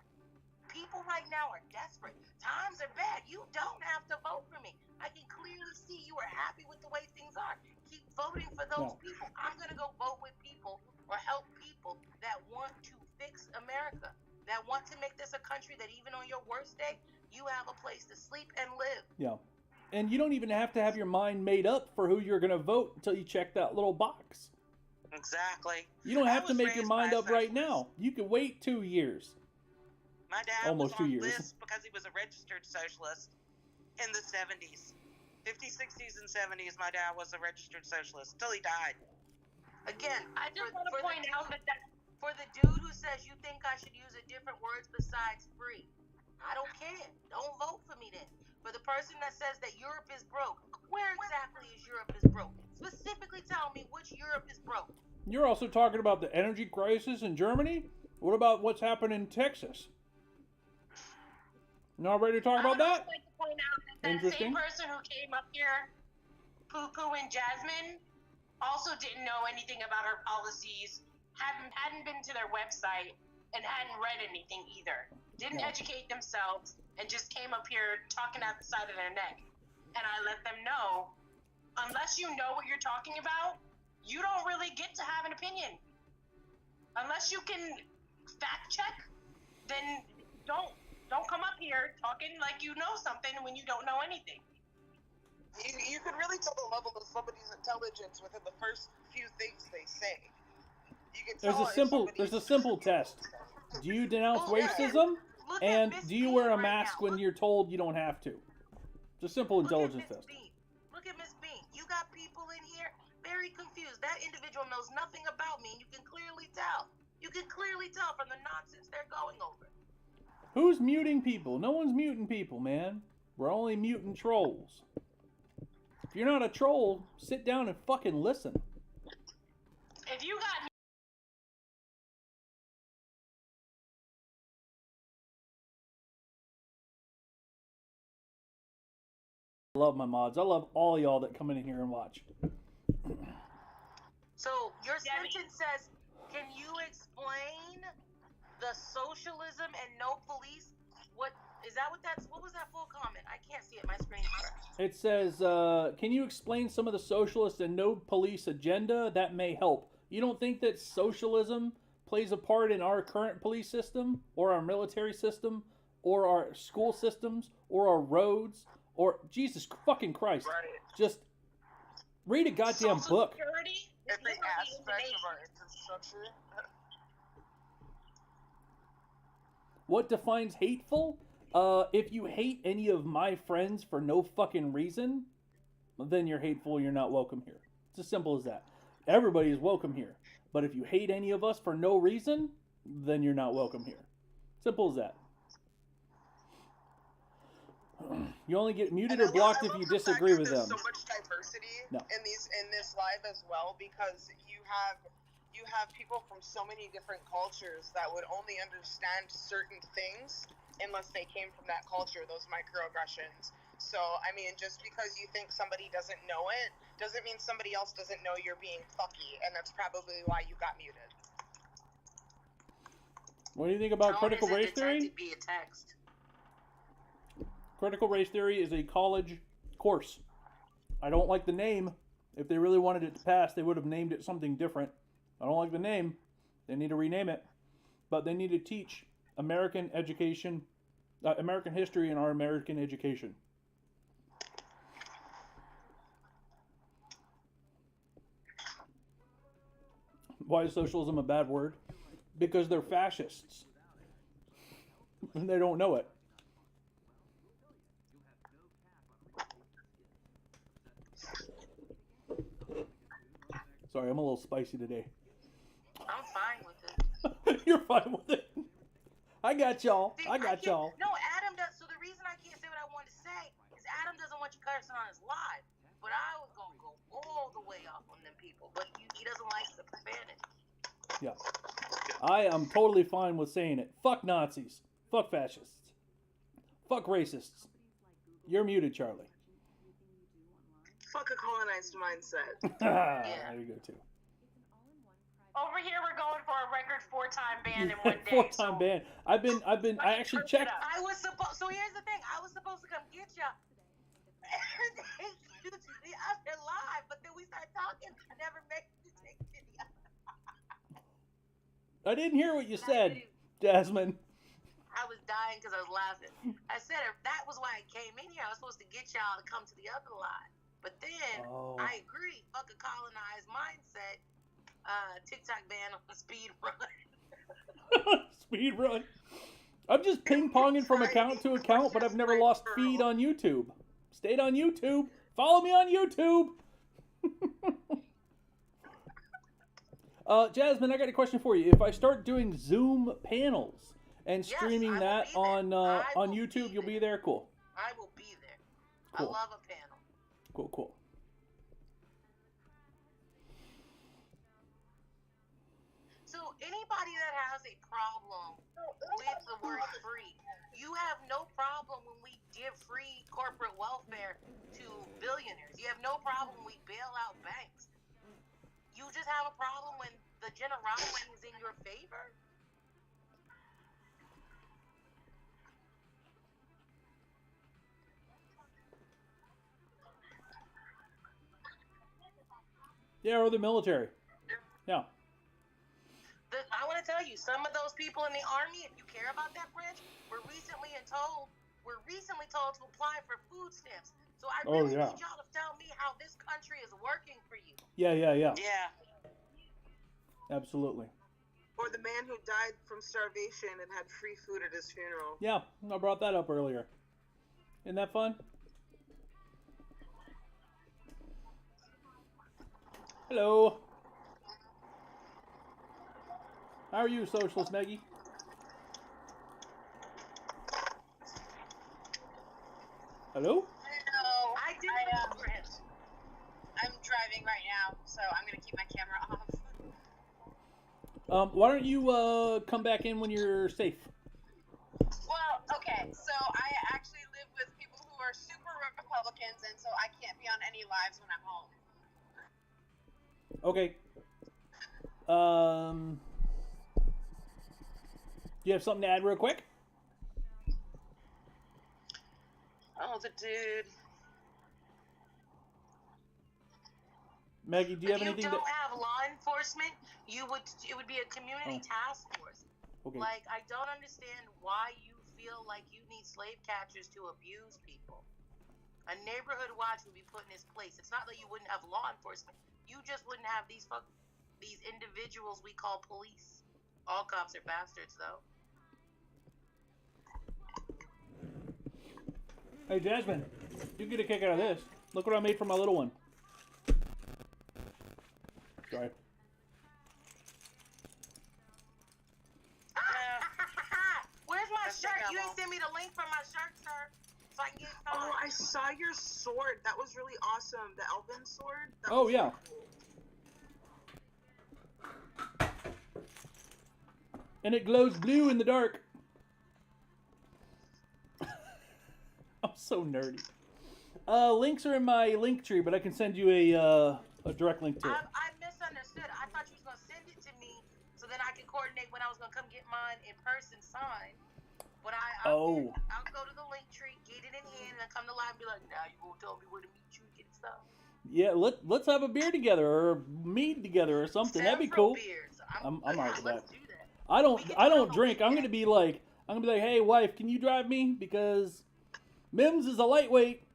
People right now are desperate. Times are bad. You don't have to vote for me. I can clearly see you are happy with the way things are. Keep voting for those people. I'm going to go vote with people or help people that want to fix America, that want to make this a country that even on your worst day, you have a place to sleep and live. Yeah. And you don't even have to have your mind made up for who you're going to vote until you check that little box. Exactly. You don't I have to was make your raised by mind a up right socialist. now. You can wait 2 years. My dad Almost was 2 on years. lists because he was a registered socialist in the 70s. 50s, 60s, and 70s, my dad was a registered socialist till he died. Again, I just want to point out that for the dude who says you think I should use a different words besides free, I don't care. Don't vote for me then. For the person that says that Europe is broke, where exactly is Europe is broke? Specifically tell me which Europe is broke. You're also talking about the energy crisis in Germany? What about what's happened in Texas? Not ready to talk about I would that? also like to point out that Interesting. same person who came up here, Poo and Jasmine, also didn't know anything about our policies, hadn't been to their website, and hadn't read anything either. Didn't educate themselves, and just came up here talking out the side of their neck. And I let them know, unless you know what you're talking about, you don't really get to have an opinion. Unless you can fact check, then don't come up here talking like you know something when you don't know anything. You can really tell the level of somebody's intelligence within the first few things they say. You can tell There's a simple test. Do you denounce racism? And do you wear a mask when you're told you don't have to? It's a simple intelligence test. Look at Miss Bean. You got people in here very confused. That individual knows nothing about me, and you can clearly tell. You can clearly tell from the nonsense they're going over. Who's muting people? No one's muting people, man. We're only muting trolls. If you're not a troll, sit down and fucking listen. If you got I love my mods. I love all y'all that come in here and watch. So your sentence says, can you explain the socialism and no police? What was that full comment? I can't see it. My screen's crashed. It says, can you explain some of the socialist and no police agenda? That may help. You don't think that socialism plays a part in our current police system, or our military system, or our school systems, or our roads, or Jesus fucking Christ. Right. Just read a goddamn book. security, Every aspect of our infrastructure. What defines hateful? If you hate any of my friends for no fucking reason, then you're hateful, you're not welcome here. It's as simple as that. Everybody is welcome here. But if you hate any of us for no reason, then you're not welcome here. Simple as that. You only get muted or blocked if you disagree with them. There's so much diversity No. in this live as well, because you have people from so many different cultures that would only understand certain things unless they came from that culture, those microaggressions. So, I mean, just because you think somebody doesn't know it, doesn't mean somebody else doesn't know you're being fucky, and that's probably why you got muted. What do you think about critical race theory? Be a text. Critical race theory is a college course. I don't like the name. If they really wanted it to pass, they would have named it something different. I don't like the name. They need to rename it. But they need to teach American education, American history in our American education. Why is socialism a bad word? Because they're fascists. And they don't know it. Sorry, I'm a little spicy today. I'm fine with it. You're fine with it. I got y'all. See, I got y'all. No, Adam does. So the reason I can't say what I want to say is Adam doesn't want you cursing on his live. But I was going to go all the way off on them people. But he doesn't like the profanity. Yeah. I am totally fine with saying it. Fuck Nazis. Fuck fascists. Fuck racists. You're muted, Charlie. Fuck a colonized mindset. There you go, too. over here, we're going for a record 4-time ban in one day. 4-time ban. I actually checked. I was supposed. So here's the thing. I was supposed to come get ya. And take you to the other live, but then we started talking. I never made you take to the other. I didn't hear what you said, Jasmine. I was dying because I was laughing. I said that was why I came in here. I was supposed to get y'all to come to the other live. But then I agree. Fuck a colonized mindset. TikTok ban on the speed run. Speed run. I'm just ping-ponging from account to account, but I've never lost feed on YouTube. Stayed on YouTube. Follow me on YouTube. Jasmine, I got a question for you. If I start doing Zoom panels and streaming that on YouTube, you'll be there? Cool. I will be there. Cool. I love a panel. Cool. So anybody that has a problem with the word free, you have no problem when we give free corporate welfare to billionaires. You have no problem when we bail out banks. You just have a problem when the generosity is in your favor? Yeah, or the military. Yeah. I want to tell you, some of those people in the Army, if you care about that branch, were recently told to apply for food stamps. So I really need y'all to tell me how this country is working for you. Yeah. Yeah. Absolutely. Or the man who died from starvation and had free food at his funeral. Yeah, I brought that up earlier. Isn't that fun? Hello. How are you, Socialist Maggie? Hello? Hello. I'm driving right now, so I'm going to keep my camera off. Why don't you come back in when you're safe? Well, okay, so I actually live with people who are super Republicans, and so I can't be on any lives when I'm home. Okay. Do you have something to add real quick? Oh, the dude. Maggie, do you have anything If you don't have law enforcement, it would be a community task force. Okay. Like, I don't understand why you feel like you need slave catchers to abuse people. A neighborhood watch would be put in its place. It's not that you wouldn't have law enforcement. You just wouldn't have these individuals we call police. All cops are bastards, though. Hey, Jasmine, you get a kick out of this. Look what I made for my little one. Sorry. Where's my shirt? You ain't send me the link for my shirt, sir. So I can get some. Oh, I saw your sword. That was really awesome. The Elven sword. That Oh, was yeah. Cool. And it glows blue in the dark. I'm so nerdy. Links are in my link tree, but I can send you a direct link to it. I misunderstood. I thought you was going to send it to me so then I could coordinate when I was going to come get mine in person signed. But I'll go to the link tree, get it in hand, and then come to live and be like, now you won't tell me where to meet you and get stuff. Yeah, let's have a beer together or mead together or something. That'd be cool. Beers. I'm alright with that. Do that. I don't drink. I'm gonna be like, hey wife, can you drive me? Because MIMS is a lightweight.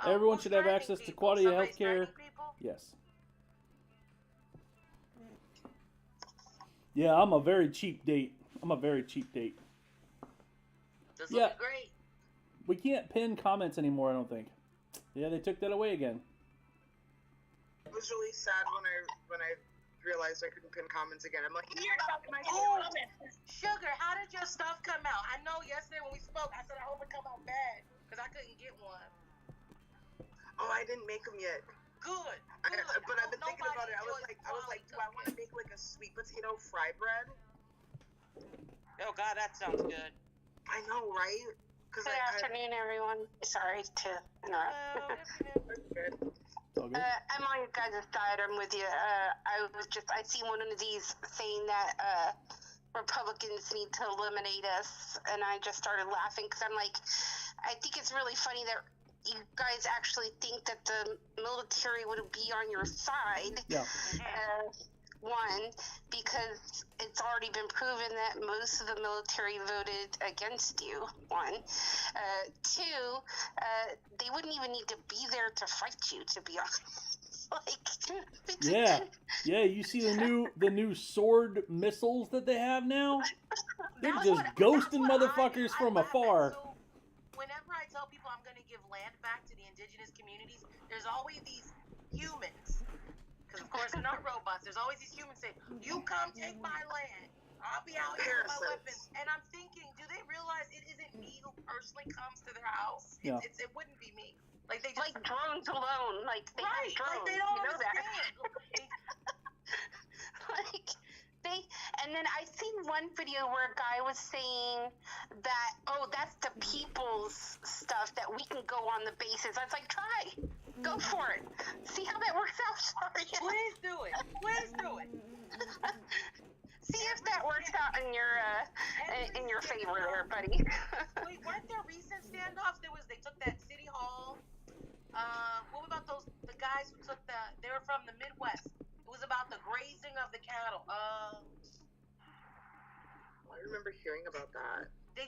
Everyone should have access to quality health care. Yes. Yeah, I'm a very cheap date. This will be great. We can't pin comments anymore, I don't think. Yeah, they took that away again. It was really sad when I realized I couldn't pin comments again. I'm like, Sugar, how did your stuff come out? I know yesterday when we spoke, I said I hope it come out bad because I couldn't get one. Oh, I didn't make them yet. Good. But I've been thinking about it. I was like, do I want to make like a sweet potato fry bread? Oh God, that sounds good. I know, right? Good afternoon, everyone. Sorry to interrupt. I'm on your guys' side. I'm with you. I see one of these saying that Republicans need to eliminate us, and I just started laughing because I'm like, I think it's really funny that you guys actually think that the military would be on your side. Yeah. One, because it's already been proven that most of the military voted against you. One. Two, they wouldn't even need to be there to fight you, to be honest. Yeah. You see the new sword missiles that they have now? They're just ghosting motherfuckers from afar. So, whenever I tell people I'm going to give land back to the indigenous communities, there's always these humans. Because, of course, they're not robots. There's always these humans saying, you come take my land. I'll be out here with my weapons. And I'm thinking, do they realize it isn't me who personally comes to their house? Yeah. It wouldn't be me. Like, they just... Like drones alone. Like, they have drones. Like, they don't understand. And then I seen one video where a guy was saying that, that's the people's stuff that we can go on the bases. I was like, try. Go for it. See how that works out. Sorry. Please do it. See if that works out in your favor there, buddy. Wait, weren't there recent standoffs? They took that city hall. What about the guys who took they were from the Midwest. It was about the grazing of the cattle. I remember hearing about that. They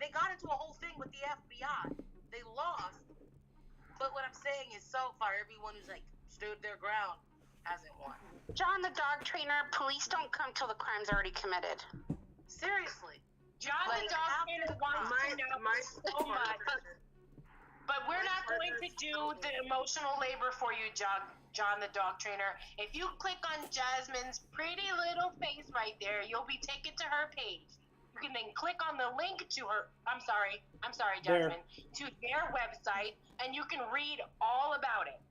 got into a whole thing with the FBI. They lost. But what I'm saying is, so far, everyone who's stood their ground hasn't won. John the dog trainer, police don't come till the crime's already committed. Seriously. John the dog trainer wants to know so much. But we're not going to do the emotional labor for you, John the dog trainer. If you click on Jasmine's pretty little face right there, you'll be taken to her page. You can then click on the link to her. I'm sorry, Jasmine. To their website, and you can read all about it.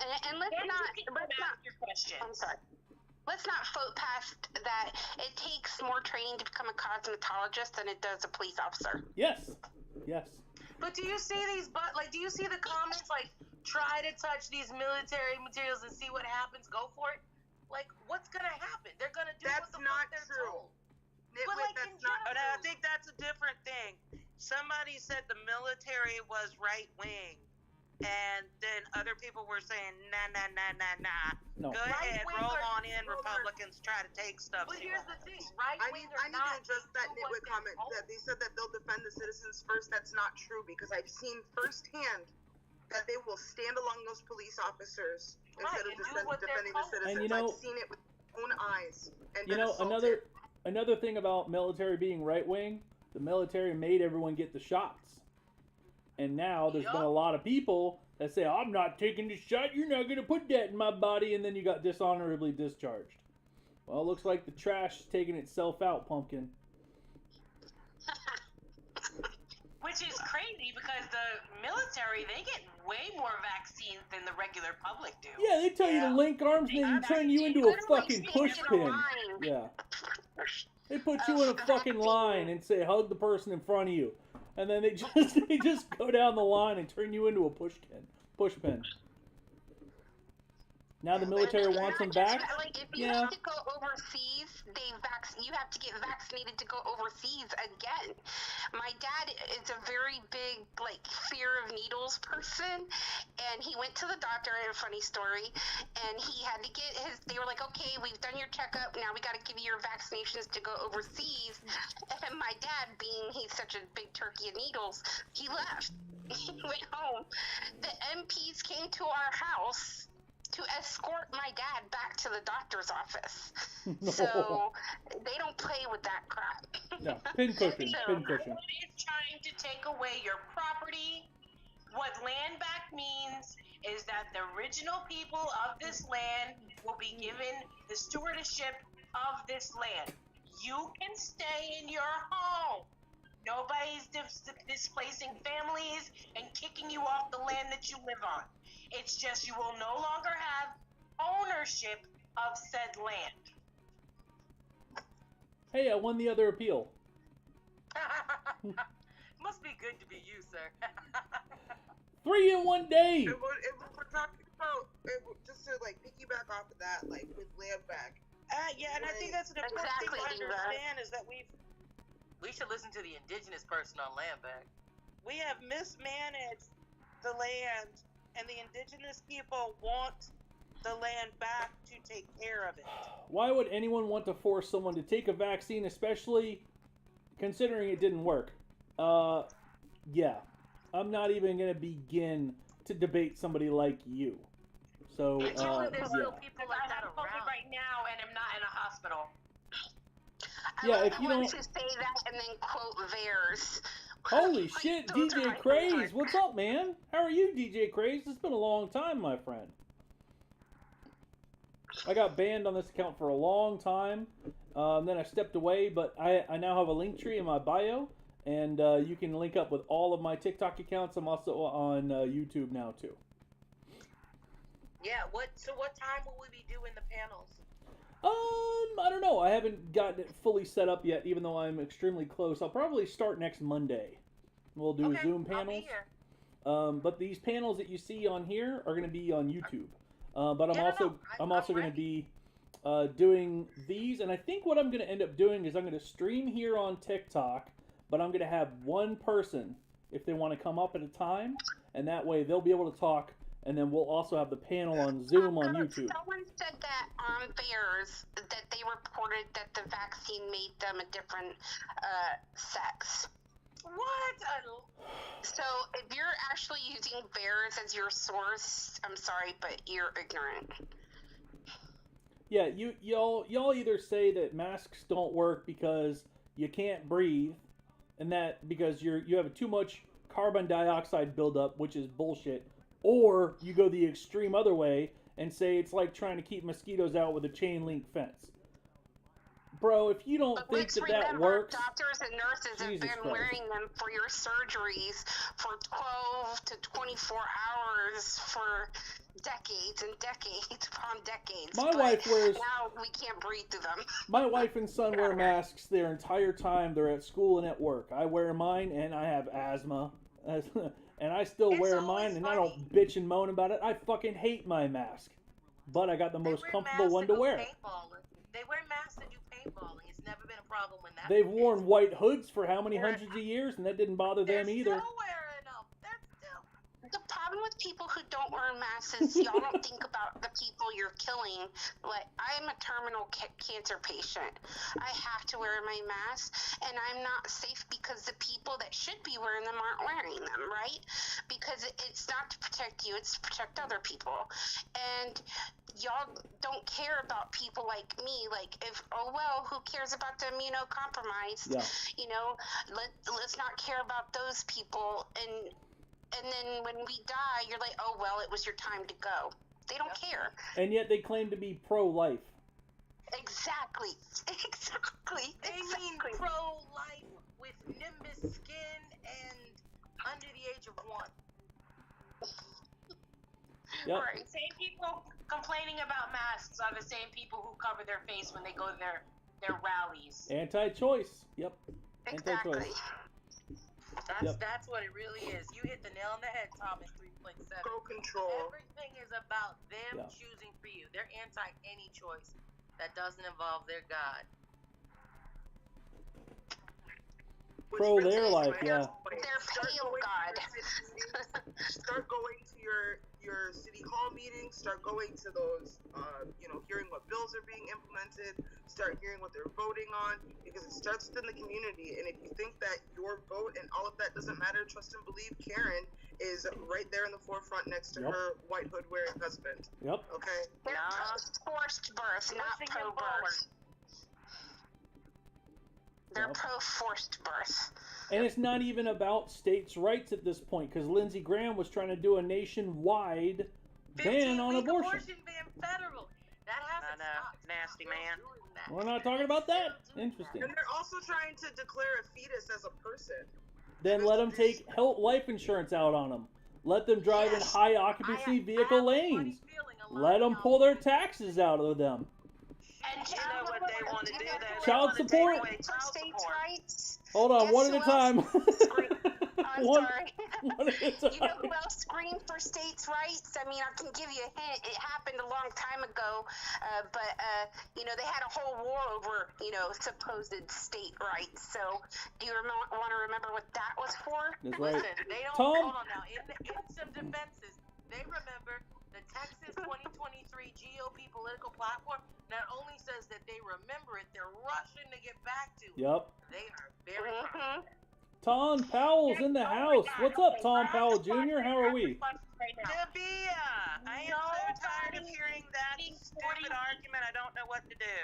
And let's not ask your questions. I'm sorry. Let's not float past that. It takes more training to become a cosmetologist than it does a police officer. Yes. But do you see do you see the comments try to touch these military materials and see what happens? Go for it. What's gonna happen? They're gonna do what the fuck they're told. But I think that's a different thing. Somebody said the military was right wing, and then other people were saying nah. No. Go ahead, roll on in. Republicans try to take stuff. But here's the thing, I need to address that nitwit comment that they said that they'll defend the citizens first. That's not true, because I've seen firsthand that they will stand along those police officers instead of defending the citizens. And I've seen it with my own eyes. And another thing about military being right wing, the military made everyone get the shots. And now there's been a lot of people that say, I'm not taking the shot, you're not going to put that in my body, and then you got dishonorably discharged. Well, it looks like the trash is taking itself out, pumpkin. Which is crazy, because the military, they get way more vaccines than the regular public do. Yeah, they tell you to link arms and then turn you into a fucking pushpin. Yeah. They put you in a fucking line and say, hug the person in front of you. And then they just go down the line and turn you into a pushpin. Now the military wants them back? If you have to go overseas, you have to get vaccinated to go overseas again. My dad is a very big, fear of needles person, and he went to the doctor, a funny story, and he had to get they were like, okay, we've done your checkup, now we got to give you your vaccinations to go overseas. And my dad, being he's such a big turkey of needles, he left. He went home. The MPs came to our house to escort my dad back to the doctor's office. No. So they don't play with that crap. No, pin cushion. Everyone is trying to take away your property. What land back means is that the original people of this land will be given the stewardship of this land. You can stay in your home. Nobody's displacing families and kicking you off the land that you live on. It's just you will no longer have ownership of said land. Hey, I won the other appeal. Must be good to be you, sir. 3 in 1 day. If we're talking about, just to piggyback off of that, with land back. Yeah, and I think that's an important thing to understand is that we should listen to the indigenous person on land back. We have mismanaged the land, and the indigenous people want the land back to take care of it. Why would anyone want to force someone to take a vaccine, especially considering it didn't work? Yeah. I'm not even going to begin to debate somebody like you. So, There's still yeah. people like that I'm around. right now, and I'm not in a hospital. Yeah, I if you want don't... to say that and then quote theirs. Holy shit, DJ Craze! What's up, man? How are you, DJ Craze? It's been a long time, my friend. I got banned on this account for a long time. Then I stepped away, but I now have a link tree in my bio, and you can link up with all of my TikTok accounts. I'm also on YouTube now, too. Yeah, what time will we be doing the panels? I don't know. I haven't gotten it fully set up yet, even though I'm extremely close. I'll probably start next Monday. We'll do Zoom panels. I'll be here. But these panels that you see on here are going to be on YouTube. But I'm also going to be doing these, and I think what I'm going to end up doing is I'm going to stream here on TikTok, but I'm going to have one person if they want to come up at a time, and that way they'll be able to talk. And then we'll also have the panel on Zoom on YouTube. Someone said that on theirs that they reported that the vaccine made them a different sex. What? So if you're actually using bears as your source, I'm sorry, but you're ignorant. Yeah, y'all either say that masks don't work because you can't breathe, and that because you have too much carbon dioxide buildup, which is bullshit. Or you go the extreme other way and say it's like trying to keep mosquitoes out with a chain link fence. Bro, if you don't think that works... Doctors and nurses have been wearing them for your surgeries for 12 to 24 hours for decades and decades upon decades. My wife wears... Now we can't breathe through them. My wife and son wear masks their entire time. They're at school and at work. I wear mine and I have asthma. And I still wear mine, and I don't bitch and moan about it. I fucking hate my mask. But I got the most comfortable one to wear. They wear masks to do paintballing. It's never been a problem when that. They've worn white hoods for how many hundreds of years, and that didn't bother them either. The problem with people who don't wear masks is y'all don't think about the people you're killing. Like, I'm a terminal cancer patient. I have to wear my mask, and I'm not safe because the people that should be wearing them aren't wearing them, right? Because it's not to protect you, it's to protect other people. And y'all don't care about people like me. Like, who cares about the immunocompromised? Yeah. You know, let's not care about those people. And then when we die, you're like, oh, well, it was your time to go. They don't care. And yet they claim to be pro-life. Exactly. They mean pro-life with Nimbus skin and under the age of 1. Yep. Right. Same people complaining about masks are the same people who cover their face when they go to their rallies. Anti-choice. Yep. Exactly. Anti-choice. That's what it really is. You hit the nail on the head, Thomas 3.7. Go control. Everything is about them Yeah. choosing for you. They're anti any choice that doesn't involve their God. Pro their life, yeah. They're pale God. Start going to your city hall meetings. Start going to those, hearing what bills are being implemented. Start hearing what they're voting on, because it starts within the community. And if you think that your vote and all of that doesn't matter, trust and believe Karen is right there in the forefront next to her white hood wearing husband. Yep. Okay. They're forced birth, not pro-birth. They're pro-forced birth. And it's not even about states' rights at this point, because Lindsey Graham was trying to do a nationwide ban on abortion. Ban federal. That hasn't stopped. Nasty man. We're not talking about that. Interesting. And they're also trying to declare a fetus as a person. Then let them take life insurance out on them. Let them drive in high occupancy vehicle lanes. Let them pull their taxes out of them. And you know what they want to do? Child support. States' rights. Hold on, one at a time. I'm sorry. One at a time. You know who else screamed for states' rights? I mean, I can give you a hint. It happened a long time ago, but they had a whole war over, supposed state rights. So, do you want to remember what that was for? That's right. Listen, they don't. Tom? Hold on now. In some defenses, they remember the Texas 2023 political platform not only says that they remember it, they're rushing to get back to it. Yep. They are very proud. Tom Powell's in the house. What's up, Tom Powell Jr.? How are we? Dabia, I am so tired of hearing that stupid argument. I don't know what to do.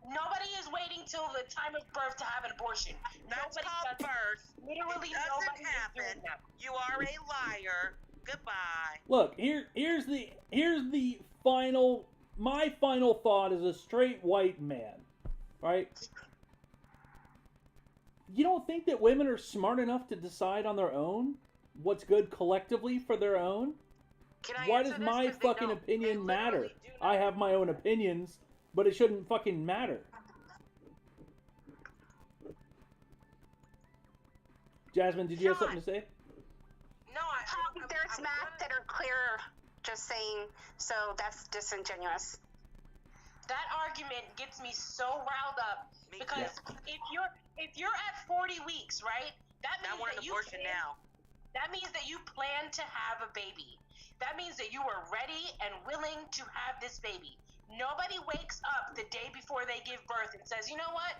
Nobody is waiting till the time of birth to have an abortion. That's Nobody called does. birth. Literally It doesn't nobody is happen. doing that. You are a liar. Goodbye. Look, here's the final. My final thought as a straight white man, right? You don't think that women are smart enough to decide on their own what's good collectively for their own? Why does my fucking opinion matter? I have my own opinions, but it shouldn't fucking matter. Jasmine, did you have something to say? No, there's math that are clear, just saying, so that's disingenuous. That argument gets me so riled up because if you're at 40 weeks, right? That means that you plan, That means that you plan to have a baby. That means that you are ready and willing to have this baby. Nobody wakes up the day before they give birth and says, you know what?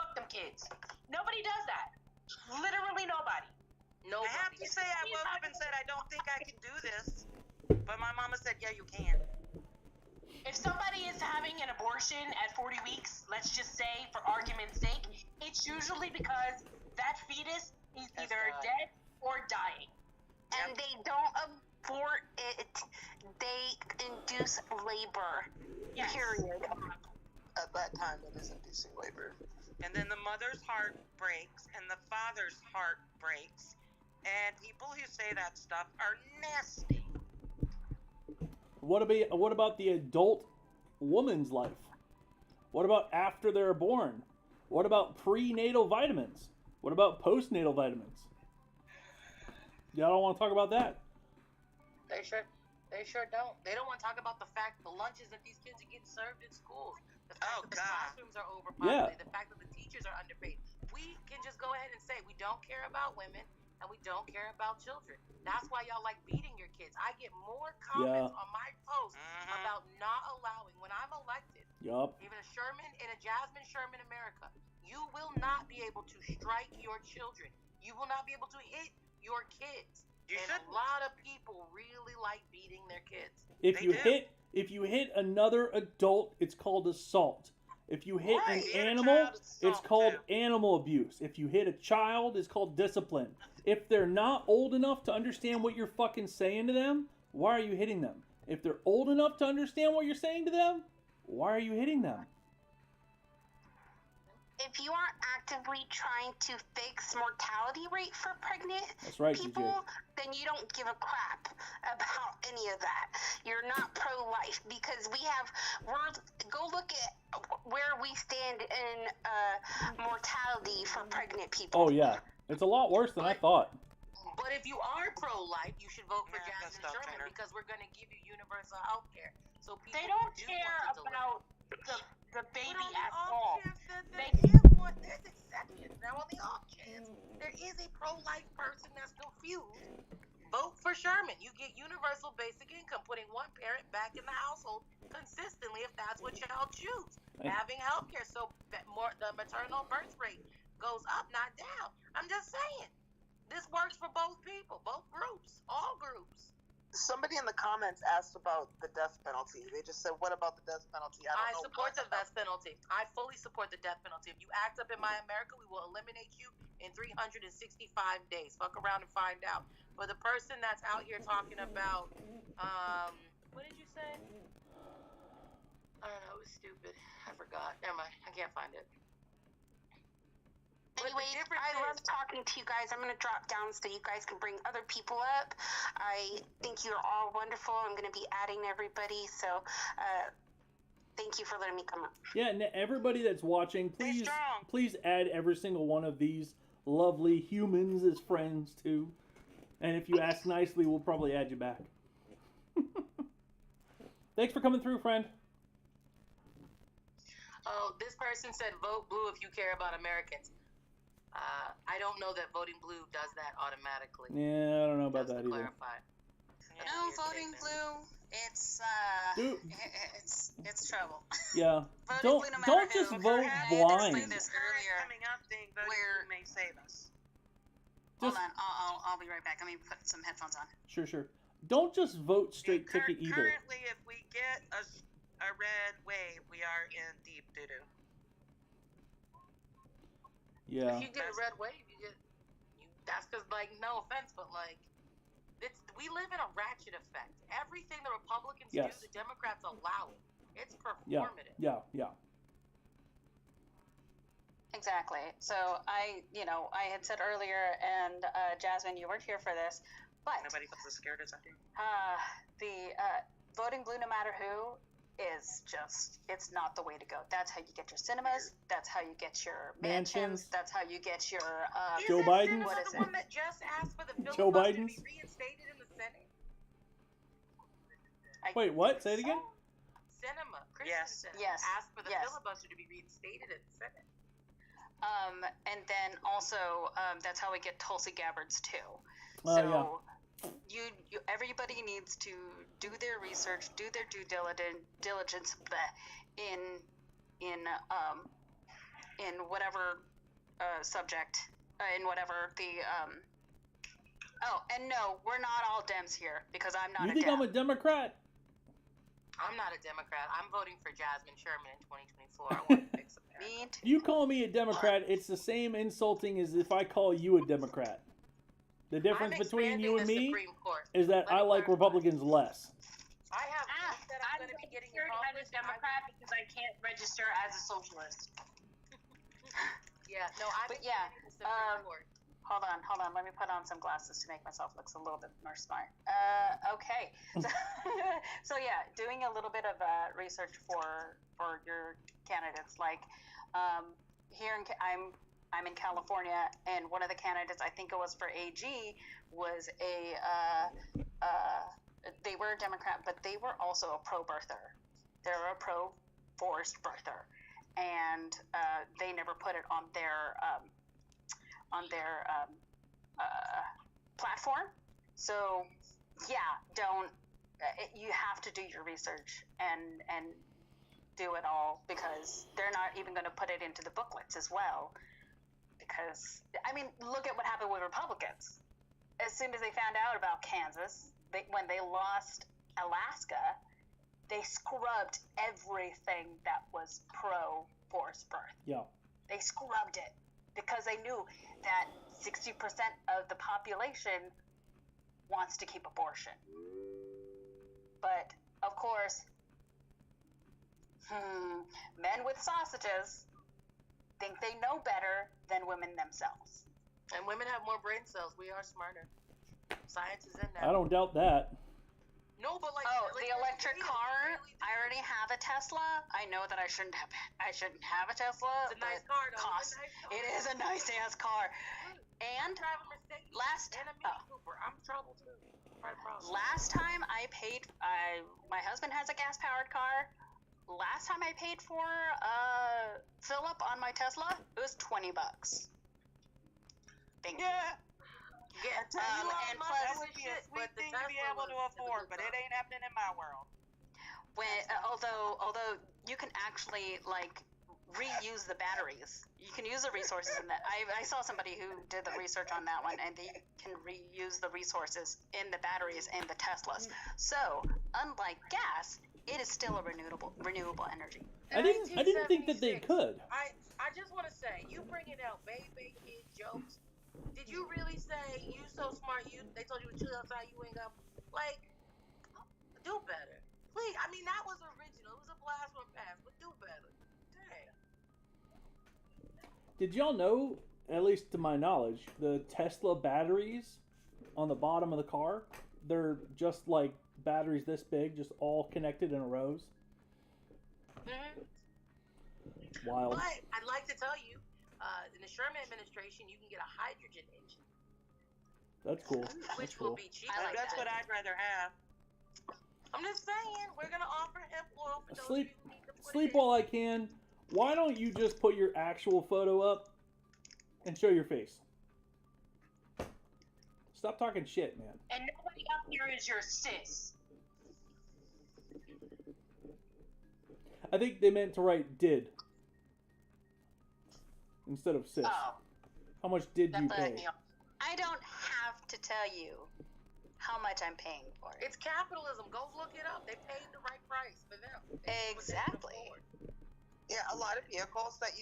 Fuck them kids. Nobody does that. Literally nobody. I have to say, I woke up and said, I don't think I can do this. But my mama said, yeah, you can. If somebody is having an abortion at 40 weeks, let's just say, for argument's sake, it's usually because that fetus is either dead or dying. And they don't abort it, they induce labor. Yes. Period. At that time, it is inducing labor. And then the mother's heart breaks and the father's heart breaks. And people who say that stuff are nasty. What about the adult woman's life? What about after they're born? What about prenatal vitamins? What about postnatal vitamins? Y'all don't want to talk about that? They sure don't. They don't want to talk about the fact the lunches that these kids are getting served in schools. The fact that the classrooms are overpopulated. The fact that the teachers are underpaid. We can just go ahead and say we don't care about women and we don't care about children. That's why y'all like beating your kids. I get more comments on my posts about not allowing, when I'm elected, even a Sherman in a Jasmine Sherman America, you will not be able to strike your children. You will not be able to hit your kids. A lot of people really like beating their kids. If you hit another adult, it's called assault. If you hit an animal, it's called animal abuse. If you hit a child, it's called discipline. If they're not old enough to understand what you're fucking saying to them, why are you hitting them? If they're old enough to understand what you're saying to them, why are you hitting them? If you aren't actively trying to fix mortality rate for pregnant people, then you don't give a crap about any of that. You're not pro-life because go look at where we stand in mortality for pregnant people. Oh yeah, it's a lot worse than I thought. But if you are pro-life, you should vote for Jasmine Sherman because we're going to give you universal health care. So people they don't care about the baby at all. There's exceptions. Now, on the off chance there is a pro-life person that's confused, vote for Sherman. You get universal basic income, putting one parent back in the household consistently if that's what y'all choose. Having health care so that the maternal birth rate goes up, not down. I'm just saying. This works for both people, both groups, all groups. Somebody in the comments asked about the death penalty. They just said, what about the death penalty? I support the death penalty. I fully support the death penalty. If you act up in My America, we will eliminate you in 365 days. Fuck around and find out. For the person that's out here talking about, what did you say? I don't know, it was stupid. I forgot. Never mind. I can't find it. Anyway, I love talking to you guys. I'm going to drop down so you guys can bring other people up. I think you're all wonderful. I'm going to be adding everybody. So thank you for letting me come up. Yeah, and everybody that's watching, please add every single one of these lovely humans as friends too. And if you ask nicely, we'll probably add you back. Thanks for coming through, friend. Oh, this person said vote blue if you care about Americans. I don't know that voting blue does that automatically. Yeah, I don't know about that either. No, voting blue, it's gets trouble. Yeah. Voting blue no matter Don't who. just We're vote having blind. this earlier. Coming up thing, voting Where- blue may save us. Hold on, I'll be right back. Let me put some headphones on. Sure. Don't just vote straight ticket either. Currently, if we get a red wave, we are in deep doo-doo. Yeah. If you get a red wave, that's because, like, no offense, but, like, we live in a ratchet effect. Everything the Republicans do, Yes. the Democrats allow it. It's Yeah. performative. Yeah. Exactly. So I had said earlier, and Jasmine, you weren't here for this, but Nobody feels as scared as I do. the voting blue no matter who is just, it's not the way to go. That's how you get your cinemas. That's how you get your mansions. Mansions. That's how you get your Joe Biden. What is it? the one that just asked for the Joe filibuster to Biden's? be reinstated in the Senate? Wait, what? Say it again? Cinema. Yes. Yes. Asked for the Yes. filibuster to be reinstated in the Senate. And then also that's how we get Tulsi Gabbards too. Oh, So you everybody needs to do their research, do their due diligence in whatever subject, in whatever the oh, and no, we're not all Dems here because I'm not You a think Dem. I'm a Democrat? I'm not a Democrat. I'm voting for Jasmine Sherman in 2024. I want to fix America. Me too. You call me a Democrat, it's the same insulting as if I call you a Democrat. The difference I'm between you and expanding the me Supreme Court. is that I like Republicans less. I have things that I'm going to be getting registered as a accomplished. Democrat because I can't register as a socialist. Yeah, no, I'm But yeah, expanding the Supreme Court. Hold on. Let me put on some glasses to make myself look a little bit more smart. Okay. So yeah, doing a little bit of research for your candidates. Like here I'm in California, and one of the candidates, I think it was for AG, was they were a Democrat, but they were also a pro-birther. They're a pro-forced birther, and they never put it on their platform. So yeah, you have to do your research and do it all, because they're not even going to put it into the booklets as well. Because I mean, look at what happened with Republicans. As soon as they found out about Kansas, when they lost Alaska, they scrubbed everything that was pro forced birth. Yeah. They scrubbed it because they knew that 60% of the population wants to keep abortion. But of course, men with sausages think they know better than women themselves. And women have more brain cells. We are smarter. Science is in that. I don't doubt that. No, but like the electric car. I already have a Tesla. I know that I shouldn't have a Tesla. It's a nice car, though. Cost. It is a nice ass car. And drive a Mercedes last and a Mini Cooper. I'm trouble too. Last time I paid, my husband has a gas powered car. Last time I paid for fill up on my Tesla, it was $20. Thank you. Yeah, and plus, that would be a sweet thing to be able to afford, but it ain't happening in my world. Although you can actually like reuse the batteries, you can use the resources in that. I saw somebody who did the research on that one, and they can reuse the resources in the batteries in the Teslas. So unlike gas, it is still a renewable energy. I didn't think that they could. I just want to say, you bringing out baby kid jokes. Did you really say you so smart? They told you to chill outside. You ain't got like do better, please. I mean, that was original. It was a blast from the past, but do better. Damn. Did y'all know, at least to my knowledge, the Tesla batteries on the bottom of the car, they're just like batteries this big, just all connected in rows? Mm-hmm. Wild. But I'd like to tell you, in the Sherman administration, you can get a hydrogen engine. That's cool. Which will be cheaper. That's what I'd rather have. I'm just saying, we're gonna offer hemp oil for those Sleep, who need to put sleep it in. while I can. Why don't you just put your actual photo up and show your face? Stop talking shit, man. And nobody up here is your sis. I think they meant to write did instead of sis. Oh, How much did that you put pay? me off. I don't have to tell you how much I'm paying for it. It's capitalism. Go look it up. They paid the right price for them. They paid what they could Exactly. afford. Yeah, a lot of vehicles that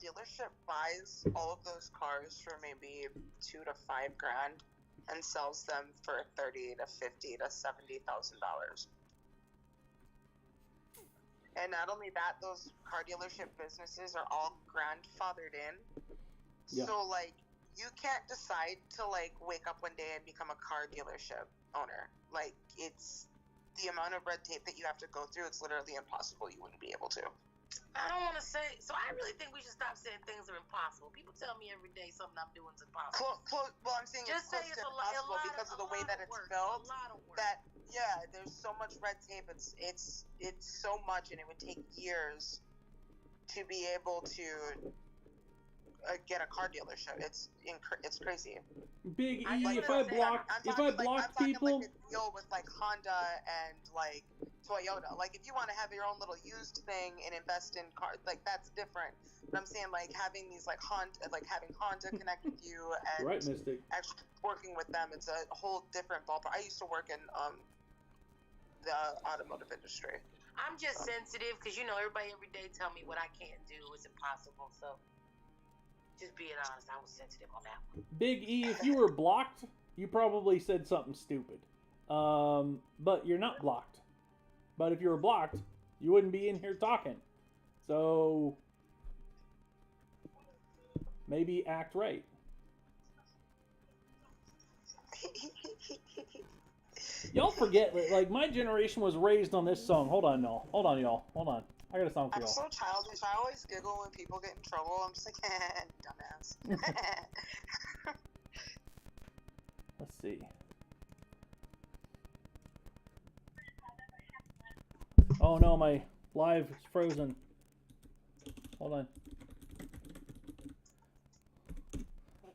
dealership buys all of those cars for maybe $2,000 to $5,000 and sells them for $30,000 to $50,000 to $70,000. And not only that, those car dealership businesses are all grandfathered in. Yeah. So like you can't decide to like wake up one day and become a car dealership owner. Like it's the amount of red tape that you have to go through, it's literally impossible. You wouldn't be able to. I don't want to say. So I really think we should stop saying things are impossible. People tell me every day something I'm doing is impossible. Well, I'm saying Just it's say close it's to a lot impossible because of the way that it's work. built. A lot of work. That yeah, there's so much red tape. It's so much, and it would take years to be able to get a car dealership. It's crazy. Big E, Like, if I blocked I'm talking people, like a deal with like Honda and like Toyota. Like if you want to have your own little used thing and invest in cars, like that's different. But I'm saying like having these like having Honda connect with you and right, Mystic. actually working with them, it's a whole different ballpark. I used to work in the automotive industry. I'm just sensitive because everybody every day tell me what I can't do is impossible. So just being honest, I was sensitive on that one. Big E, if you were blocked, you probably said something stupid. But you're not blocked. But if you were blocked, you wouldn't be in here talking. So maybe act right. Y'all forget, like, my generation was raised on this song. Hold on, y'all. Hold on. I got a song for I'm y'all. so childish. I always giggle when people get in trouble. I'm just like, dumbass. Let's see. Oh no, my live is frozen. Hold on.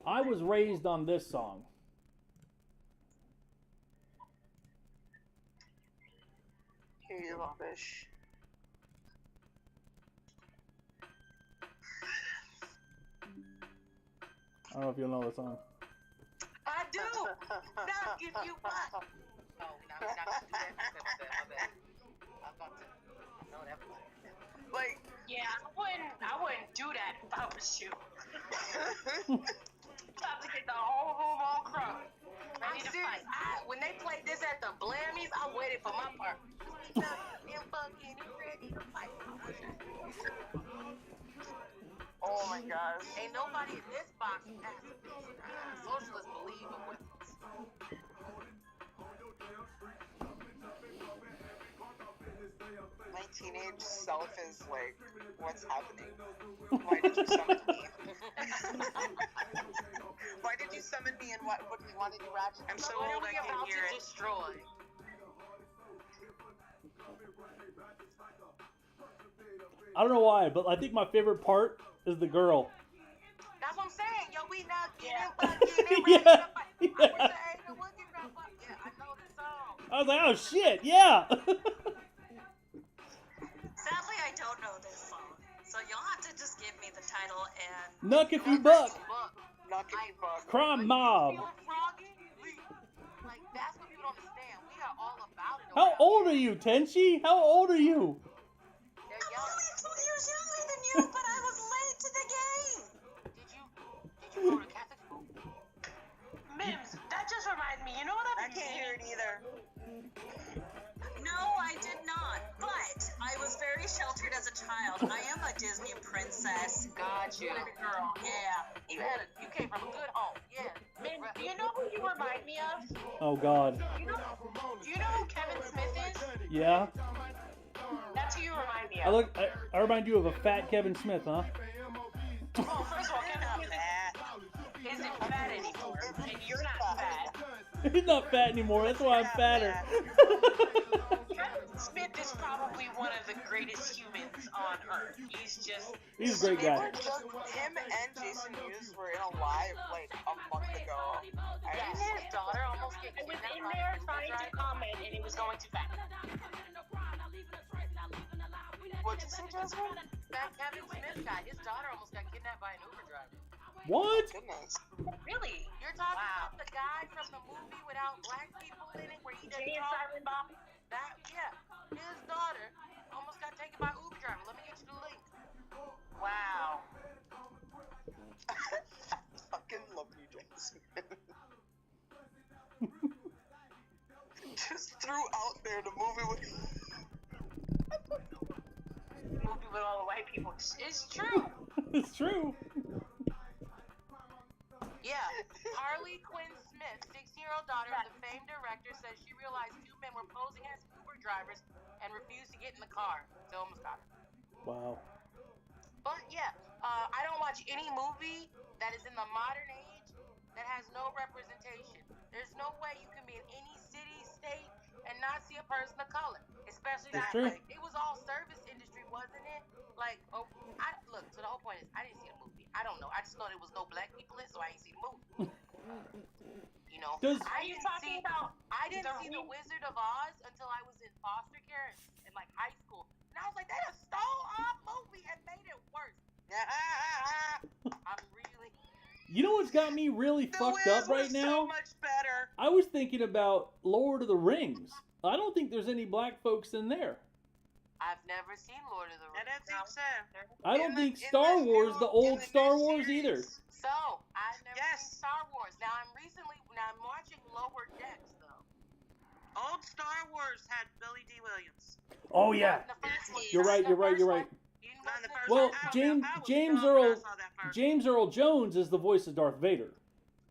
I was raised on this song. Hear you, rubbish. I don't know if you'll know the song. I do. Now give you what? Oh, not gonna do that. My bad. I'm about to. No, that was like. Yeah, I wouldn't do that if I was you. About to get the whole room on crunk. I'm serious. When they played this at the Blammies, I waited for my part. I'm fucking ready to fight. Oh my gosh. Ain't nobody in this box who has a piece. Socialists believe in weapons. My teenage self is like, what's happening? Why did you summon me? Why did you summon me and what do you want to do, Ratchet? I'm so old I can't hear it. Destroy. I don't know why, but I think my favorite part is the girl. That's what I'm saying. Yo, we not getting Yeah. I know the song. I was like, oh shit, yeah. Sadly, I don't know this song, so you'll have to just give me the title and. Nuck if you buck. Nuck if you buck. Crime mob. Like, that's what people don't understand. We are all about it. How old are you, Tenchi? How old are you? I'm only 2 years younger than you, but I was late to the game. Did you go to Catholic school? Mims, that just reminded me. You know what I can't hear it either. No, I did not. But I was very sheltered as a child. I am a Disney princess. Got you. Girl. Yeah. You came from a good home. Yeah. Mims, do you know who you remind me of? Oh God. Do you know who Kevin Smith is? Yeah. That's who you remind me of. I remind you of a fat Kevin Smith, huh? Oh, first of all, Kevin Smith isn't fat anymore, and you're not fat. He's not fat anymore. That's why I'm fatter. Kevin Smith is probably one of the greatest humans on Earth. He's a great guy. Him and Jason Mewes were in a live like a month ago. And his daughter almost I was in there trying to comment, and it was going too fast. this one? That Kevin Smith guy, his daughter almost got kidnapped by an Uber driver. What? Goodness. Really? You're talking about the guy from the movie without black people in it, where he didn't Jay and talk? Silent Bob? That, yeah. His daughter almost got taken by an Uber driver. Let me get you the link. Wow. Fucking love you, James. Just threw out there the movie with. Movie with all the white people. It's true. It's true. Yeah. Harley Quinn Smith, 16-year-old daughter of the famed director, says she realized two men were posing as Uber drivers and refused to get in the car. They almost got her. Wow. But yeah, I don't watch any movie that is in the modern age that has no representation. There's no way you can be in any city, state, and not see a person of color. Especially That's that, true. like, it was all service industry, wasn't it? Like, oh, look, so the whole point is, I didn't see the movie. I don't know. I just know there was no black people in it, so I didn't see the movie. You know, Are you talking about? I didn't see The Wizard of Oz until I was in foster care in like high school, and I was like, they just stole our movie and made it worse. I'm really. You know what's got me really fucked up right now? So much better. I was thinking about Lord of the Rings. I don't think there's any black folks in there. I've never seen Lord of the Rings. I don't think so. I don't think Star Wars, the old Star Wars either. So, I've never seen Star Wars. Now, I'm watching Lower Decks, though. Old Star Wars had Billy D. Williams. Oh yeah. You're right. Well, James Earl Jones is the voice of Darth Vader.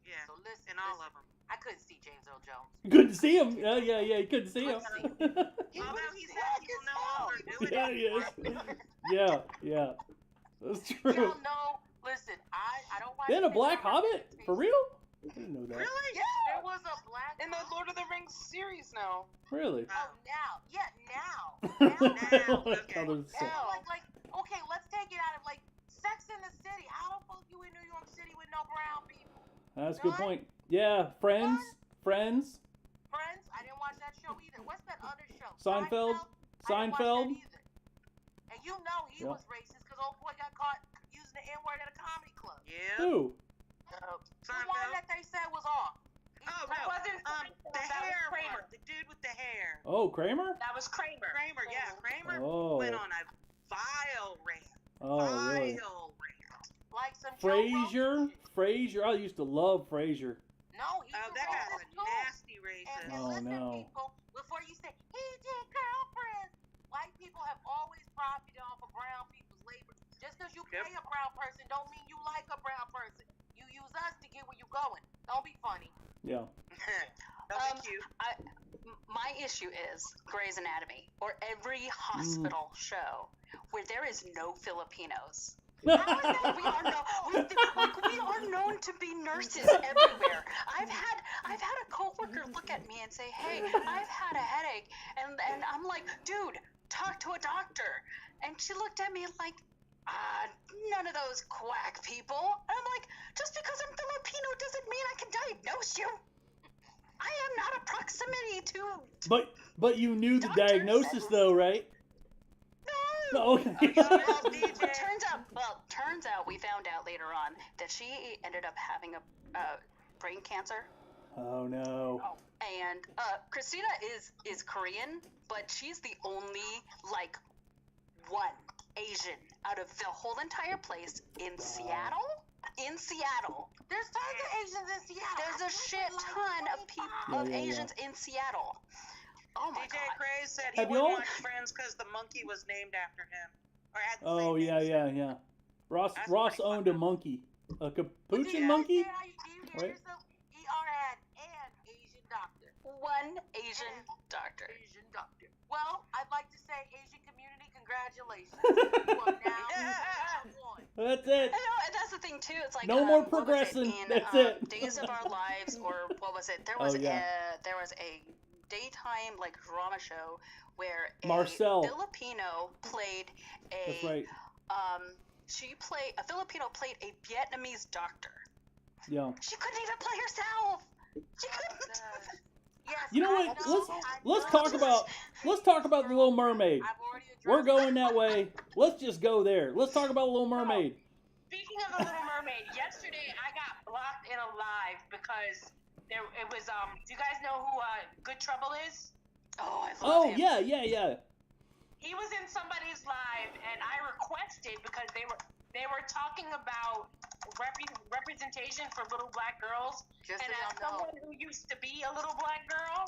Yeah. So listen, all of them. I couldn't see James Earl Jones. You couldn't see him. Yeah. You couldn't see him. Although he's happy to no longer do it. Yeah, he is. Yeah. That's true. Y'all know, listen, I don't watch. Then a Black Hobbit? For real? I didn't know that. Really? Yeah. There was a Black in the Lord of the Rings series now. Really? Oh, now. Yeah, now. Now. Like, okay, let's take it out of, like, Sex in the City. How the fuck you in New York City with no brown people? That's a good point. Yeah, Friends. Friends? I didn't watch that show either. What's that other show? Seinfeld. I didn't watch that either. And you know he was racist because old boy got caught using the N-word at a comedy club. Yeah. Who? The one that they said was off. Oh, no. The hair one. The dude with the hair. Oh, Kramer? That was Kramer. Kramer Oh. went on a vile rant. Oh, really? Like some Frasier. I used to love Frasier. No, he's that guy's a nasty racist. And listen, people, before you say, he did girlfriends, white people have always profited off of brown people's labor. Just because you pay a brown person don't mean you like a brown person. You use us to get where you going. Don't be funny. Yeah. Don't be cute. My issue is Grey's Anatomy, or every hospital show where there is no Filipinos. We are known to be nurses everywhere. I've had a coworker look at me and say, "Hey, I've had a headache," and I'm like, "Dude, talk to a doctor." And she looked at me like, none of those quack people. And I'm like, just because I'm Filipino doesn't mean I can diagnose you. I am not a proximity to. But you knew the diagnosis though, right? No. Okay. Turns out we found out later on that she ended up having a brain cancer. Oh no. And Christina is Korean, but she's the only one Asian out of the whole entire place in Seattle. There's tons of Asians in Seattle. There's a shit ton of people Asians in Seattle. Oh my DJ God. Craze said he wouldn't watch Friends because the monkey was named after him. Or had the same name. Yeah. Ross owned a monkey, a capuchin monkey. Right? an Asian doctor. One Asian doctor. Well, I'd like to say, Asian community, congratulations. You are now one. That's it. And that's the thing too. It's like no more progressing. That's it. Days of Our Lives, or what was it? There was a daytime drama show where Marcel. a Filipino played a. That's right. A Filipino played a Vietnamese doctor. Yeah. She couldn't even play herself. She couldn't. Yes, you know what? Let's talk about The Little Mermaid. I've already We're going that way. Let's just go there. Let's talk about Little Mermaid. Speaking of the Little Mermaid, yesterday I got blocked in a live because it was do you guys know who Good Trouble is? Oh, I love him. Yeah. He was in somebody's live, and I requested because they were talking about representation for little black girls. Just and so as y'all know. someone who used to be a little black girl,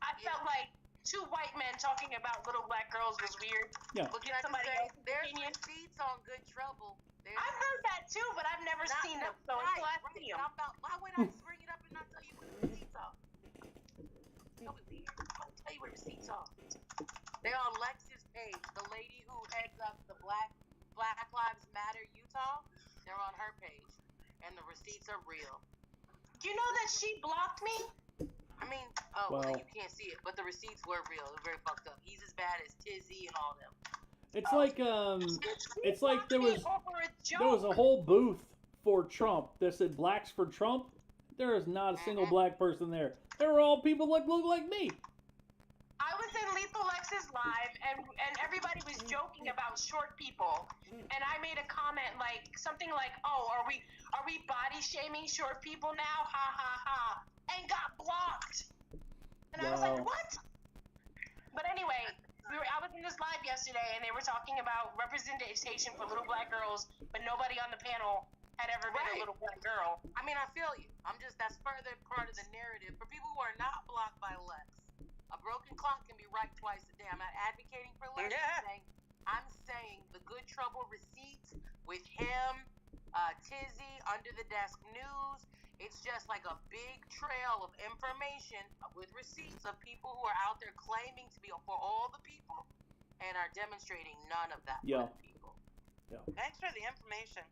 I felt like two white men talking about little black girls was weird. Yeah. Look Can I at somebody just say, else's there's opinion. receipts on Good Trouble. I've heard that too, but I've never seen them. So until I see them. Why would I just bring it up and not tell you what the receipts are? Don't be weird. I'll tell you what receipts are. They're on Lex's page. The lady who heads up the Black Lives Matter Utah, they're on her page. And the receipts are real. Do you know that she blocked me? I mean, Well, you can't see it, but the receipts were real. They're very fucked up. He's as bad as Tizzy and all them. It's like there was a whole booth for Trump that said blacks for Trump. There is not a single black person there. They were all people that look like me. I was in Lethal Lex's live, and everybody was joking about short people, and I made a comment something like, "Oh, are we body shaming short people now? Ha ha ha!" and got blocked. And I was like, "What?" But anyway, I was in this live yesterday, and they were talking about representation for little black girls, but nobody on the panel had ever been a little black girl. I mean, I feel you. That's further part of the narrative. For people who are not blocked by Lex, a broken clock can be right twice a day. I'm not advocating for Lex. I'm saying the Good Trouble receipts with him, Tizzy, Under the Desk News. It's just like a big trail of information with receipts of people who are out there claiming to be for all the people and are demonstrating none of that for the people. Yeah. Thanks for the information.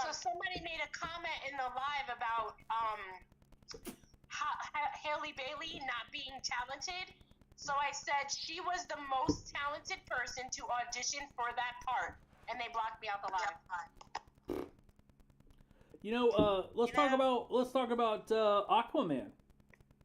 So somebody made a comment in the live about Haley Bailey not being talented. So I said she was the most talented person to audition for that part, and they blocked me out the live. You know, let's talk about Aquaman.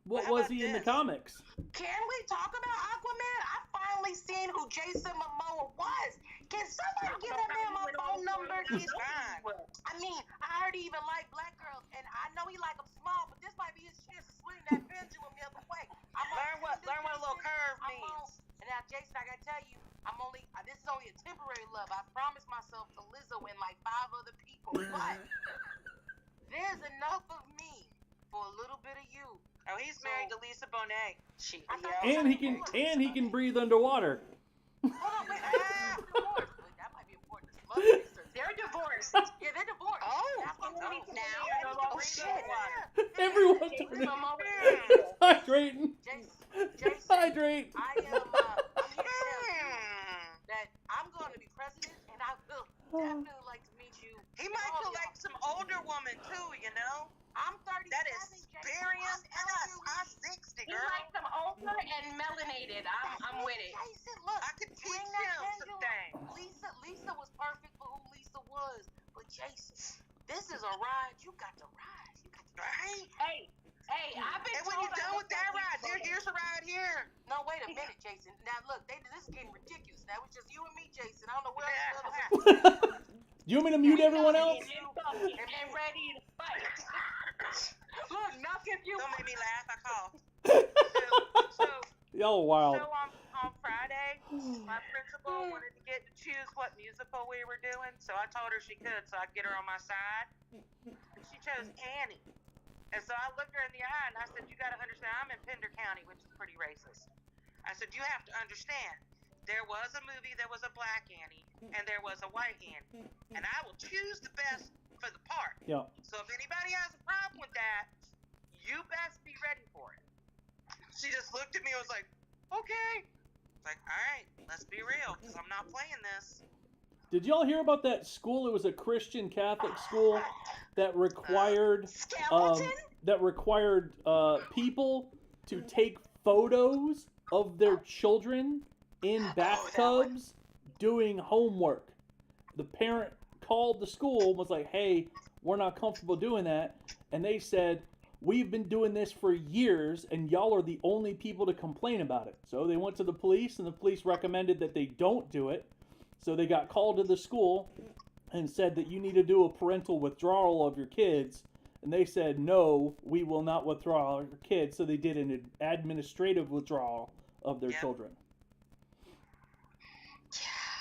What was he in the comics? Can we talk about Aquaman? I finally seen who Jason Momoa was. Can somebody give that man my phone number? I mean, I heard he even like black girls, and I know he like them small, but this might be his chance to swing that pendulum the other way. Learn what a little curve means. And now, Jason, I gotta tell you, this is only a temporary love. I promised myself to Lizzo and like 5 other people, but there's enough of me for a little bit of you. Oh, he's married to Lisa Bonet. And he can breathe underwater. Hold on, wait, that might be important. They're divorced. Yeah, they're divorced. Oh shit. Everyone hydrating. Jason, hydrate. I'm here to tell you that I'm going to be president, and I will definitely like to meet you. He might collect some older woman too, you know. I'm 37. That experience I'm 60, girl. He's like some older and melanated. I'm with it. Jason, look, I could teach him some things. Lisa was perfect for who Lisa was, but Jason, this is a ride. You got to ride. Right? Hey, I've been. And when you're done with that ride, here's a ride here. No, wait a minute, Jason. Now look, this is getting ridiculous. That was just you and me, Jason. I don't know where else. Do you want me to mute everyone else? And ready to fight. Look, knock if you. Don't make me laugh. I call. Y'all wild. So on Friday, my principal wanted to get to choose what musical we were doing, so I told her she could, so I could get her on my side. And she chose Annie. And so I looked her in the eye and I said, "You got to understand, I'm in Pender County, which is pretty racist." I said, "You have to understand, there was a movie that was a black Annie and there was a white Annie, and I will choose the best for the part. Yeah. So if anybody has a problem with that, you best be ready for it." She just looked at me and was like, "Okay." Like, all right, let's be real, because I'm not playing this. Did y'all hear about that school? It was a Christian Catholic school that required people to take photos of their children in bathtubs doing homework. The parent called the school and was like, "Hey, we're not comfortable doing that," and they said, we've been doing this for years, and y'all are the only people to complain about it. So they went to the police, and the police recommended that they don't do it. So they got called to the school and said that you need to do a parental withdrawal of your kids. And they said, no, we will not withdraw our kids. So they did an administrative withdrawal of their children.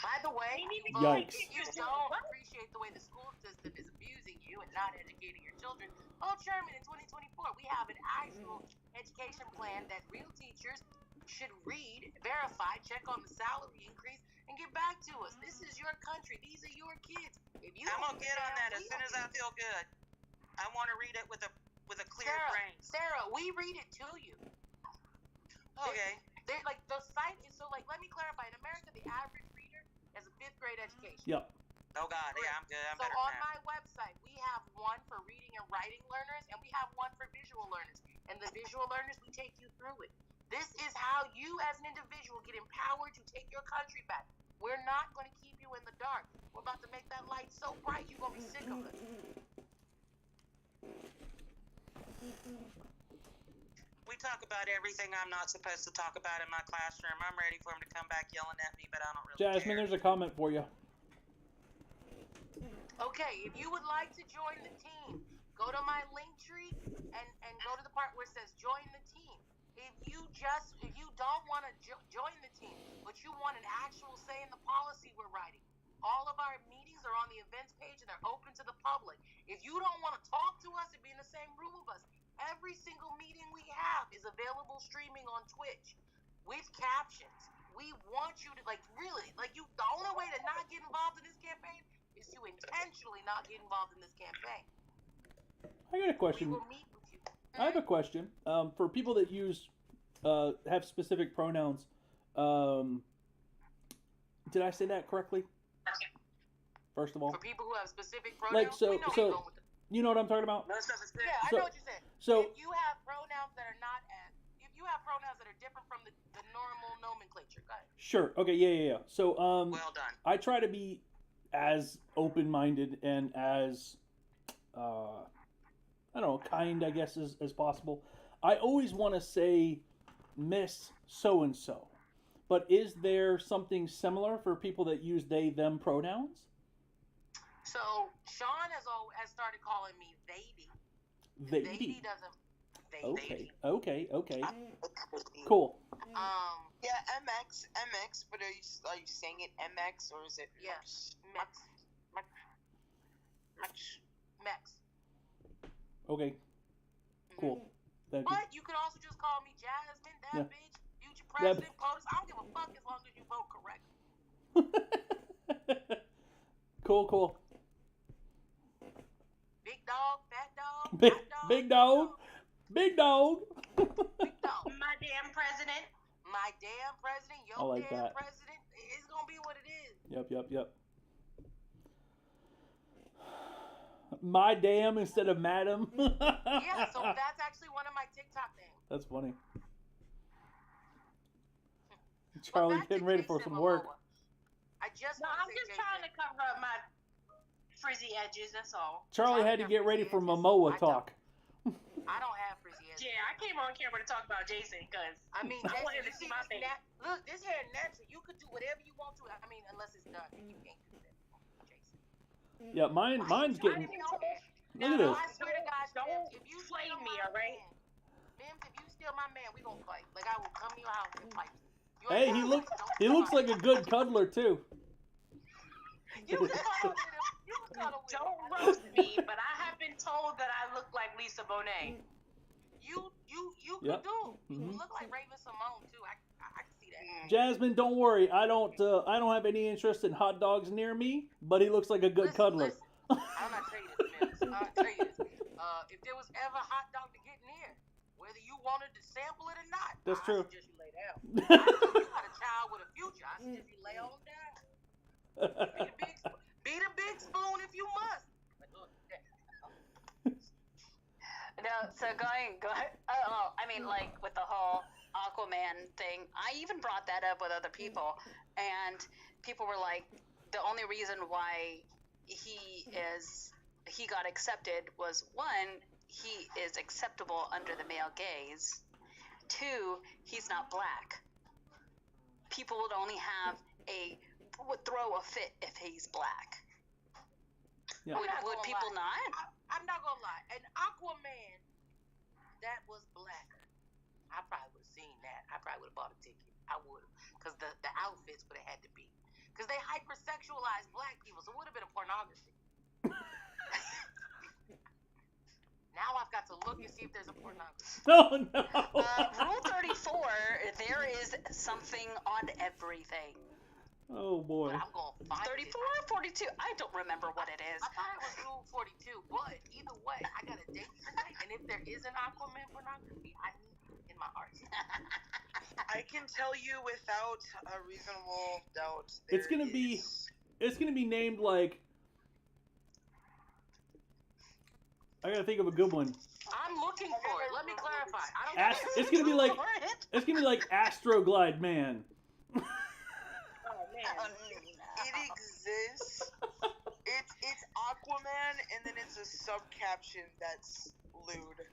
By the way, Yikes. if you don't appreciate the way the school system is abusing you and not educating your children, Sherman, in 2024, we have an actual education plan that real teachers should read, verify, check on the salary increase, and get back to us. This is your country. These are your kids. If you I'm gonna get on that as soon as I feel good. I want to read it with a clear brain. Sarah, we read it to you. Okay. They like the site is so like. Let me clarify. In America, the average reader has a 5th grade education. Yep. Oh God, yeah, I'm good. I'm So better on than that. my website, we have one for reading and writing learners, and we have one for visual learners. And the visual learners, we take you through it. This is how you, as an individual, get empowered to take your country back. We're not going to keep you in the dark. We're about to make that light so bright, you're going to be sick of us. We talk about everything I'm not supposed to talk about in my classroom. I'm ready for him to come back yelling at me, but I don't really Jasmine, care. there's a comment for you. Okay, if you would like to join the team, go to my link tree and go to the part where it says join the team. If you don't want to join the team, but you want an actual say in the policy we're writing, all of our meetings are on the events page and they're open to the public. If you don't want to talk to us and be in the same room with us, every single meeting we have is available streaming on Twitch with captions. We want you to the only way to not get involved in this campaign is to intentionally not get involved in this campaign. I got a question. We will meet with you. I have a question. For people that have specific pronouns, did I say that correctly? First of all, For people who have specific pronouns, you know what I'm talking about? Yeah, I know what you're saying. So if you have pronouns that are pronouns that are different from the normal nomenclature, go ahead. Sure. Okay. Yeah. So well done. I try to be as open-minded and as I don't know, kind, I guess, as possible. I always want to say Miss So-and-so. But is there something similar for people that use they, them pronouns? So, Sean has started calling me Vady. Vady. Vady. Okay. Cool. Yeah, MX, but are you saying it MX or is it? Yes, Mex. Okay. Cool. Thank you. But you could also just call me Jasmine, that bitch, future president, POTUS. I don't give a fuck as long as you vote correct. Cool. Big dog, fat dog, Big dog. Big dog. My damn president. My damn president, your I like damn that. president. It's gonna be what it is. Yep. My damn instead of madam. Yeah, so that's actually one of my TikTok names. That's funny. Charlie getting ready for some work. I'm just trying to cover up my frizzy edges. That's all. Charlie had to get ready for Momoa talk. I don't have frizzy edges. Yeah, I came on camera to talk about Jason because I mean, I Jason, wanted to you see see my this face. look, this hair natural. You could do whatever you want to. I mean, unless it's done, you can't do that, Jason. Yeah, mine's getting. Look at this. I swear to God, Don't if you flame steal me, my all right? MIMS, if you steal my man, we gonna fight. Like I will come to your house and fight. You Hey, he looks like a good cuddler too. You can cuddle with him. You can cuddle with him. Don't roast me, but I have been told that I look like Lisa Bonet. You Yep. do. You Mhm. look like Raven Simone too. I can see that. Jasmine, don't worry. I don't have any interest in hot dogs near me, but he looks like a good cuddler. I'm not tell you this, MIMS. I'll tell you this. If there was ever a hot dog to get near, whether you wanted to sample it or not, That's true. I suggest you lay down. I know you got a child with a future. I suggest you lay on down. Be the big spoon if you must. No, so going, I mean, like with the whole Aquaman thing, I even brought that up with other people, and people were like, the only reason why he got accepted was one, he is acceptable under the male gaze. 2, he's not black. People would only would throw a fit if he's black. Yeah. Would people not? I'm not gonna lie. An Aquaman that was black, I probably would have seen that. I probably would have bought a ticket. I would have, because the outfits would have had to be, because they hypersexualize black people, so it would have been a pornography. Now I've got to look and see if there's a pornography. Oh no. Rule 34, there is something on everything. Oh boy. But I'm gonna find 34 or 42? I don't remember what it is. I thought it was Rule 42, but either way, I got a date tonight, and if there is an Aquaman pornography, I need it in my heart. I can tell you without a reasonable doubt. It's gonna be named like. I gotta think of a good one. I'm looking for it. Let me clarify. I don't. It's gonna be like Astroglide Man. Oh man. It exists. It's Aquaman, and then it's a sub caption that's lewd.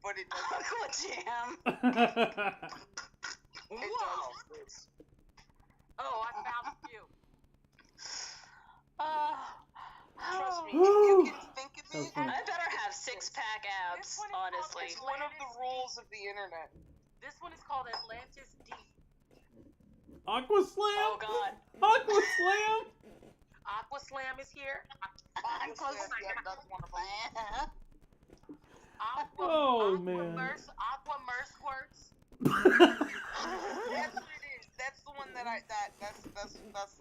But it doesn't. Aqua Jam. It does exist. Oh, I found a few. Trust me, if you can think of it, I better have 6-pack abs, honestly. it's one of the rules of the internet. This one is called Atlantis Deep. Aqua Slam. Oh God. Aqua Slam. Aqua Slam is here. Aqua Slam, yeah, that's one of them. Aqua Merce Squirts. That's what it is. That's the one that's the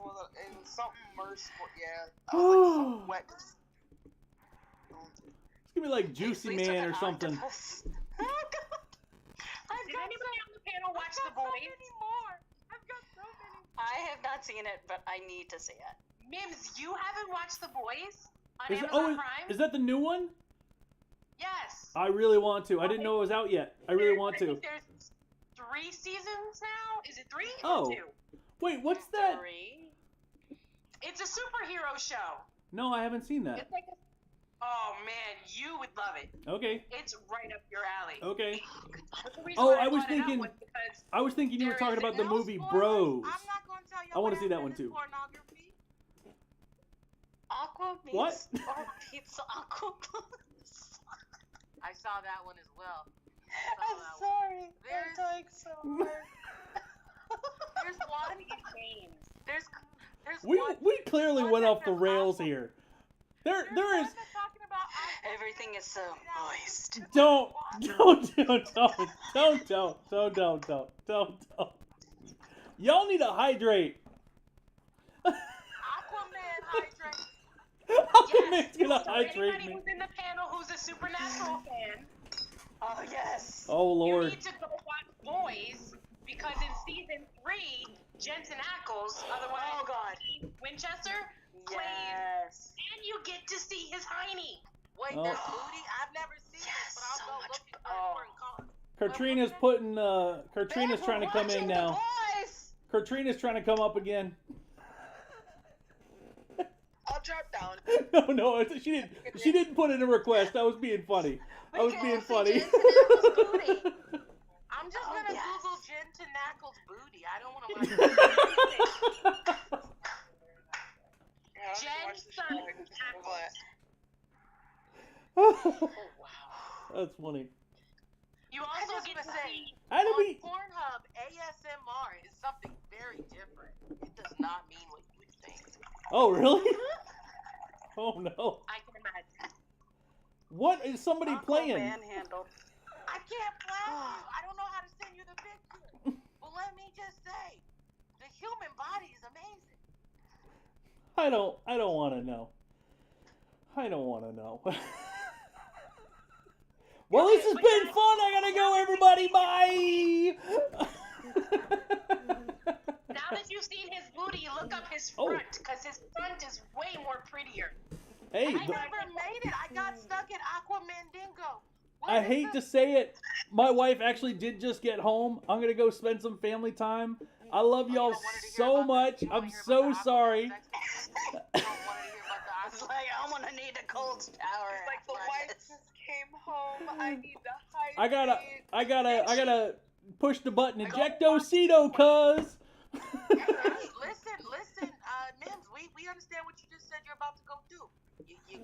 one that, and something merciful, yeah. Like some wet. It's gonna be like Juicy Man or something. Oh God. Did anybody on the panel watch The Boys? I have not seen it, but I need to see it. Mims, you haven't watched The Boys on Is Amazon Prime? is that the new one? Yes. I really want to. I didn't know it was out yet. I really want to. There's 3 seasons now. Is it 3 Oh. or 2? Wait, what's that? 3. It's a superhero show. No, I haven't seen that. It's like oh man, you would love it. Okay. It's right up your alley. Okay. But the reason Oh, why I was brought it up thinking. was because I was thinking you were talking about the movie Bros. I'm not gonna tell you. I want to see that one too. Pornography. Aqua meets What? or pizza aqua. I saw that one as well. I'm sorry. There's- I'm dying so hard. There's one in names. There's We one. we clearly one went that off the has rails Aqua- here. There's There one is. that's talking about Aqua Everything is so moist. Don't. Y'all need to hydrate. Aquaman hydrate. Aquaman's gonna So hydrate anybody me. who's in the panel who's a Supernatural fan, Oh yes. Oh you Lord. need to go watch Boys because in season 3, Jensen Ackles, otherwise Oh God. Steve Winchester, plays, Yes. and you get to see his hiney. Wait, Oh. there's booty. I've never seen it, Yes, but I'll so go much- looking for oh. important cause. Katrina's putting. Katrina's trying to come in now. Boys. Katrina's trying to come up again. I'll drop down. No, she didn't put in a request. I was being funny. I was being funny. I'm just Oh, gonna yes. Google Jensen Ackles booty. I don't want to watch Jensen That's funny. You also get to see How do on we? Pornhub, ASMR is something very different. It does not mean what you would think. Oh really? Oh no. I can imagine. What is somebody playing? Manhandled. I can't flash you. I don't know how to send you the picture. But let me just say, the human body is amazing. I don't want to know. I don't want to know. Well, this has been fun. I gotta go, everybody. Bye. Now that you've seen his booty, look up his Oh. front because his front is way more prettier. Hey, I never made it. I got stuck at Aquamandingo. I hate to say it. My wife actually did just get home. I'm gonna go spend some family time. I love y'all so much. I'm so sorry. It's like I'm gonna need a cold shower. Like the after white this. came home. I need to hydrate. I gotta push the button. Ejectocito, cuz. Hey, listen, Mims, we understand what you just said you're about to go do.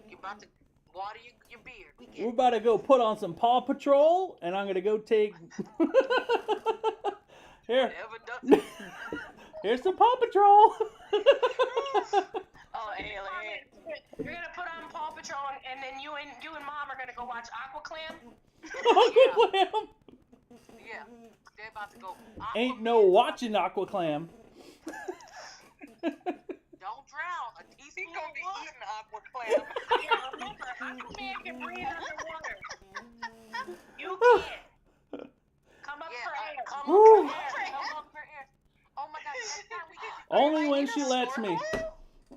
You're about to water your beard. We're about to go put on some Paw Patrol, and I'm gonna go take. Here. Here's some Paw Patrol. Oh, alien. You're gonna put on Paw Patrol, and then you and Mom are gonna go watch Aquaclam. Aquaclam. Yeah, they're about to go. Ain't no watching Aquaclam. Don't drown. A teaspoon He's gonna be of water. eating Aquaclam. Yeah, remember, Aquaman can breathe underwater. You can't. Come up for air. Come Woo. up for air. Oh my God! Next time we get Only when she lets me.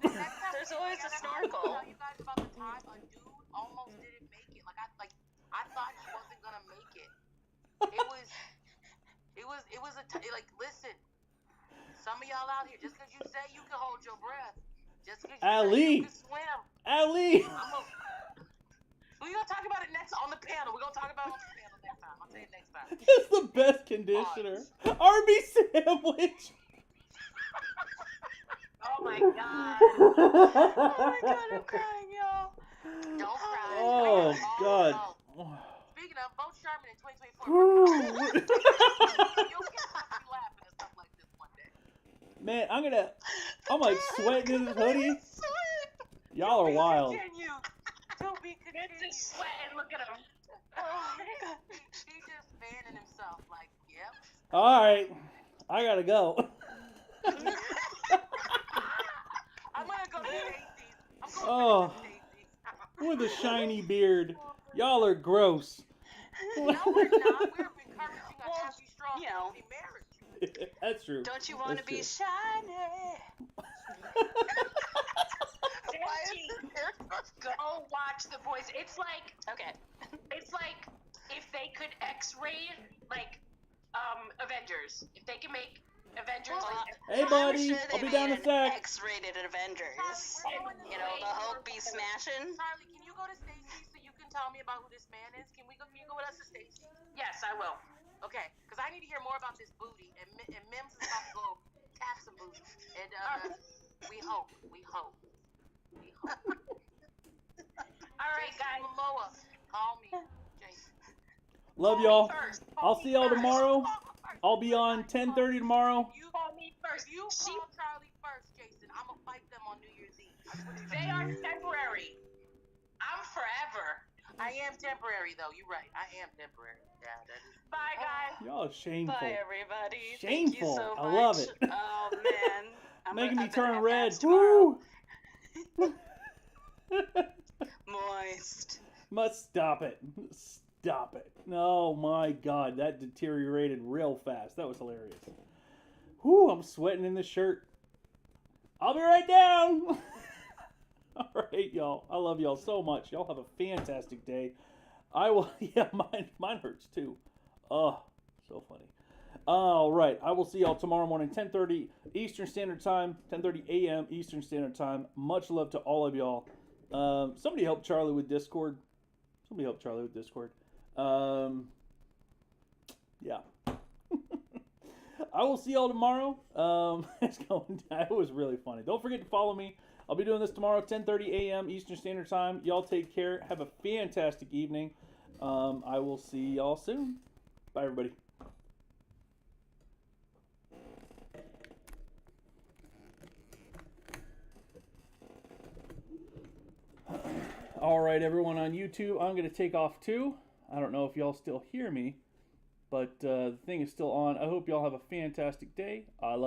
There's always a snorkel. Tell you guys about the time a dude almost didn't make it. I thought he wasn't gonna make it. Listen. Some of y'all out here, just because you say you can hold your breath, just because you say you can swim. Ali. We're gonna talk about it next on the panel. We're gonna talk about it on the panel next time. I'll tell you next time. It's the best conditioner. Arby sandwich. Oh my God. I'm crying, y'all. Don't cry. Oh God. Speaking of, vote Sherman in 2024. Woo. You'll get me laughing and stuff like this one day. Man, I'm like sweating in this hoodie. Y'all are wild. Don't be continued. Vince is sweating. Look at him. He's just fanning himself like, yep. All right, I gotta go. I'm gonna go to Stacy's. I'm going Oh, to Stacy's. with a shiny beard. Y'all are gross. No, we're not. We're encouraging a happy, strong, healthy marriage. That's true. Don't you want to That's be true. shiny? Go watch The Boys. It's like Okay. it's like if they could X-ray like Avengers. If they can make Avengers like Hey, I'm buddy. sure I'll they be down made in a an sec. X-rated Avengers. You know, the Hulk be smashing. Charlie, can you go to Stacy's so you can tell me about who this man is? Can you go with us to Stacy's? yes, I will. Okay, because I need to hear more about this booty, and Mims is about to go tap some booty, and we hope. All right, guys. Momoa, call me, Jason. Love Call y'all. me first. I'll see y'all tomorrow. I'll be on 10:30 tomorrow. You Call me first. You call Charlie first, Jason. I'm gonna fight them on New Year's Eve. They are temporary. I'm forever. I am temporary, though. You're right. I am temporary. Yeah, that is. Bye, guys. Y'all are shameful. Bye, everybody. Shameful. Thank you so I much. love it. Oh man, Making me I'm gonna turn have red. abs tomorrow. Woo! Moist. Must stop it. Stop it. Oh my God, that deteriorated real fast. That was hilarious. Whoo, I'm sweating in this shirt. I'll be right down. All right, y'all. I love y'all so much. Y'all have a fantastic day. I will. Yeah, mine hurts too. Oh, so funny. All right. I will see y'all tomorrow morning, 10:30 Eastern Standard Time, 10:30 a.m. Eastern Standard Time. Much love to all of y'all. Somebody help Charlie with Discord. Yeah. I will see y'all tomorrow. It's going down. It was really funny. Don't forget to follow me. I'll be doing this tomorrow, 10:30 a.m. Eastern Standard Time. Y'all take care. Have a fantastic evening. I will see y'all soon. Bye, everybody. All right, everyone on YouTube, I'm going to take off too. I don't know if y'all still hear me, but the thing is still on. I hope y'all have a fantastic day. I love